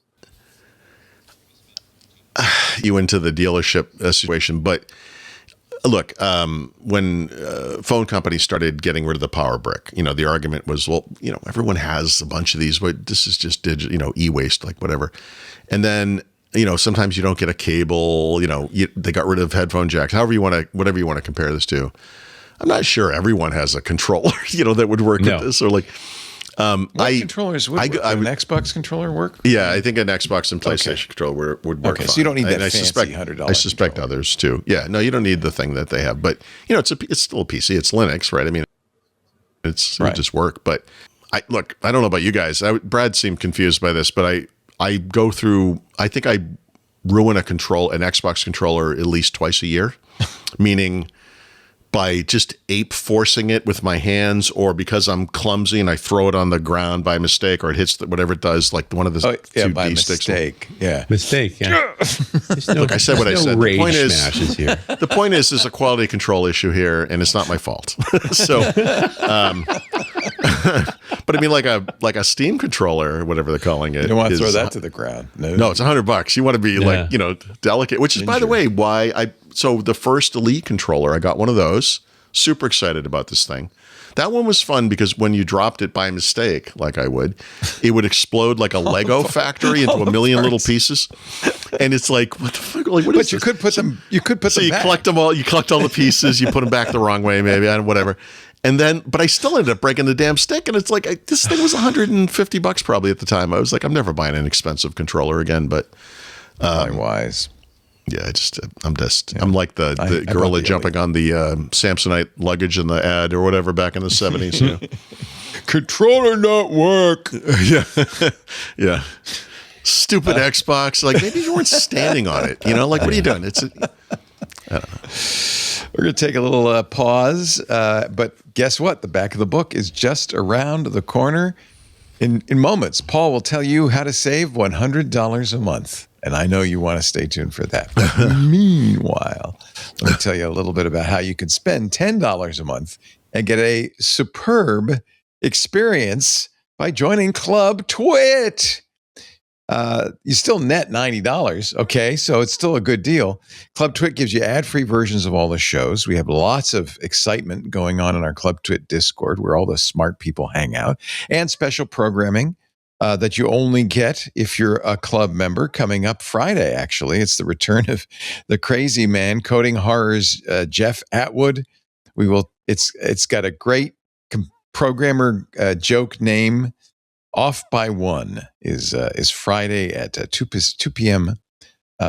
You into the dealership situation, but look, when phone companies started getting rid of the power brick, the argument was, well, everyone has a bunch of these, but this is just digital, e-waste, like whatever. And then, sometimes you don't get a cable, they got rid of headphone jacks, whatever you want to compare this to. I'm not sure everyone has a controller, that would work with this, or like, what controllers would work? An Xbox controller work? Yeah, I think an Xbox and PlayStation controller would work. Okay, fine. So you don't need that and fancy $100. I suspect controller. Others too. Yeah, no, you don't need the thing that they have, but it's still a PC. It's Linux, right? I mean, it would just work. But I don't know about you guys. Brad seemed confused by this, but I go through. I think I ruin an Xbox controller at least twice a year, meaning by just ape forcing it with my hands, or because I'm clumsy and I throw it on the ground by mistake, or it hits whatever it does, like one of the two by D sticks. Mistake. Yeah, mistake. Yeah. Look, I said what I said. Rage The point is, smashes here. the point is, there's a quality control issue here, and it's not my fault. So, but I mean, like a Steam controller, or whatever they're calling it. You don't want to throw that to the ground. No, it's $100. You want to be delicate, which is, by the way, why so the first Elite controller, I got one of those. Super excited about this thing. That one was fun because when you dropped it by mistake, like I would, it would explode like a Lego factory into a million little pieces. And it's like, what the fuck? Like, what is But you could put them. You could put so them. you back. collect them all. You collect all the pieces. You put them back the wrong way, maybe, whatever. And then, but I still ended up breaking the damn stick. And it's like, this thing was $150 probably at the time. I was like, I'm never buying an expensive controller again. But wise. yeah, I'm like the gorilla jumping on the Samsonite luggage in the ad or whatever back in the 70s. Controller not work. Yeah. Stupid Xbox. Like, maybe you weren't standing on it. Like, what are you doing? I don't know. We're going to take a little pause, but guess what? The back of the book is just around the corner. In moments, Paul will tell you how to save $100 a month. And I know you want to stay tuned for that. But meanwhile, let me tell you a little bit about how you can spend $10 a month and get a superb experience by joining Club Twit. You still net $90, okay? So it's still a good deal. Club Twit gives you ad-free versions of all the shows. We have lots of excitement going on in our Club Twit Discord, where all the smart people hang out, and special programming that you only get if you're a club member. Coming up Friday, actually, it's the return of the crazy man, Coding Horrors, Jeff Atwood. It's got a great programmer joke name. Off by One is Friday at 2 p.m.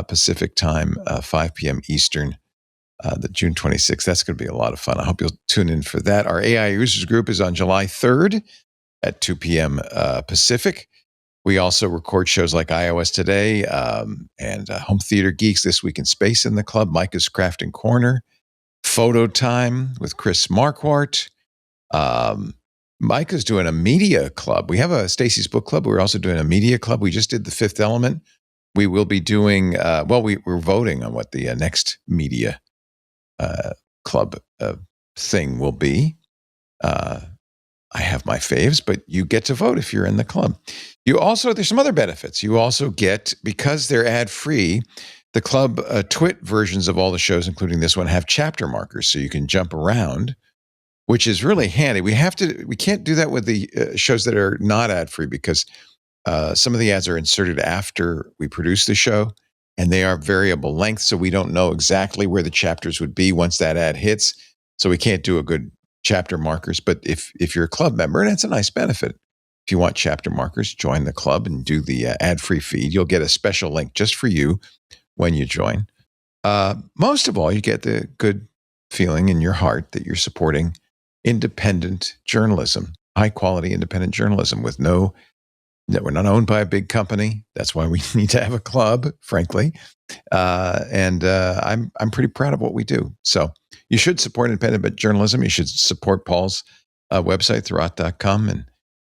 Pacific time, 5 p.m. Eastern, the June 26th. That's going to be a lot of fun. I hope you'll tune in for that. Our AI users group is on July 3rd at 2 p.m. Pacific. We also record shows like iOS Today and Home Theater Geeks, This Week in Space in the Club, Micah's Crafting Corner, Photo Time with Chris Marquardt. Micah's doing a media club. We have a Stacy's Book Club. We're also doing a media club. We just did The Fifth Element. We will be doing, we're voting on what the next media club thing will be. I have my faves, but you get to vote if you're in the club. There's some other benefits. You also get, because they're ad-free, the Club Twit versions of all the shows, including this one, have chapter markers, so you can jump around, which is really handy. We can't do that with the shows that are not ad-free, because some of the ads are inserted after we produce the show, and they are variable length, so we don't know exactly where the chapters would be once that ad hits. So we can't do a good chapter markers. But if you're a club member, and it's a nice benefit, if you want chapter markers, join the club and do the ad-free feed. You'll get a special link just for you when you join. Most of all, you get the good feeling in your heart that you're supporting independent journalism, high-quality independent journalism that we're not owned by a big company. That's why we need to have a club, frankly. And I'm pretty proud of what we do. So you should support independent journalism. You should support Paul's website, thurrott.com, and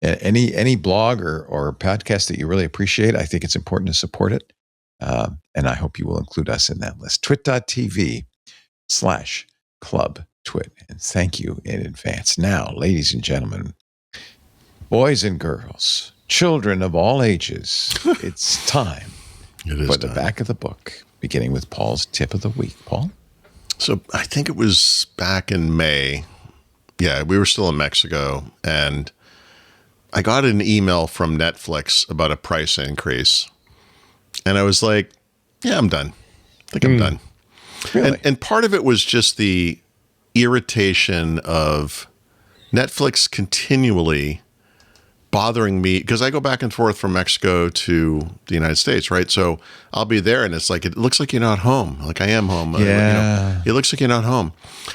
any blog or podcast that you really appreciate. I think it's important to support it. And I hope you will include us in that list. twit.tv/club twit. And thank you in advance. Now, ladies and gentlemen, boys and girls, children of all ages, it's time for the back of the book, beginning with Paul's tip of the week. Paul? So I think it was back in May. Yeah, we were still in Mexico, and I got an email from Netflix about a price increase. And I was like, yeah, I'm done. I think I'm done. Really? And part of it was just the irritation of Netflix continually bothering me, because I go back and forth from Mexico to the United States, right? So I'll be there, and it's like, it looks like you're not home. Like, I am home. Yeah. It looks like you're not home.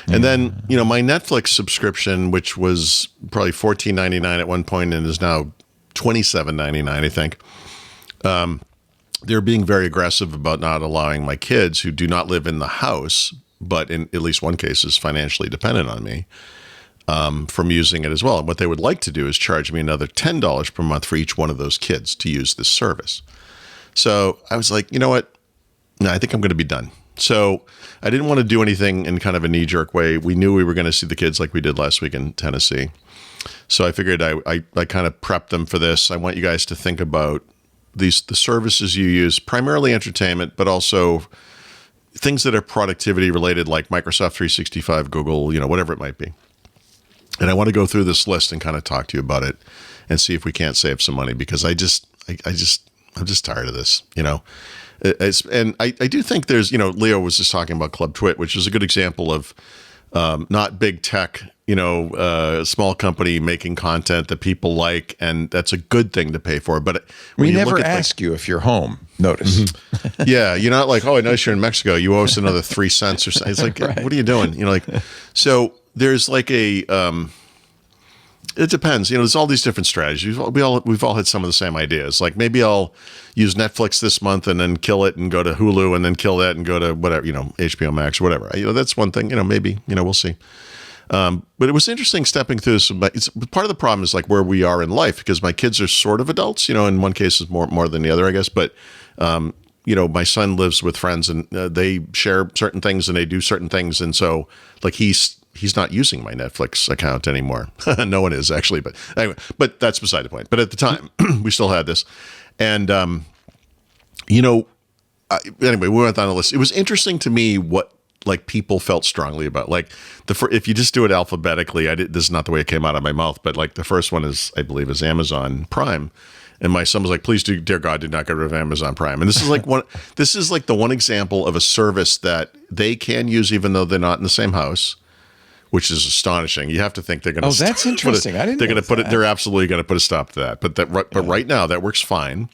And then, my Netflix subscription, which was probably $14.99 at one point and is now $27.99, I think. They're being very aggressive about not allowing my kids, who do not live in the house, but in at least one case is financially dependent on me, from using it as well. And what they would like to do is charge me another $10 per month for each one of those kids to use this service. So I was like, you know what? No, I think I'm going to be done. So I didn't want to do anything in kind of a knee-jerk way. We knew we were going to see the kids like we did last week in Tennessee. So I figured I kind of prepped them for this. I want you guys to think about the services you use, primarily entertainment, but also things that are productivity related, like Microsoft 365, Google, whatever it might be. And I want to go through this list and kind of talk to you about it and see if we can't save some money, because I'm just tired of this, and I do think there's, Leo was just talking about Club Twit, which is a good example of not big tech, small company making content that people like, and that's a good thing to pay for. But we never ask you if you're home. Notice. Yeah, you're not like, oh, I noticed you're in Mexico. You owe us another 3 cents or something. It's like, right. What are you doing? So there's like a. It depends. There's all these different strategies. We've all had some of the same ideas. Like, maybe I'll use Netflix this month and then kill it and go to Hulu and then kill that and go to whatever, HBO Max or whatever. That's one thing. Maybe, we'll see. But it was interesting stepping through this. Part of the problem is like where we are in life, because my kids are sort of adults. In one case is more than the other, I guess. But my son lives with friends, and they share certain things and they do certain things, and so like he's not using my Netflix account anymore. No one is, actually, but anyway. But that's beside the point. But at the time, we still had this, and anyway, we went down the list. It was interesting to me what like people felt strongly about. Like if you just do it alphabetically, this is not the way it came out of my mouth, but like the first one is, I believe, is Amazon Prime. And my son was like, please do, dear God, do not get rid of Amazon Prime. And this is like the one example of a service that they can use even though they're not in the same house, which is astonishing. You have to think they're going to. Oh, that's interesting. I didn't. They're going to put it. They're absolutely going to put a stop to that. But right now that works fine.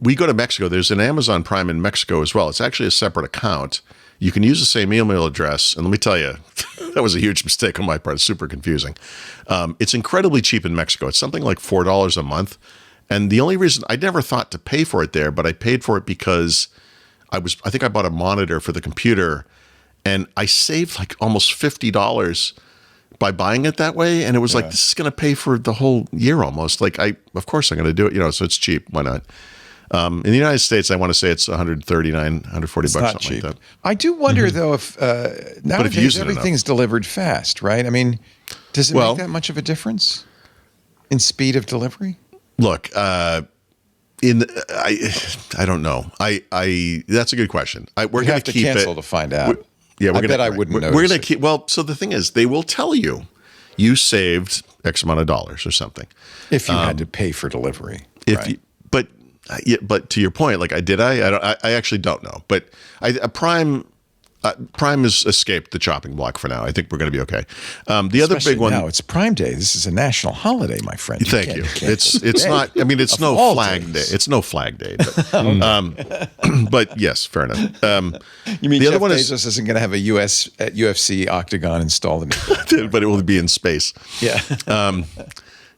We go to Mexico. There's an Amazon Prime in Mexico as well. It's actually a separate account. You can use the same email address. And let me tell you, that was a huge mistake on my part. It's super confusing. It's incredibly cheap in Mexico. It's something like $4 a month. And the only reason I never thought to pay for it there, but I paid for it because I think I bought a monitor for the computer, and I saved like almost $50 by buying it that way. And it was like, this is going to pay for the whole year almost. Like of course I'm going to do it, so it's cheap. Why not? In the United States, I want to say it's $139, $140, something cheap. like that. I do wonder though if nowadays everything's delivered fast, right? I mean, does it make that much of a difference in speed of delivery? Look, I don't know. That's a good question. We're going to keep cancel to find out. I bet I wouldn't notice. We're going to keep. Well, so the thing is, they will tell you saved X amount of dollars or something if you had to pay for delivery. But to your point, like I actually don't know. But Prime has escaped the chopping block for now. I think we're going to be okay. The other big one. Now it's Prime Day. This is a national holiday, my friend. Thank you. It's not. I mean, it's no Flag Day. It's no Flag Day. But, but yes, fair enough. You mean the other one Bezos isn't going to have a UFC octagon installed in it? But it will be in space. Yeah.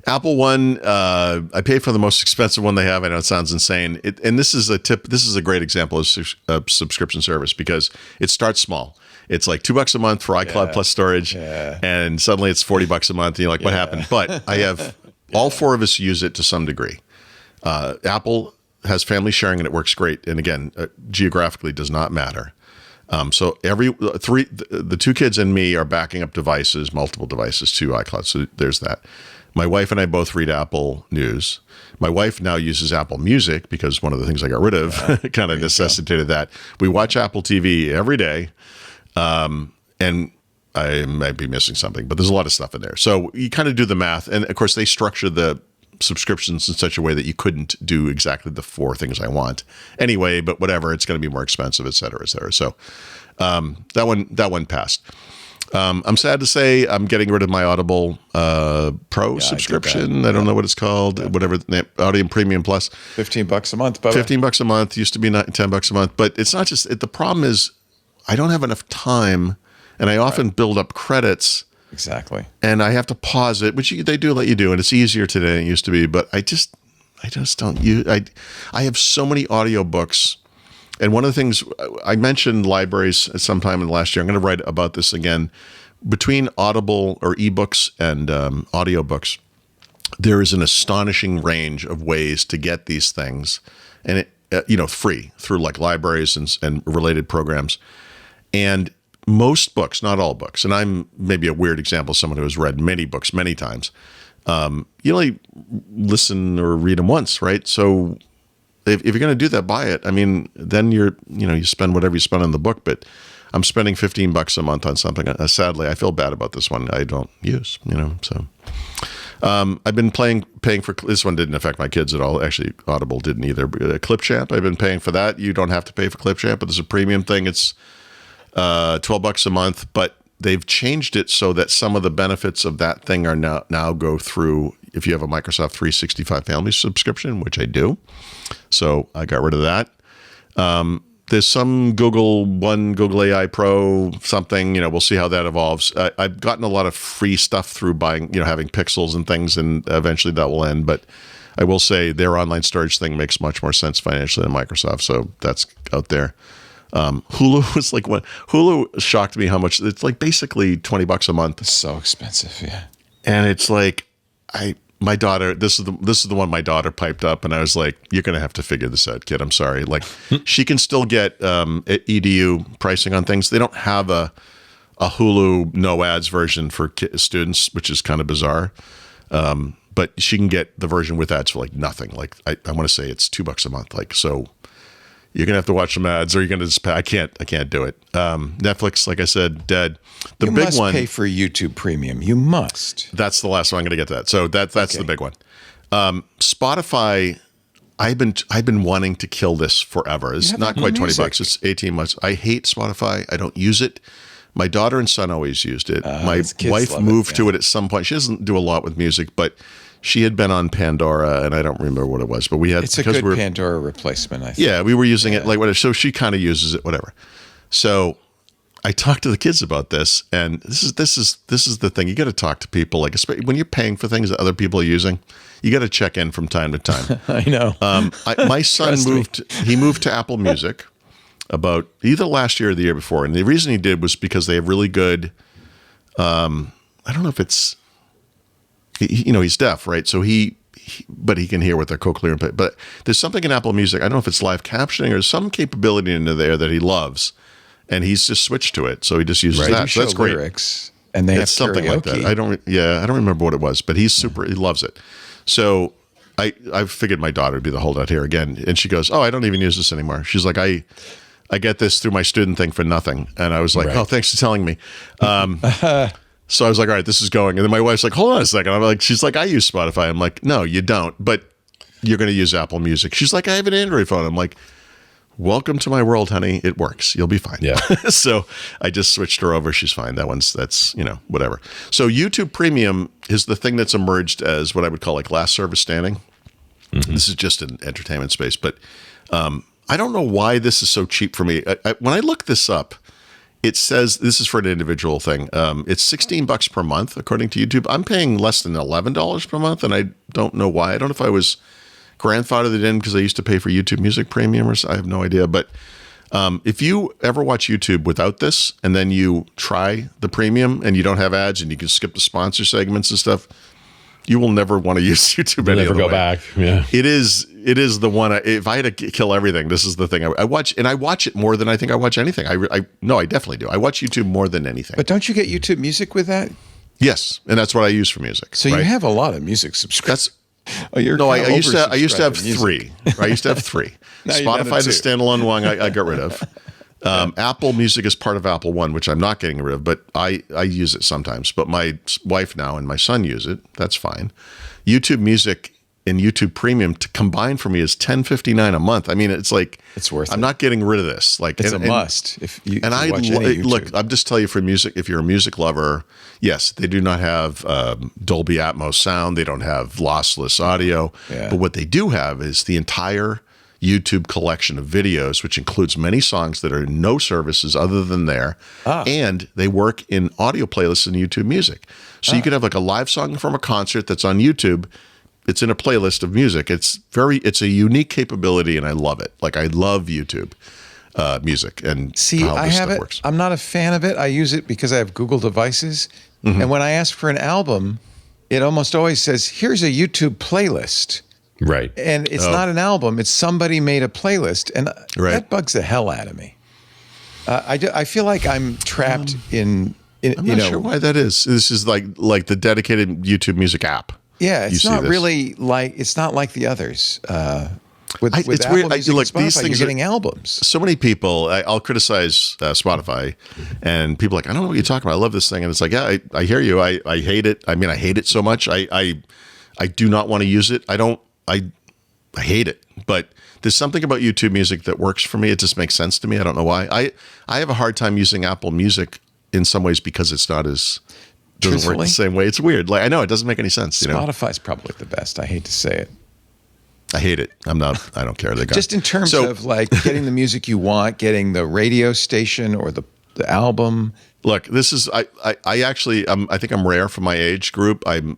Apple One, I paid for the most expensive one they have. I know it sounds insane. And this is a tip. This is a great example of subscription service because it starts small. It's like $2 a month for iCloud Plus storage. Yeah. And suddenly it's $40 a month. And you're like, what happened? But I have all four of us use it to some degree. Apple has family sharing and it works great. And again, geographically does not matter. So the two kids and me are backing up devices, multiple devices to iCloud. So there's that. My wife and I both read Apple News. My wife now uses Apple Music because one of the things I got rid of kind of necessitated that. We watch Apple TV every day. And I might be missing something, but there's a lot of stuff in there. So you kind of do the math. And of course, they structure the subscriptions in such a way that you couldn't do exactly the 4 things I want anyway, but whatever, it's going to be more expensive, et cetera, et cetera. So that one passed. I'm sad to say I'm getting rid of my Audible Pro subscription. I don't know what it's called, whatever, Audio Premium Plus. $15 a month. Bye-bye. $15 a month, used to be $10 a month. But it's not just, the problem is I don't have enough time, and I often build up credits. Exactly. And I have to pause it, which they do let you do, and it's easier today than it used to be. But I just don't use. I have so many audiobooks, and one of the things I mentioned libraries sometime in the last year. I'm going to write about this again. Between Audible or ebooks and audiobooks, there is an astonishing range of ways to get these things, and it free through like libraries and related programs, and most books, not all books, and I'm maybe a weird example of someone who has read many books many times. You only listen or read them once, right? So if you're going to do that, buy it. I mean, then you spend whatever you spend on the book, but I'm spending $15 a month on something. Sadly, I feel bad about this one. I don't use, so. I've been paying for, this one didn't affect my kids at all. Actually, Audible didn't either. Clipchamp, I've been paying for that. You don't have to pay for Clipchamp, but there's a premium thing. It's $12 a month, but they've changed it so that some of the benefits of that thing are now go through if you have a Microsoft 365 family subscription, which I do. So I got rid of that. There's some Google AI Pro something, we'll see how that evolves. I've gotten a lot of free stuff through buying, having pixels and things, and eventually that will end. But I will say their online storage thing makes much more sense financially than Microsoft. So that's out there. Hulu was like Hulu shocked me how much it's like basically $20 a month. It's so expensive, yeah. And it's like my daughter, this is the one my daughter piped up, and I was like, you're gonna have to figure this out, kid. I'm sorry. Like she can still get EDU pricing on things. They don't have a Hulu no ads version for students, which is kind of bizarre. But she can get the version with ads for like nothing. Like I want to say it's $2 a month. Like so. You're going to have to watch some ads, or you're going to just pay. I can't do it. Netflix, like I said, dead. The big one. You must pay for YouTube Premium. You must. That's the last one. I'm going to get to that. So that's okay. The big one. Spotify, I've been wanting to kill this forever. It's not quite $20. It's 18 months. I hate Spotify. I don't use it. My daughter and son always used it. My wife moved to it at some point. She doesn't do a lot with music, but she had been on Pandora, and I don't remember what it was, but we had. It's a good Pandora replacement, I think. Yeah, we were using it like whatever. So she kind of uses it, whatever. So I talked to the kids about this, and this is the thing. You got to talk to people, like especially when you're paying for things that other people are using. You got to check in from time to time. I know. My son moved. He moved to Apple Music about either last year or the year before, and the reason he did was because they have really good. I don't know if it's. He's deaf, right? So but he can hear with their cochlear implant. But there's something in Apple Music. I don't know if it's live captioning or some capability into there that he loves, and he's just switched to it. So he just uses that. So that's great. Lyrics, and they have something karaoke. like that. I don't remember what it was, but he's super. He loves it. So I figured my daughter would be the holdout here again, and she goes, "Oh, I don't even use this anymore." She's like, I get this through my student thing for nothing, and I was like, "Oh, thanks for telling me." So I was like, all right, this is going. And then my wife's like, hold on a second. I'm like, she's like, I use Spotify. I'm like, no, you don't, but you're going to use Apple Music. She's like, I have an Android phone. I'm like, welcome to my world, honey. It works. You'll be fine. Yeah. So I just switched her over. She's fine. That's, whatever. So YouTube Premium is the thing that's emerged as what I would call like last service standing. Mm-hmm. This is just an entertainment space, but I don't know why this is so cheap for me. When I look this up, it says this is for an individual thing. It's $16 per month, according to YouTube. I'm paying less than $11 per month, and I don't know why. I don't know if I was grandfathered in because I used to pay for YouTube Music Premium, or I have no idea. But if you ever watch YouTube without this, and then you try the premium, and you don't have ads, and you can skip the sponsor segments and stuff, you will never want to use YouTube. You'll never go back. Yeah, it is the one. If I had to kill everything, this is the thing I watch, and I watch it more than I think I watch anything. I definitely do. I watch YouTube more than anything. But don't you get YouTube Music with that? Yes, and that's what I use for music. So you have a lot of music subscriptions. I used to have three. I used to have three. Spotify, the standalone one, I got rid of. Apple Music is part of Apple One, which I'm not getting rid of, but I use it sometimes. But my wife now and my son use it. That's fine. YouTube Music and YouTube Premium to combine for me is $10.59 a month. I mean, it's like It's worth I'm it. not getting rid of this. Like It's a must. If you watch any YouTube. look, I'm just telling you for music. If you're a music lover, yes, they do not have Dolby Atmos sound. They don't have lossless audio. Yeah. But what they do have is the entire YouTube collection of videos, which includes many songs that are in no services other than there, and they work in audio playlists in YouTube Music. So you could have like a live song from a concert that's on YouTube. It's in a playlist of music. It's a unique capability, and I love it. Like I love YouTube Music and See, how I this have stuff it. works. I'm not a fan of it. I use it because I have Google devices. And when I ask for an album, it almost always says, here's a YouTube playlist. Right. And it's not an album. It's somebody made a playlist. And Right. that bugs the hell out of me. I feel like I'm trapped in I'm not sure why that is. This is like the dedicated YouTube Music app. Yeah, You it's see not this. really like, it's not like the others. With it's Apple weird. Music Look, and these Spotify, things you're are- getting albums. So many people, I'll criticize Spotify, and people are like, I don't know what you're talking about. I love this thing, and it's like, yeah, I hear you. I hate it. I mean, I hate it so much. I do not want to use it. I hate it. But there's something about YouTube Music that works for me. It just makes sense to me. I don't know why. I have a hard time using Apple Music in some ways because it's not as doesn't work Truthfully? the same way. It's weird. Like I know it doesn't make any sense. You know, Spotify's probably the best. I hate to say it. I hate it. I don't care. They got Just in terms of like getting the music you want, getting the radio station or the album. Look, this is I actually I think I'm rare for my age group. I'm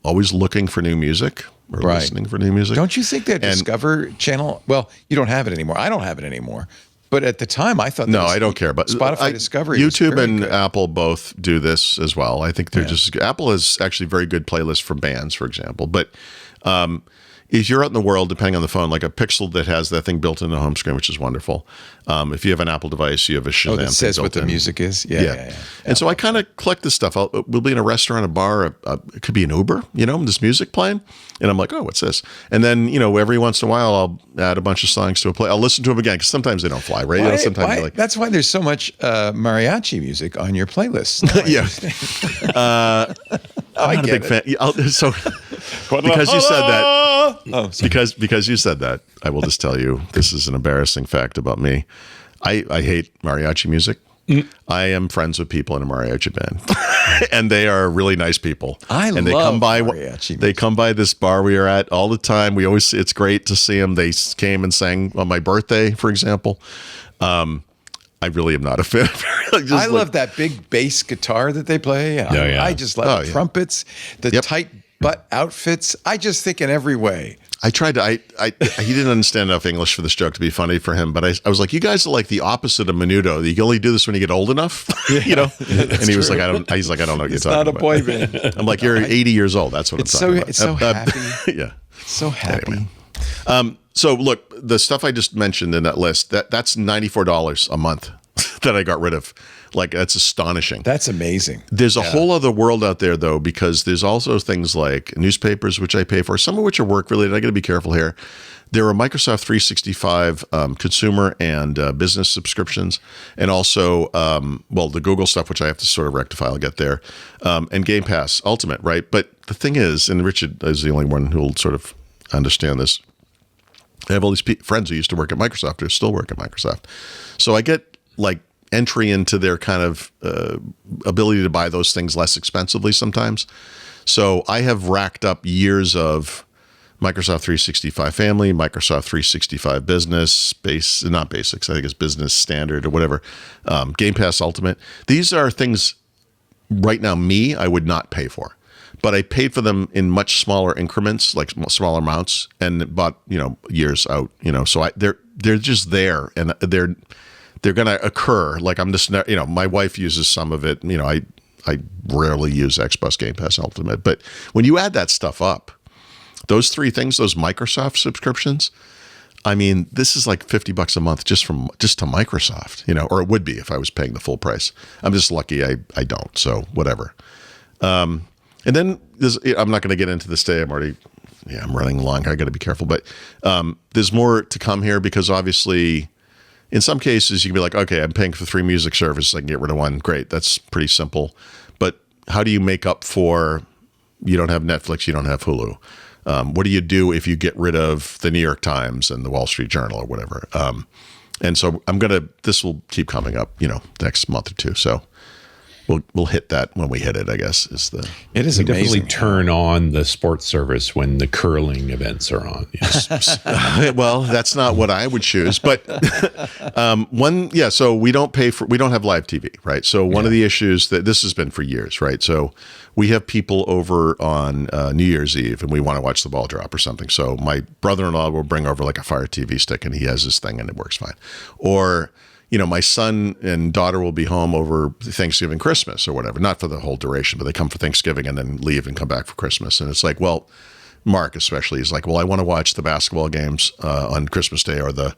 always looking for new music or Right. listening for new music. Don't you think that Discover channel? Well, you don't have it anymore. I don't have it anymore. But at the time, I thought that No, was- I don't care. But Spotify Discovery, was YouTube very and good. Apple both do this as well. I think they're just Apple has actually very good playlists for bands, for example. But if you're out in the world, depending on the phone, like a Pixel that has that thing built in the home screen, which is wonderful. If you have an Apple device, you have a Shazam that thing says what built the in. music is. Yeah. And so I kind of collect this stuff. We'll be in a restaurant, a bar, it could be an Uber, this music playing. And I'm like, oh, what's this? And then, every once in a while, I'll add a bunch of songs to a play. I'll listen to them again because sometimes they don't fly, right? Sometimes you're like, That's why there's so much mariachi music on your playlist. yeah. I'm not a big fan. So because you said that, Oh, sorry. because you said that, I will just tell you this is an embarrassing fact about me. I hate mariachi music. I am friends with people in a mariachi band, and they are really nice people. And they love come by. mariachi They come by this bar we are at all the time. It's great to see them. They came and sang on my birthday, for example. I really am not a fan. I love that big bass guitar that they play. yeah. I just love the trumpets, the Yep. tight butt outfits. I just think in every way. I tried to. He didn't understand enough English for this joke to be funny for him. But I was like, you guys are like the opposite of Menudo. You can only do this when you get old enough, And he was like, He's like, I don't know what you're talking Not a about. boy band. I'm like, you're 80 years old. That's what It's I'm talking so about. happy. Yeah. So happy. Anyway. So look, the stuff I just mentioned in that list, that's $94 a month that I got rid of. Like, that's astonishing. That's amazing. There's a whole other world out there, though, because there's also things like newspapers, which I pay for, some of which are work related. I got to be careful here. There are Microsoft 365 consumer and business subscriptions, and also, the Google stuff, which I have to sort of rectify. I'll get there, and Game Pass Ultimate, right? But the thing is, and Richard is the only one who will sort of understand this. I have all these friends who used to work at Microsoft or still work at Microsoft, so I get like entry into their kind of ability to buy those things less expensively sometimes. So I have racked up years of Microsoft 365 Family, Microsoft 365 Business, not Basics, I think it's Business Standard or whatever, Game Pass Ultimate. These are things right now, I would not pay for. But I paid for them in much smaller increments, like smaller amounts, and bought, years out, so they're just there, and they're going to occur. Like I'm just, my wife uses some of it. I rarely use Xbox Game Pass Ultimate, but when you add that stuff up, those three things, those Microsoft subscriptions, I mean, this is like $50 a month just to Microsoft, or it would be if I was paying the full price. I'm just lucky I don't. So whatever. And then I'm not going to get into this today. I'm running long. I got to be careful, but there's more to come here because obviously, in some cases, you can be like, okay, I'm paying for 3 music services. I can get rid of one. Great. That's pretty simple. But how do you make up for you don't have Netflix, you don't have Hulu? What do you do if you get rid of the New York Times and the Wall Street Journal or whatever? And so this will keep coming up, next month or two. So we'll hit that when we hit it, I guess It is we amazing. definitely turn on the sports service when the curling events are on. Yes. Well, that's not what I would choose, but so we don't have live TV, right? So one of the issues that this has been for years, right? So we have people over on New Year's Eve and we want to watch the ball drop or something. So my brother-in-law will bring over like a Fire TV stick and he has this thing and it works fine. Or my son and daughter will be home over Thanksgiving, Christmas or whatever, not for the whole duration, but they come for Thanksgiving and then leave and come back for Christmas. And it's like, well, Mark especially is like, well, I want to watch the basketball games on Christmas Day or the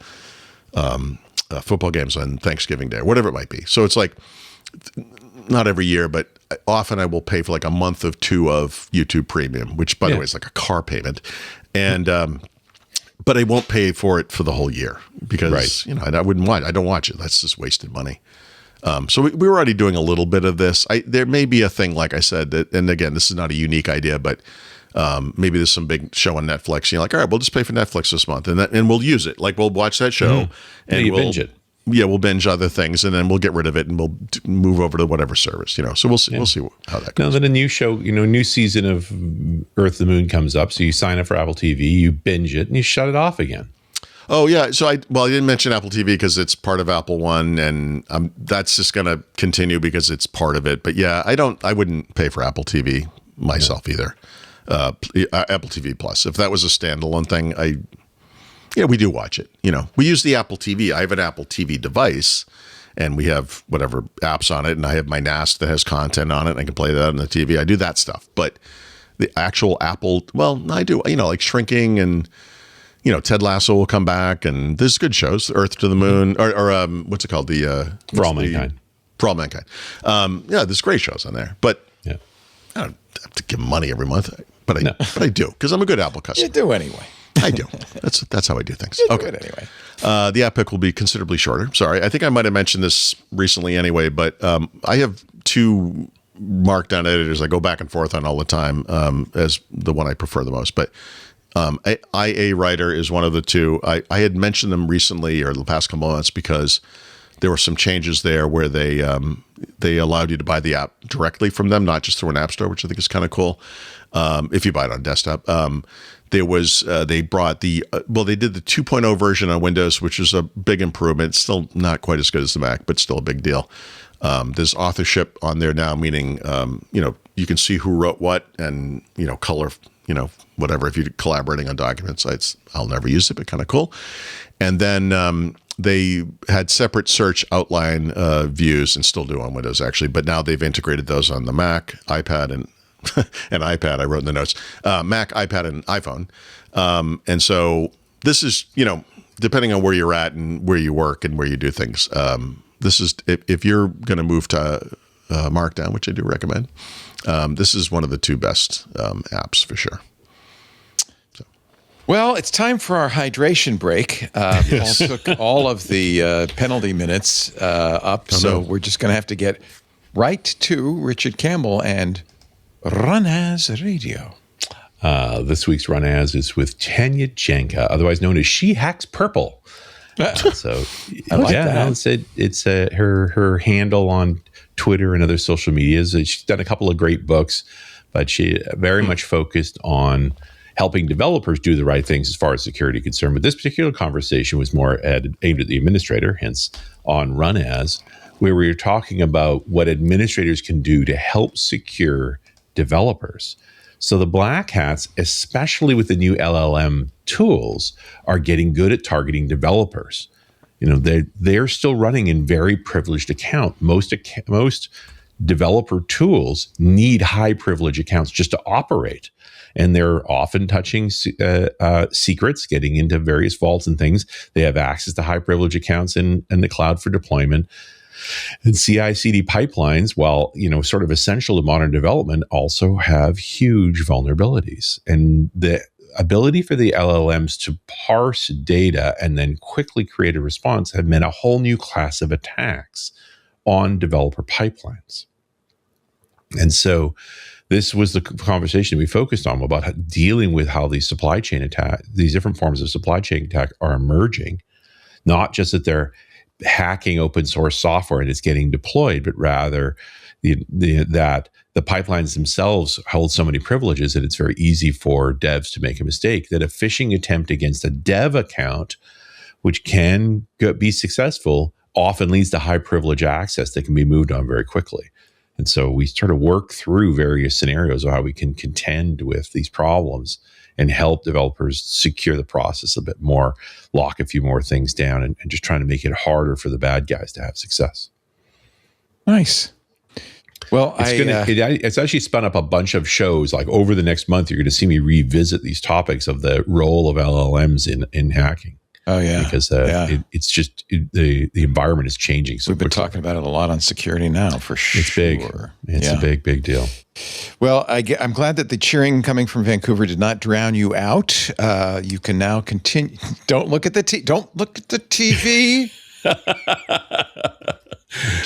football games on Thanksgiving Day, or whatever it might be. So it's like, not every year, but often I will pay for like a month of 2 of YouTube Premium, which by the way is like a car payment. And, but I won't pay for it for the whole year because, I wouldn't want it. I don't watch it. That's just wasted money. So we were already doing a little bit of this. There may be a thing, like I said, that, and again, this is not a unique idea, but maybe there's some big show on Netflix. You're like, all right, we'll just pay for Netflix this month and we'll use it. Like we'll watch that show and we'll binge it. Yeah, we'll binge other things and then we'll get rid of it and we'll move over to whatever service, So we'll see. Yeah. We'll see how that goes. Now, then a new show, new season of Earth the Moon comes up. So you sign up for Apple TV, you binge it, and you shut it off again. Oh yeah. So I didn't mention Apple TV because it's part of Apple One, and that's just going to continue because it's part of it. But yeah, I wouldn't pay for Apple TV myself either. Apple TV Plus. If that was a standalone thing, we do watch it. We use the Apple TV. I have an Apple TV device, and we have whatever apps on it, and I have my NAS that has content on it, and I can play that on the TV. I do that stuff, but the actual Apple, well, I do. Like Shrinking and. Ted Lasso will come back, and there's good shows, Earth to the Moon, or what's it called? For All Mankind. For All Mankind. There's great shows on there, but I don't have to give them money every month, but I do because I'm a good Apple customer. You do anyway. I do. That's how I do things. You do it anyway. The app pick will be considerably shorter. Sorry, I think I might have mentioned this recently anyway, but I have 2 Markdown editors I go back and forth on all the time as the one I prefer the most, but. IA Writer is one of the 2. I had mentioned them recently or the past couple months because there were some changes there where they allowed you to buy the app directly from them, not just through an app store, which I think is kind of cool. If you buy it on desktop, they brought they did the 2.0 version on Windows, which is a big improvement. Still not quite as good as the Mac, but still a big deal. There's authorship on there now, meaning you can see who wrote what and color. Whatever, if you're collaborating on document sites, I'll never use it, but kind of cool. And then they had separate search outline views and still do on Windows, actually. But now they've integrated those on the Mac, iPad, and iPad, I wrote in the notes, Mac, iPad, and iPhone. And so this is, depending on where you're at and where you work and where you do things, this is, if you're going to move to Markdown, which I do recommend, this is one of the 2 best apps for sure. Well, it's time for our hydration break. Paul took all of the penalty minutes up, we're just going to have to get right to Richard Campbell and Run As Radio. This week's Run As is with Tanya Jenka, otherwise known as She Hacks Purple. So I like that. It's her handle on Twitter and other social medias. She's done a couple of great books, but she very much focused on helping developers do the right things as far as security is concerned. But this particular conversation was more aimed at the administrator, hence on Run As, where we were talking about what administrators can do to help secure developers. So the black hats, especially with the new LLM tools, are getting good at targeting developers. They're still running in very privileged account. Most developer tools need high privilege accounts just to operate. And they're often touching secrets, getting into various vaults and things. They have access to high privilege accounts in the cloud for deployment. And CI/CD pipelines, while sort of essential to modern development, also have huge vulnerabilities. And ability for the LLMs to parse data and then quickly create a response have meant a whole new class of attacks on developer pipelines. And so this was the conversation we focused on about dealing with how these supply chain attack, these different forms of supply chain attack are emerging, not just that they're hacking open source software and it's getting deployed, but rather that the pipelines themselves hold so many privileges that it's very easy for devs to make a mistake, that a phishing attempt against a dev account, which can be successful, often leads to high privilege access that can be moved on very quickly. And so we sort of work through various scenarios of how we can contend with these problems and help developers secure the process a bit more, lock a few more things down, and just trying to make it harder for the bad guys to have success. Nice. Well, it's actually spun up a bunch of shows. Like over the next month, you're going to see me revisit these topics of the role of LLMs in hacking. Oh yeah, because it's just the environment is changing. So we've been talking about it a lot on security now, for sure. It's big. It's a big deal. Well, I'm glad that the cheering coming from Vancouver did not drown you out. You can now continue. Don't look at the TV.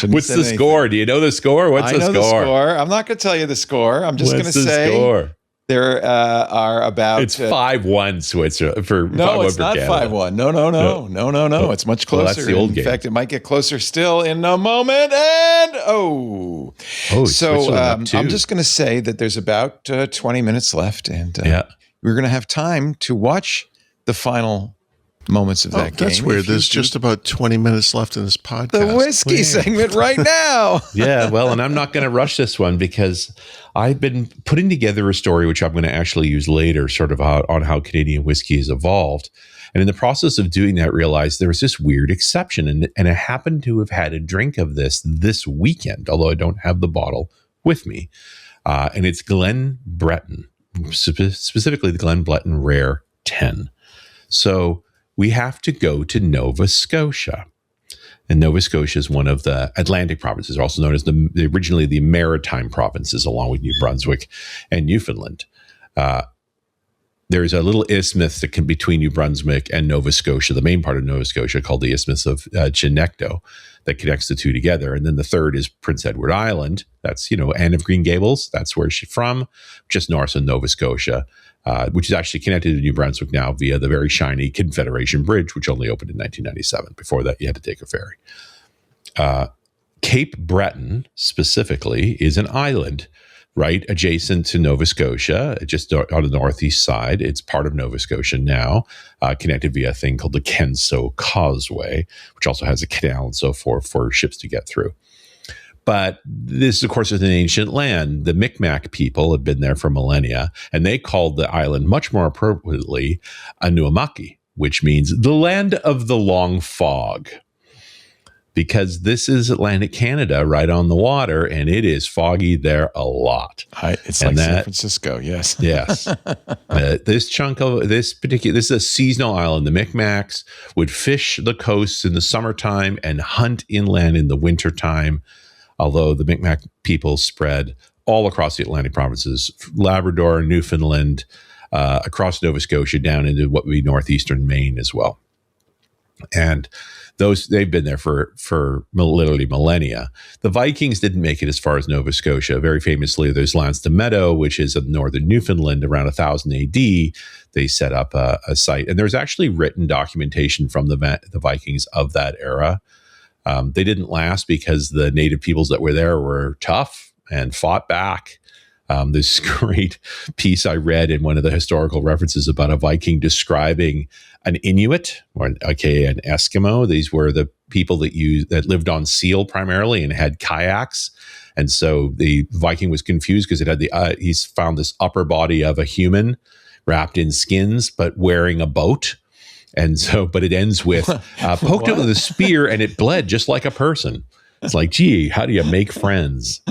What's the score? Do you know the score? What's the score? I know the score. I'm not going to tell you the score. I'm just going to say score? There are about... It's 5-1 Switzerland. No, it's not 5-1. No. It's much closer. Well, that's the old game. In fact, it might get closer still in a moment. And so I'm just going to say that there's about 20 minutes left, and we're going to have time to watch the final moments of that game. That's weird. There's just about 20 minutes left in this podcast. The whiskey segment right now. Yeah, well, and I'm not going to rush this one because I've been putting together a story, which I'm going to actually use later, sort of on how Canadian whiskey has evolved. And in the process of doing that, realized there was this weird exception. And I happened to have had a drink of this weekend, although I don't have the bottle with me. And it's Glen Breton, specifically the Glen Breton Rare 10. So we have to go to Nova Scotia. And Nova Scotia is one of the Atlantic provinces, also known as originally the Maritime provinces, along with New Brunswick and Newfoundland. There's a little isthmus between New Brunswick and Nova Scotia, the main part of Nova Scotia, called the Isthmus of Chignecto, that connects the two together. And then the third is Prince Edward Island. That's, Anne of Green Gables. That's where she's from, just north of Nova Scotia. Which is actually connected to New Brunswick now via the very shiny Confederation Bridge, which only opened in 1997. Before that, you had to take a ferry. Cape Breton, specifically, is an island right adjacent to Nova Scotia, just on the northeast side. It's part of Nova Scotia now, connected via a thing called the Kenso Causeway, which also has a canal and so forth for ships to get through. But this, of course, is an ancient land. The Micmac people had been there for millennia, and they called the island much more appropriately Anuamaki, which means the land of the long fog, because this is Atlantic Canada right on the water, and it is foggy there a lot. It's like San Francisco, yes. Yes. This is a seasonal island. The Micmacs would fish the coasts in the summertime and hunt inland in the wintertime. Although the Micmac people spread all across the Atlantic provinces, Labrador, Newfoundland, across Nova Scotia, down into what would be northeastern Maine as well. And they've been there for literally millennia. The Vikings didn't make it as far as Nova Scotia. Very famously, there's Lansdowne Meadow, which is in northern Newfoundland around 1000 AD. They set up a site. And there's actually written documentation from the Vikings of that era. They didn't last because the native peoples that were there were tough and fought back. This great piece I read in one of the historical references about a Viking describing an Inuit, or aka an Eskimo. These were the people that lived on seal primarily and had kayaks. And so the Viking was confused because it had he's found this upper body of a human wrapped in skins, but wearing a boat. And so, but it ends with poked it with a spear and it bled just like a person. It's like, gee, how do you make friends?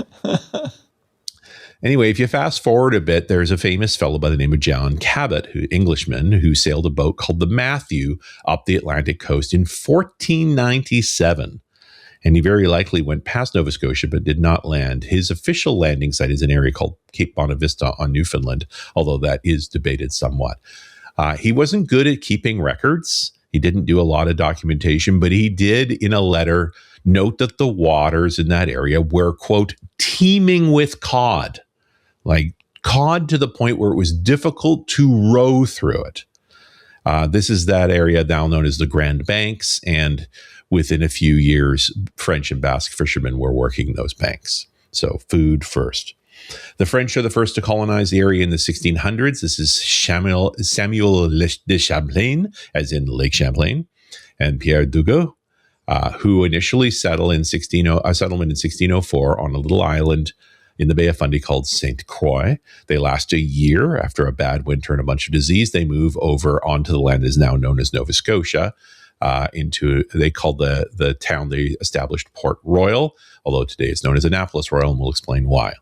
Anyway, if you fast forward a bit, there's a famous fellow by the name of John Cabot, Englishman, who sailed a boat called the Matthew up the Atlantic coast in 1497. and he very likely went past Nova Scotia but did not land. His official landing site is an area called Cape Bonavista on Newfoundland, although that is debated somewhat. He wasn't good at keeping records. He didn't do a lot of documentation, but he did, in a letter, note that the waters in that area were, quote, teeming with cod, like cod to the point where it was difficult to row through it. This is that area now known as the Grand Banks, and within a few years, French and Basque fishermen were working those banks. So food first. The French are the first to colonize the area in the 1600s. This is Samuel de Champlain, as in Lake Champlain, and Pierre Dugas, who initially settled in 1604 on a little island in the Bay of Fundy called St. Croix. They last a year. After a bad winter and a bunch of disease, they move over onto the land that is now known as Nova Scotia. They called the town they established Port Royal, although today it's known as Annapolis Royal, and we'll explain why.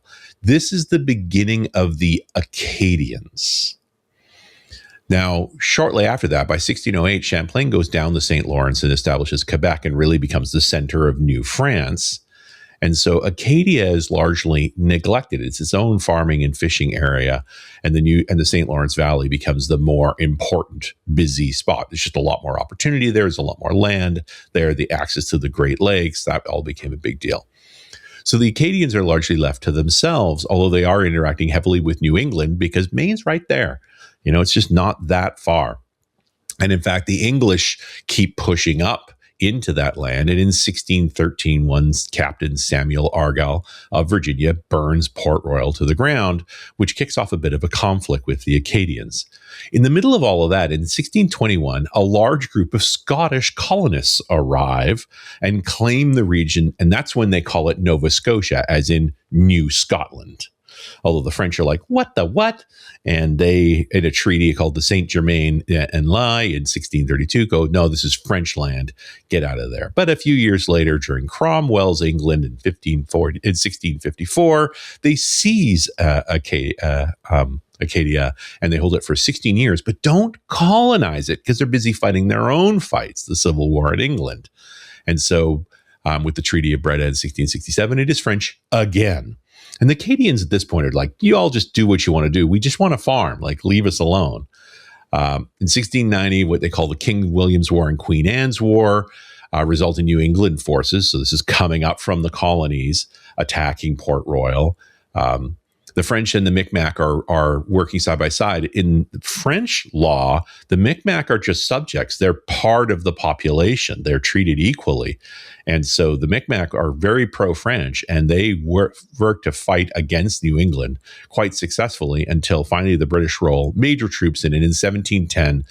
This is the beginning of the Acadians. Now, shortly after that, by 1608, Champlain goes down the St. Lawrence and establishes Quebec and really becomes the center of New France. And so Acadia is largely neglected. It's its own farming and fishing area, and the St. Lawrence Valley becomes the more important, busy spot. There's just a lot more opportunity there. There's a lot more land there. The access to the Great Lakes, that all became a big deal. So the Acadians are largely left to themselves, although they are interacting heavily with New England because Maine's right there. It's just not that far. And in fact, the English keep pushing up into that land. And in 1613, one Captain Samuel Argall of Virginia burns Port Royal to the ground, which kicks off a bit of a conflict with the Acadians. In the middle of all of that, in 1621, a large group of Scottish colonists arrive and claim the region, and that's when they call it Nova Scotia, as in New Scotland. Although the French are like, what the what? And they, in a treaty called the Saint Germain en Laye in 1632, go, no, this is French land. Get out of there. But a few years later, during Cromwell's England in 1654, they seize Acadia, and they hold it for 16 years, but don't colonize it because they're busy fighting their own fights, the Civil War in England. And so with the Treaty of Breda in 1667, it is French again. And the Acadians at this point are like, you all just do what you want to do. We just want to farm. Like, leave us alone. In 1690, what they call the King William's War and Queen Anne's War result in New England forces. So this is coming up from the colonies, attacking Port Royal. The French and the Micmac are working side by side. In French law, the Micmac are just subjects. They're part of the population. They're treated equally. And so the Micmac are very pro-French, and they work to fight against New England quite successfully until finally the British roll major troops in. And in 1710,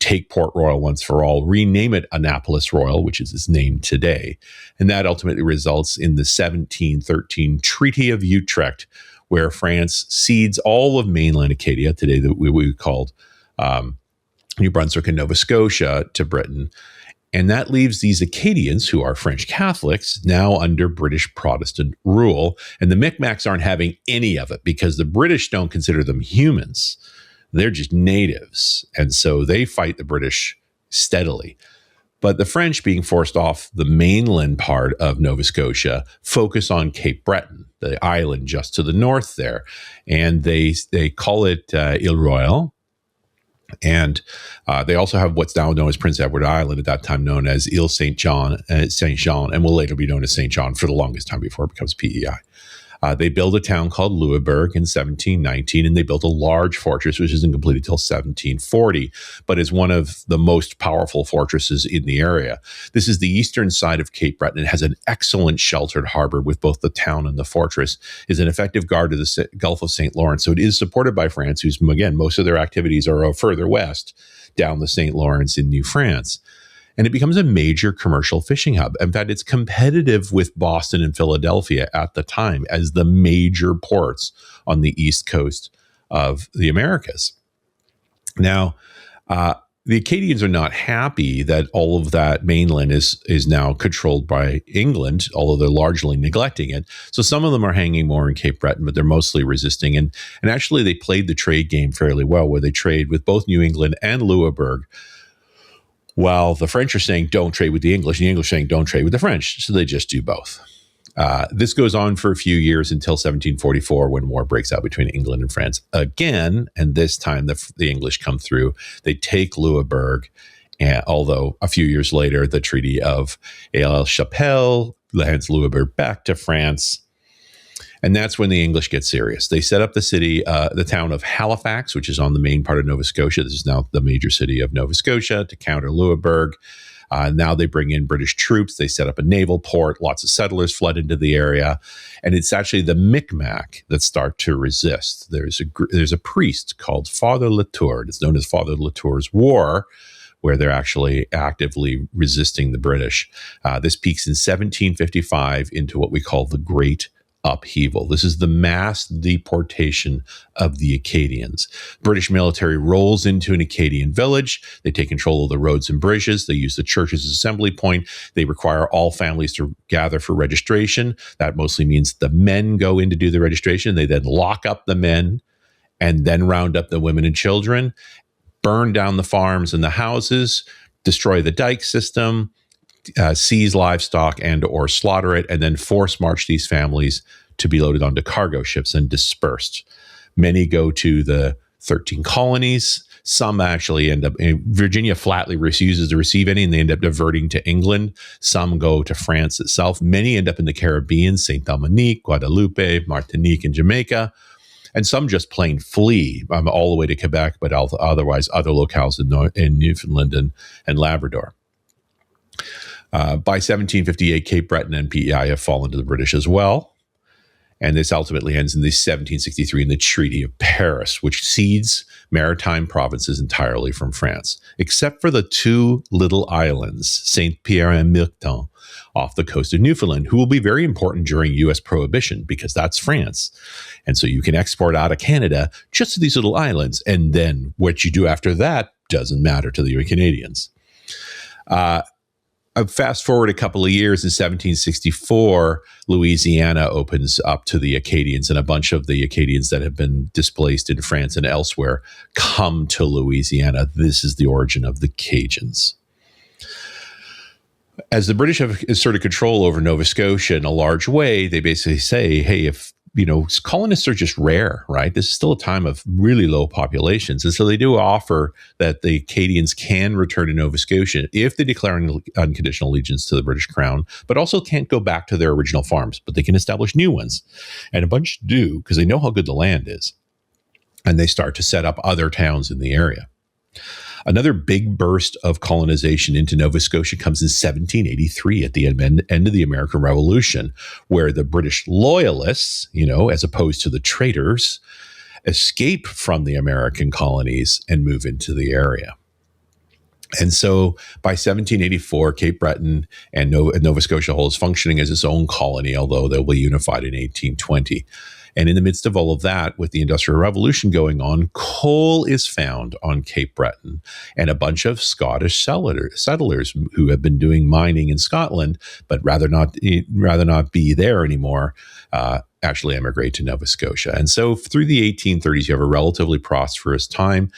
take Port Royal once for all, rename it Annapolis Royal, which is its name today. And that ultimately results in the 1713 Treaty of Utrecht, where France cedes all of mainland Acadia, today that we called New Brunswick and Nova Scotia, to Britain. And that leaves these Acadians, who are French Catholics, now under British Protestant rule. And the Micmacs aren't having any of it because the British don't consider them humans. They're just natives. And so they fight the British steadily. But the French, being forced off the mainland part of Nova Scotia, focus on Cape Breton, the island just to the north there. And they call it Ile Royale. And they also have what's now known as Prince Edward Island, at that time known as Ile Saint-Jean, and will later be known as St. John for the longest time before it becomes PEI. They build a town called Louisbourg in 1719, and they built a large fortress, which isn't completed until 1740, but is one of the most powerful fortresses in the area. This is the eastern side of Cape Breton. It has an excellent sheltered harbor with both the town and the fortress, is an effective guard to the Gulf of St. Lawrence. So it is supported by France, who's, again, most of their activities are further west down the St. Lawrence in New France. And it becomes a major commercial fishing hub. In fact, it's competitive with Boston and Philadelphia at the time as the major ports on the east coast of the Americas. Now, the Acadians are not happy that all of that mainland is now controlled by England, although they're largely neglecting it. So some of them are hanging more in Cape Breton, but they're mostly resisting. And actually, they played the trade game fairly well, where they trade with both New England and Louisbourg While the French are saying don't trade with the English, and the English are saying don't trade with the French. So they just do both. This goes on for a few years until 1744, when war breaks out between England and France again. And this time the English come through. They take Louisbourg, and although a few years later, the Treaty of Aix-la-Chapelle hands Louisbourg back to France. And that's when the English get serious. They set up the town of Halifax, which is on the main part of Nova Scotia. This is now the major city of Nova Scotia, to counter Louisbourg. Now they bring in British troops. They set up a naval port. Lots of settlers flood into the area. And it's actually the Micmac that start to resist. There's a priest called Father Latour. It's known as Father Latour's War, where they're actually actively resisting the British. This peaks in 1755 into what we call the Great Upheaval. This is the mass deportation of the Acadians. British military rolls into an Acadian village. They take control of the roads and bridges. They use the church as an assembly point. They require all families to gather for registration. That mostly means the men go in to do the registration. They then lock up the men and then round up the women and children, burn down the farms and the houses, destroy the dike system, seize livestock and or slaughter it, and then force march these families to be loaded onto cargo ships and dispersed. Many go to the 13 colonies. Some actually end up, Virginia flatly refuses to receive any, and they end up diverting to England. Some go to France itself. Many end up in the Caribbean, St. Dominique, Guadeloupe, Martinique, and Jamaica. And some just plain flee all the way to Quebec, but otherwise other locales in Newfoundland and Labrador. By 1758, Cape Breton and PEI have fallen to the British as well. And this ultimately ends in 1763 in the Treaty of Paris, which cedes maritime provinces entirely from France, except for the two little islands, Saint Pierre and Miquelon, off the coast of Newfoundland, who will be very important during U.S. Prohibition, because that's France. And so you can export out of Canada just to these little islands. And then what you do after that doesn't matter to the Canadians. Fast forward a couple of years, in 1764, Louisiana opens up to the Acadians, and a bunch of the Acadians that have been displaced in France and elsewhere come to Louisiana. This is the origin of the Cajuns. As the British have asserted control over Nova Scotia in a large way, they basically say, hey, if colonists are just rare, right? This is still a time of really low populations. And so they do offer that the Acadians can return to Nova Scotia if they declare unconditional allegiance to the British Crown, but also can't go back to their original farms, but they can establish new ones. And a bunch do, because they know how good the land is. And they start to set up other towns in the area. Another big burst of colonization into Nova Scotia comes in 1783 at the end of the American Revolution, where the British loyalists, as opposed to the traitors, escape from the American colonies and move into the area. And so by 1784, Cape Breton and Nova Scotia holds functioning as its own colony, although they'll be unified in 1820. And in the midst of all of that, with the Industrial Revolution going on, coal is found on Cape Breton, and a bunch of Scottish settlers who have been doing mining in Scotland, but rather not be there anymore, actually emigrate to Nova Scotia. And so through the 1830s, you have a relatively prosperous time.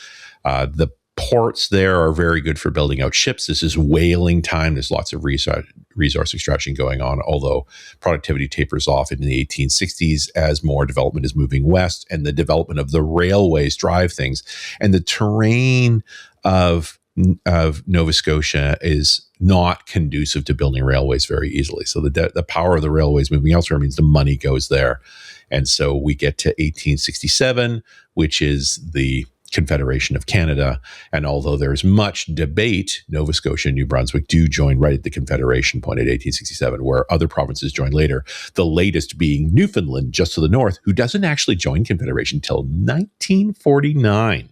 The ports there are very good for building out ships. This is whaling time. There's lots of resource extraction going on, although productivity tapers off in the 1860s as more development is moving west, and the development of the railways drive things. And the terrain of Nova Scotia is not conducive to building railways very easily. So the power of the railways moving elsewhere means the money goes there. And so we get to 1867, which is the Confederation of Canada. And although there's much debate, Nova Scotia and New Brunswick do join right at the Confederation point at 1867, where other provinces join later, the latest being Newfoundland, just to the north, who doesn't actually join Confederation until 1949.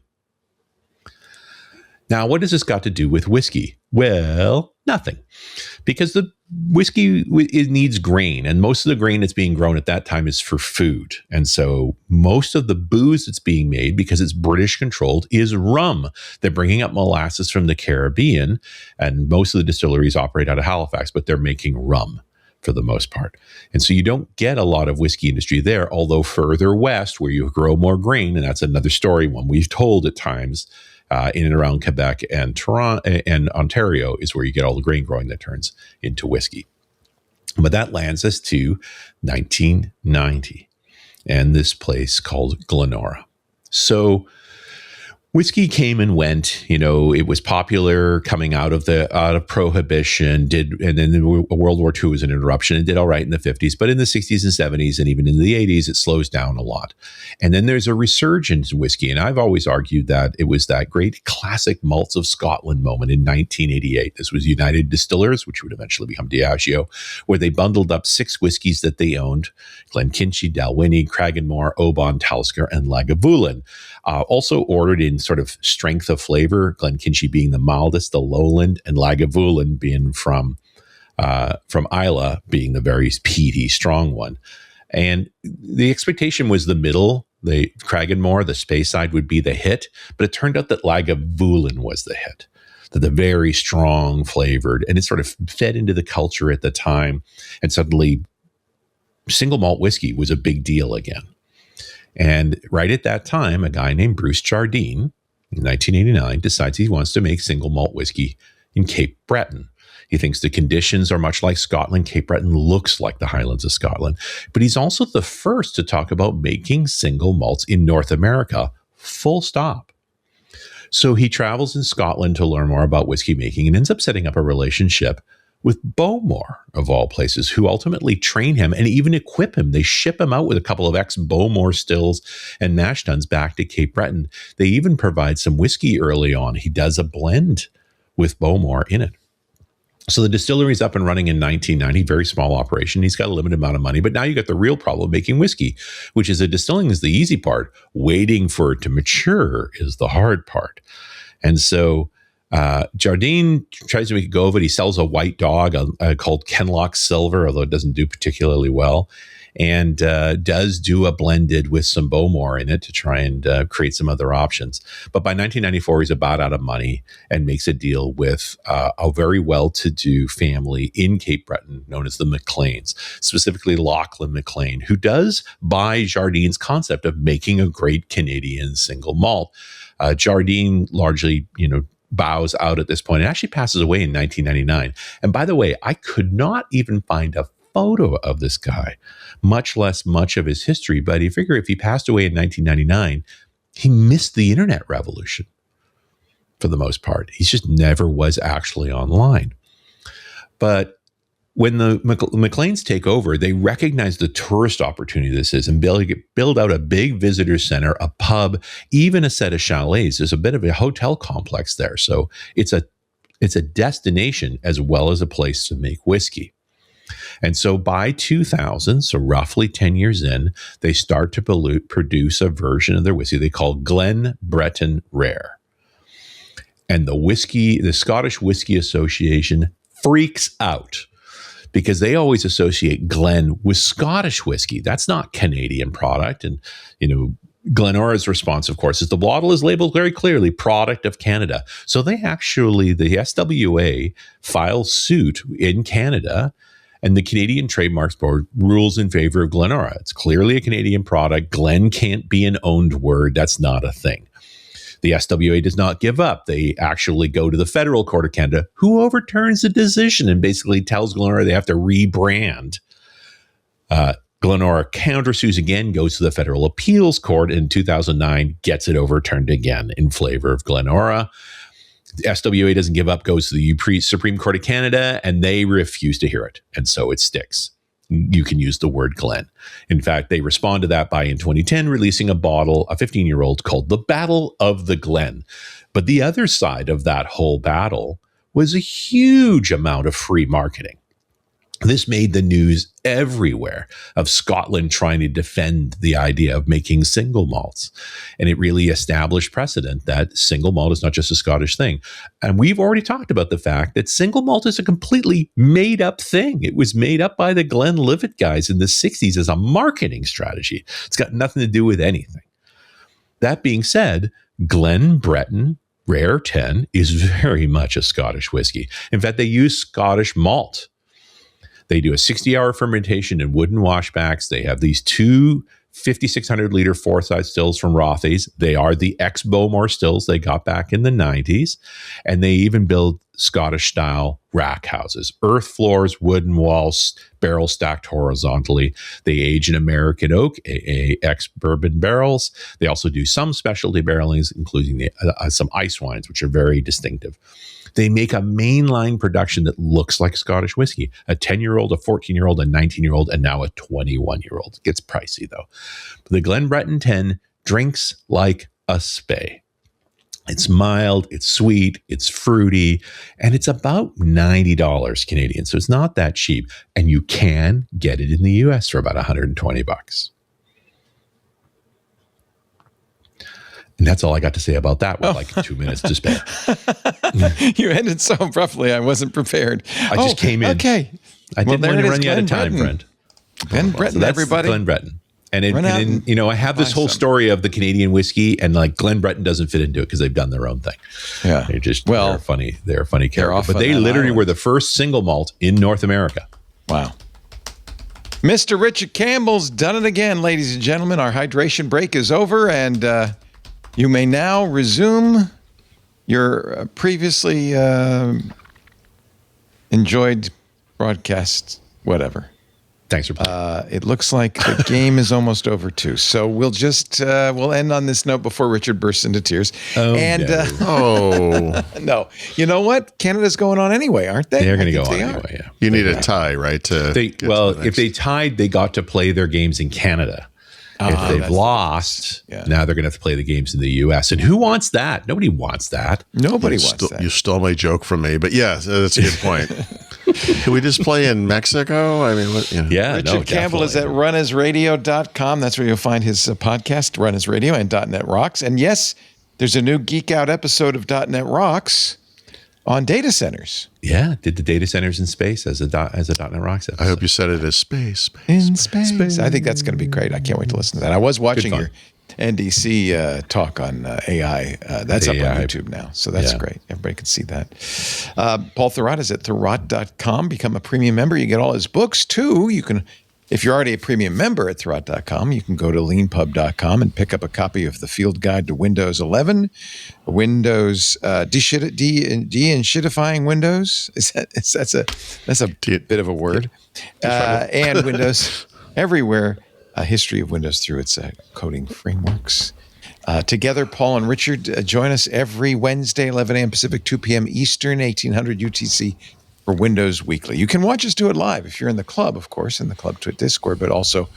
Now, what has this got to do with whiskey? Well, nothing. Because the whiskey, it needs grain, and most of the grain that's being grown at that time is for food. And so most of the booze that's being made, because it's British controlled, is rum. They're bringing up molasses from the Caribbean, and most of the distilleries operate out of Halifax, but they're making rum for the most part. And so you don't get a lot of whiskey industry there, although further west, where you grow more grain, and that's another story, one we've told at times, in and around Quebec and Toronto and Ontario is where you get all the grain growing that turns into whiskey. But that lands us to 1990 and this place called Glenora. So whiskey came and went. It was popular coming out of Prohibition. And then World War II was an interruption. It did all right in the 50s, but in the 60s and 70s and even in the 80s, it slows down a lot. And then there's a resurgence in whiskey, and I've always argued that it was that great classic malts of Scotland moment in 1988. This was United Distillers, which would eventually become Diageo, where they bundled up 6 whiskeys that they owned: Glenkinchie, Dalwhinnie, Cragganmore, Oban, Talisker, and Lagavulin. Also ordered in sort of strength of flavor, Glenkinchie being the mildest, the lowland, and Lagavulin being from Islay being the very peaty, strong one. And the expectation was the middle, the Cragganmore, the Speyside would be the hit, but it turned out that Lagavulin was the hit. That the very strong flavored, and it sort of fed into the culture at the time, and suddenly single malt whiskey was a big deal again. And right at that time, a guy named Bruce Jardine in 1989 decides he wants to make single malt whiskey in Cape Breton. He thinks the conditions are much like Scotland. Cape Breton looks like the Highlands of Scotland. But he's also the first to talk about making single malts in North America, full stop. So he travels in Scotland to learn more about whiskey making and ends up setting up a relationship with Bowmore, of all places, who ultimately train him and even equip him. They ship him out with a couple of ex-Bowmore stills and mash tuns back to Cape Breton. They even provide some whiskey early on. He does a blend with Bowmore in it. So the distillery's up and running in 1990, very small operation. He's got a limited amount of money, but now you got the real problem making whiskey, which is that distilling is the easy part. Waiting for it to mature is the hard part. And so Jardine tries to make a go of it. He sells a white dog called Kenlock Silver, although it doesn't do particularly well, and does do a blended with some Bowmore in it to try and create some other options. But by 1994, he's about out of money and makes a deal with a very well-to-do family in Cape Breton known as the McLeans, specifically Lachlan McLean, who does buy Jardine's concept of making a great Canadian single malt. Jardine largely, bows out at this point and actually passes away in 1999. And by the way, I could not even find a photo of this guy, much less much of his history. But you figure if he passed away in 1999, he missed the internet revolution for the most part. He just never was actually online. But when the McLeans take over, they recognize the tourist opportunity this is and build out a big visitor center, a pub, even a set of chalets. There's a bit of a hotel complex there. So it's a destination as well as a place to make whiskey. And so by 2000, so roughly 10 years in, they start to produce a version of their whiskey they call Glen Breton Rare. And the Scottish Whisky Association freaks out, because they always associate Glen with Scottish whiskey. That's not Canadian product. And, Glenora's response, of course, is the bottle is labeled very clearly product of Canada. So the SWA files suit in Canada, and the Canadian Trademarks Board rules in favor of Glenora. It's clearly a Canadian product. Glen can't be an owned word. That's not a thing. The SWA does not give up. They actually go to the Federal Court of Canada, who overturns the decision and basically tells Glenora they have to rebrand. Glenora countersues again, goes to the Federal Appeals Court in 2009, gets it overturned again in favor of Glenora. The SWA doesn't give up, goes to the Supreme Court of Canada, and they refuse to hear it. And so it sticks. You can use the word Glen. In fact, they respond to that by, in 2010, releasing a bottle, a 15-year-old, called The Battle of the Glen. But the other side of that whole battle was a huge amount of free marketing. This made the news everywhere of Scotland trying to defend the idea of making single malts. And it really established precedent that single malt is not just a Scottish thing. And we've already talked about the fact that single malt is a completely made up thing. It was made up by the Glenlivet guys in the 60s as a marketing strategy. It's got nothing to do with anything. That being said, Glen Breton Rare 10 is very much a Scottish whiskey. In fact, they use Scottish malt. They do a 60-hour fermentation in wooden washbacks. They have these two 5,600 liter four-size stills from Rothy's. They are the ex-Bowmore stills they got back in the 90s. And they even build Scottish-style rack houses. Earth floors, wooden walls, barrels stacked horizontally. They age in American oak, ex-bourbon barrels. They also do some specialty barrelings, including some ice wines, which are very distinctive. They make a mainline production that looks like Scottish whiskey. A 10-year-old, a 14-year-old, a 19-year-old, and now a 21-year-old. It gets pricey, though. The Glenbretton 10 drinks like a spey. It's mild, it's sweet, it's fruity, and it's about $90 Canadian. So it's not that cheap. And you can get it in the US for about $120. And that's all I got to say about that with like 2 minutes to spare. You ended so abruptly. I wasn't prepared. I just came in. Okay. I didn't want to run you out of time, friend. Glenbretton, So that's everybody. Glenbretton. And I have this whole story of the Canadian whiskey, and like Glenbretton doesn't fit into it because they've done their own thing. Yeah. They're funny. They're a funny character. off But on they that literally island. were the first single malt in North America. Wow. Mr. Richard Campbell's done it again, ladies and gentlemen. Our hydration break is over, and you may now resume your previously enjoyed broadcast, whatever. Thanks for playing. It looks like the game is almost over too. So we'll just we'll end on this note before Richard bursts into tears. No, you know what? Canada's going on anyway, aren't they? They're going to go on anyway. Yeah. You need a tie, right? If they tied, they got to play their games in Canada. If they've lost, now they're going to have to play the games in the U.S. And who wants that? Nobody wants that. Nobody wants that. You stole my joke from me, but yeah, that's a good point. Can we just play in Mexico? I mean, what, Yeah, Richard Campbell is at runisradio.com. That's where you'll find his podcast, Run His Radio, and .NET Rocks. And yes, there's a new Geek Out episode of .NET Rocks on data centers. Yeah, did the data centers in space as a .NET Rocks episode. I hope you said it as space. In space. I think that's going to be great. I can't wait to listen to that. I was watching your NDC talk on AI. That's up on YouTube now, so that's great. Everybody can see that. Paul Thurrott is at thurrott.com. Become a premium member. You get all his books, too. You can, if you're already a premium member at thurrott.com, you can go to leanpub.com and pick up a copy of the Field Guide to Windows 11, Windows de-shittifying Windows. That's a bit of a word. And Windows everywhere. A history of Windows through its coding frameworks. Together, Paul and Richard join us every Wednesday, 11 a.m. Pacific, 2 p.m. Eastern, 1800 UTC for Windows Weekly. You can watch us do it live if you're in the club, of course, in the Club Twit Discord, but also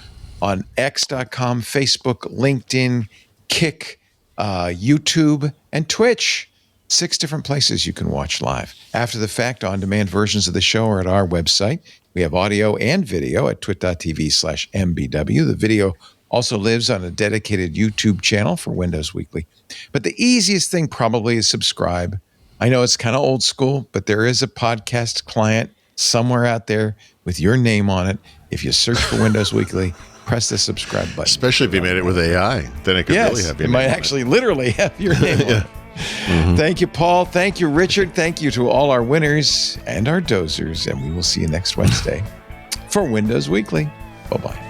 on X.com, Facebook, LinkedIn, Kick, YouTube, and Twitch. 6 different places you can watch live. After the fact, on-demand versions of the show are at our website. We have audio and video at twit.tv/MBW. The video also lives on a dedicated YouTube channel for Windows Weekly. But the easiest thing probably is subscribe. I know it's kind of old school, but there is a podcast client somewhere out there with your name on it. If you search for Windows Weekly, press the subscribe button. Especially if you made it with AI, then it could really have your name. It might actually literally have your name on it. Mm-hmm. Thank you, Paul. Thank you, Richard. Thank you to all our winners and our dozers. And we will see you next Wednesday for Windows Weekly. Bye-bye.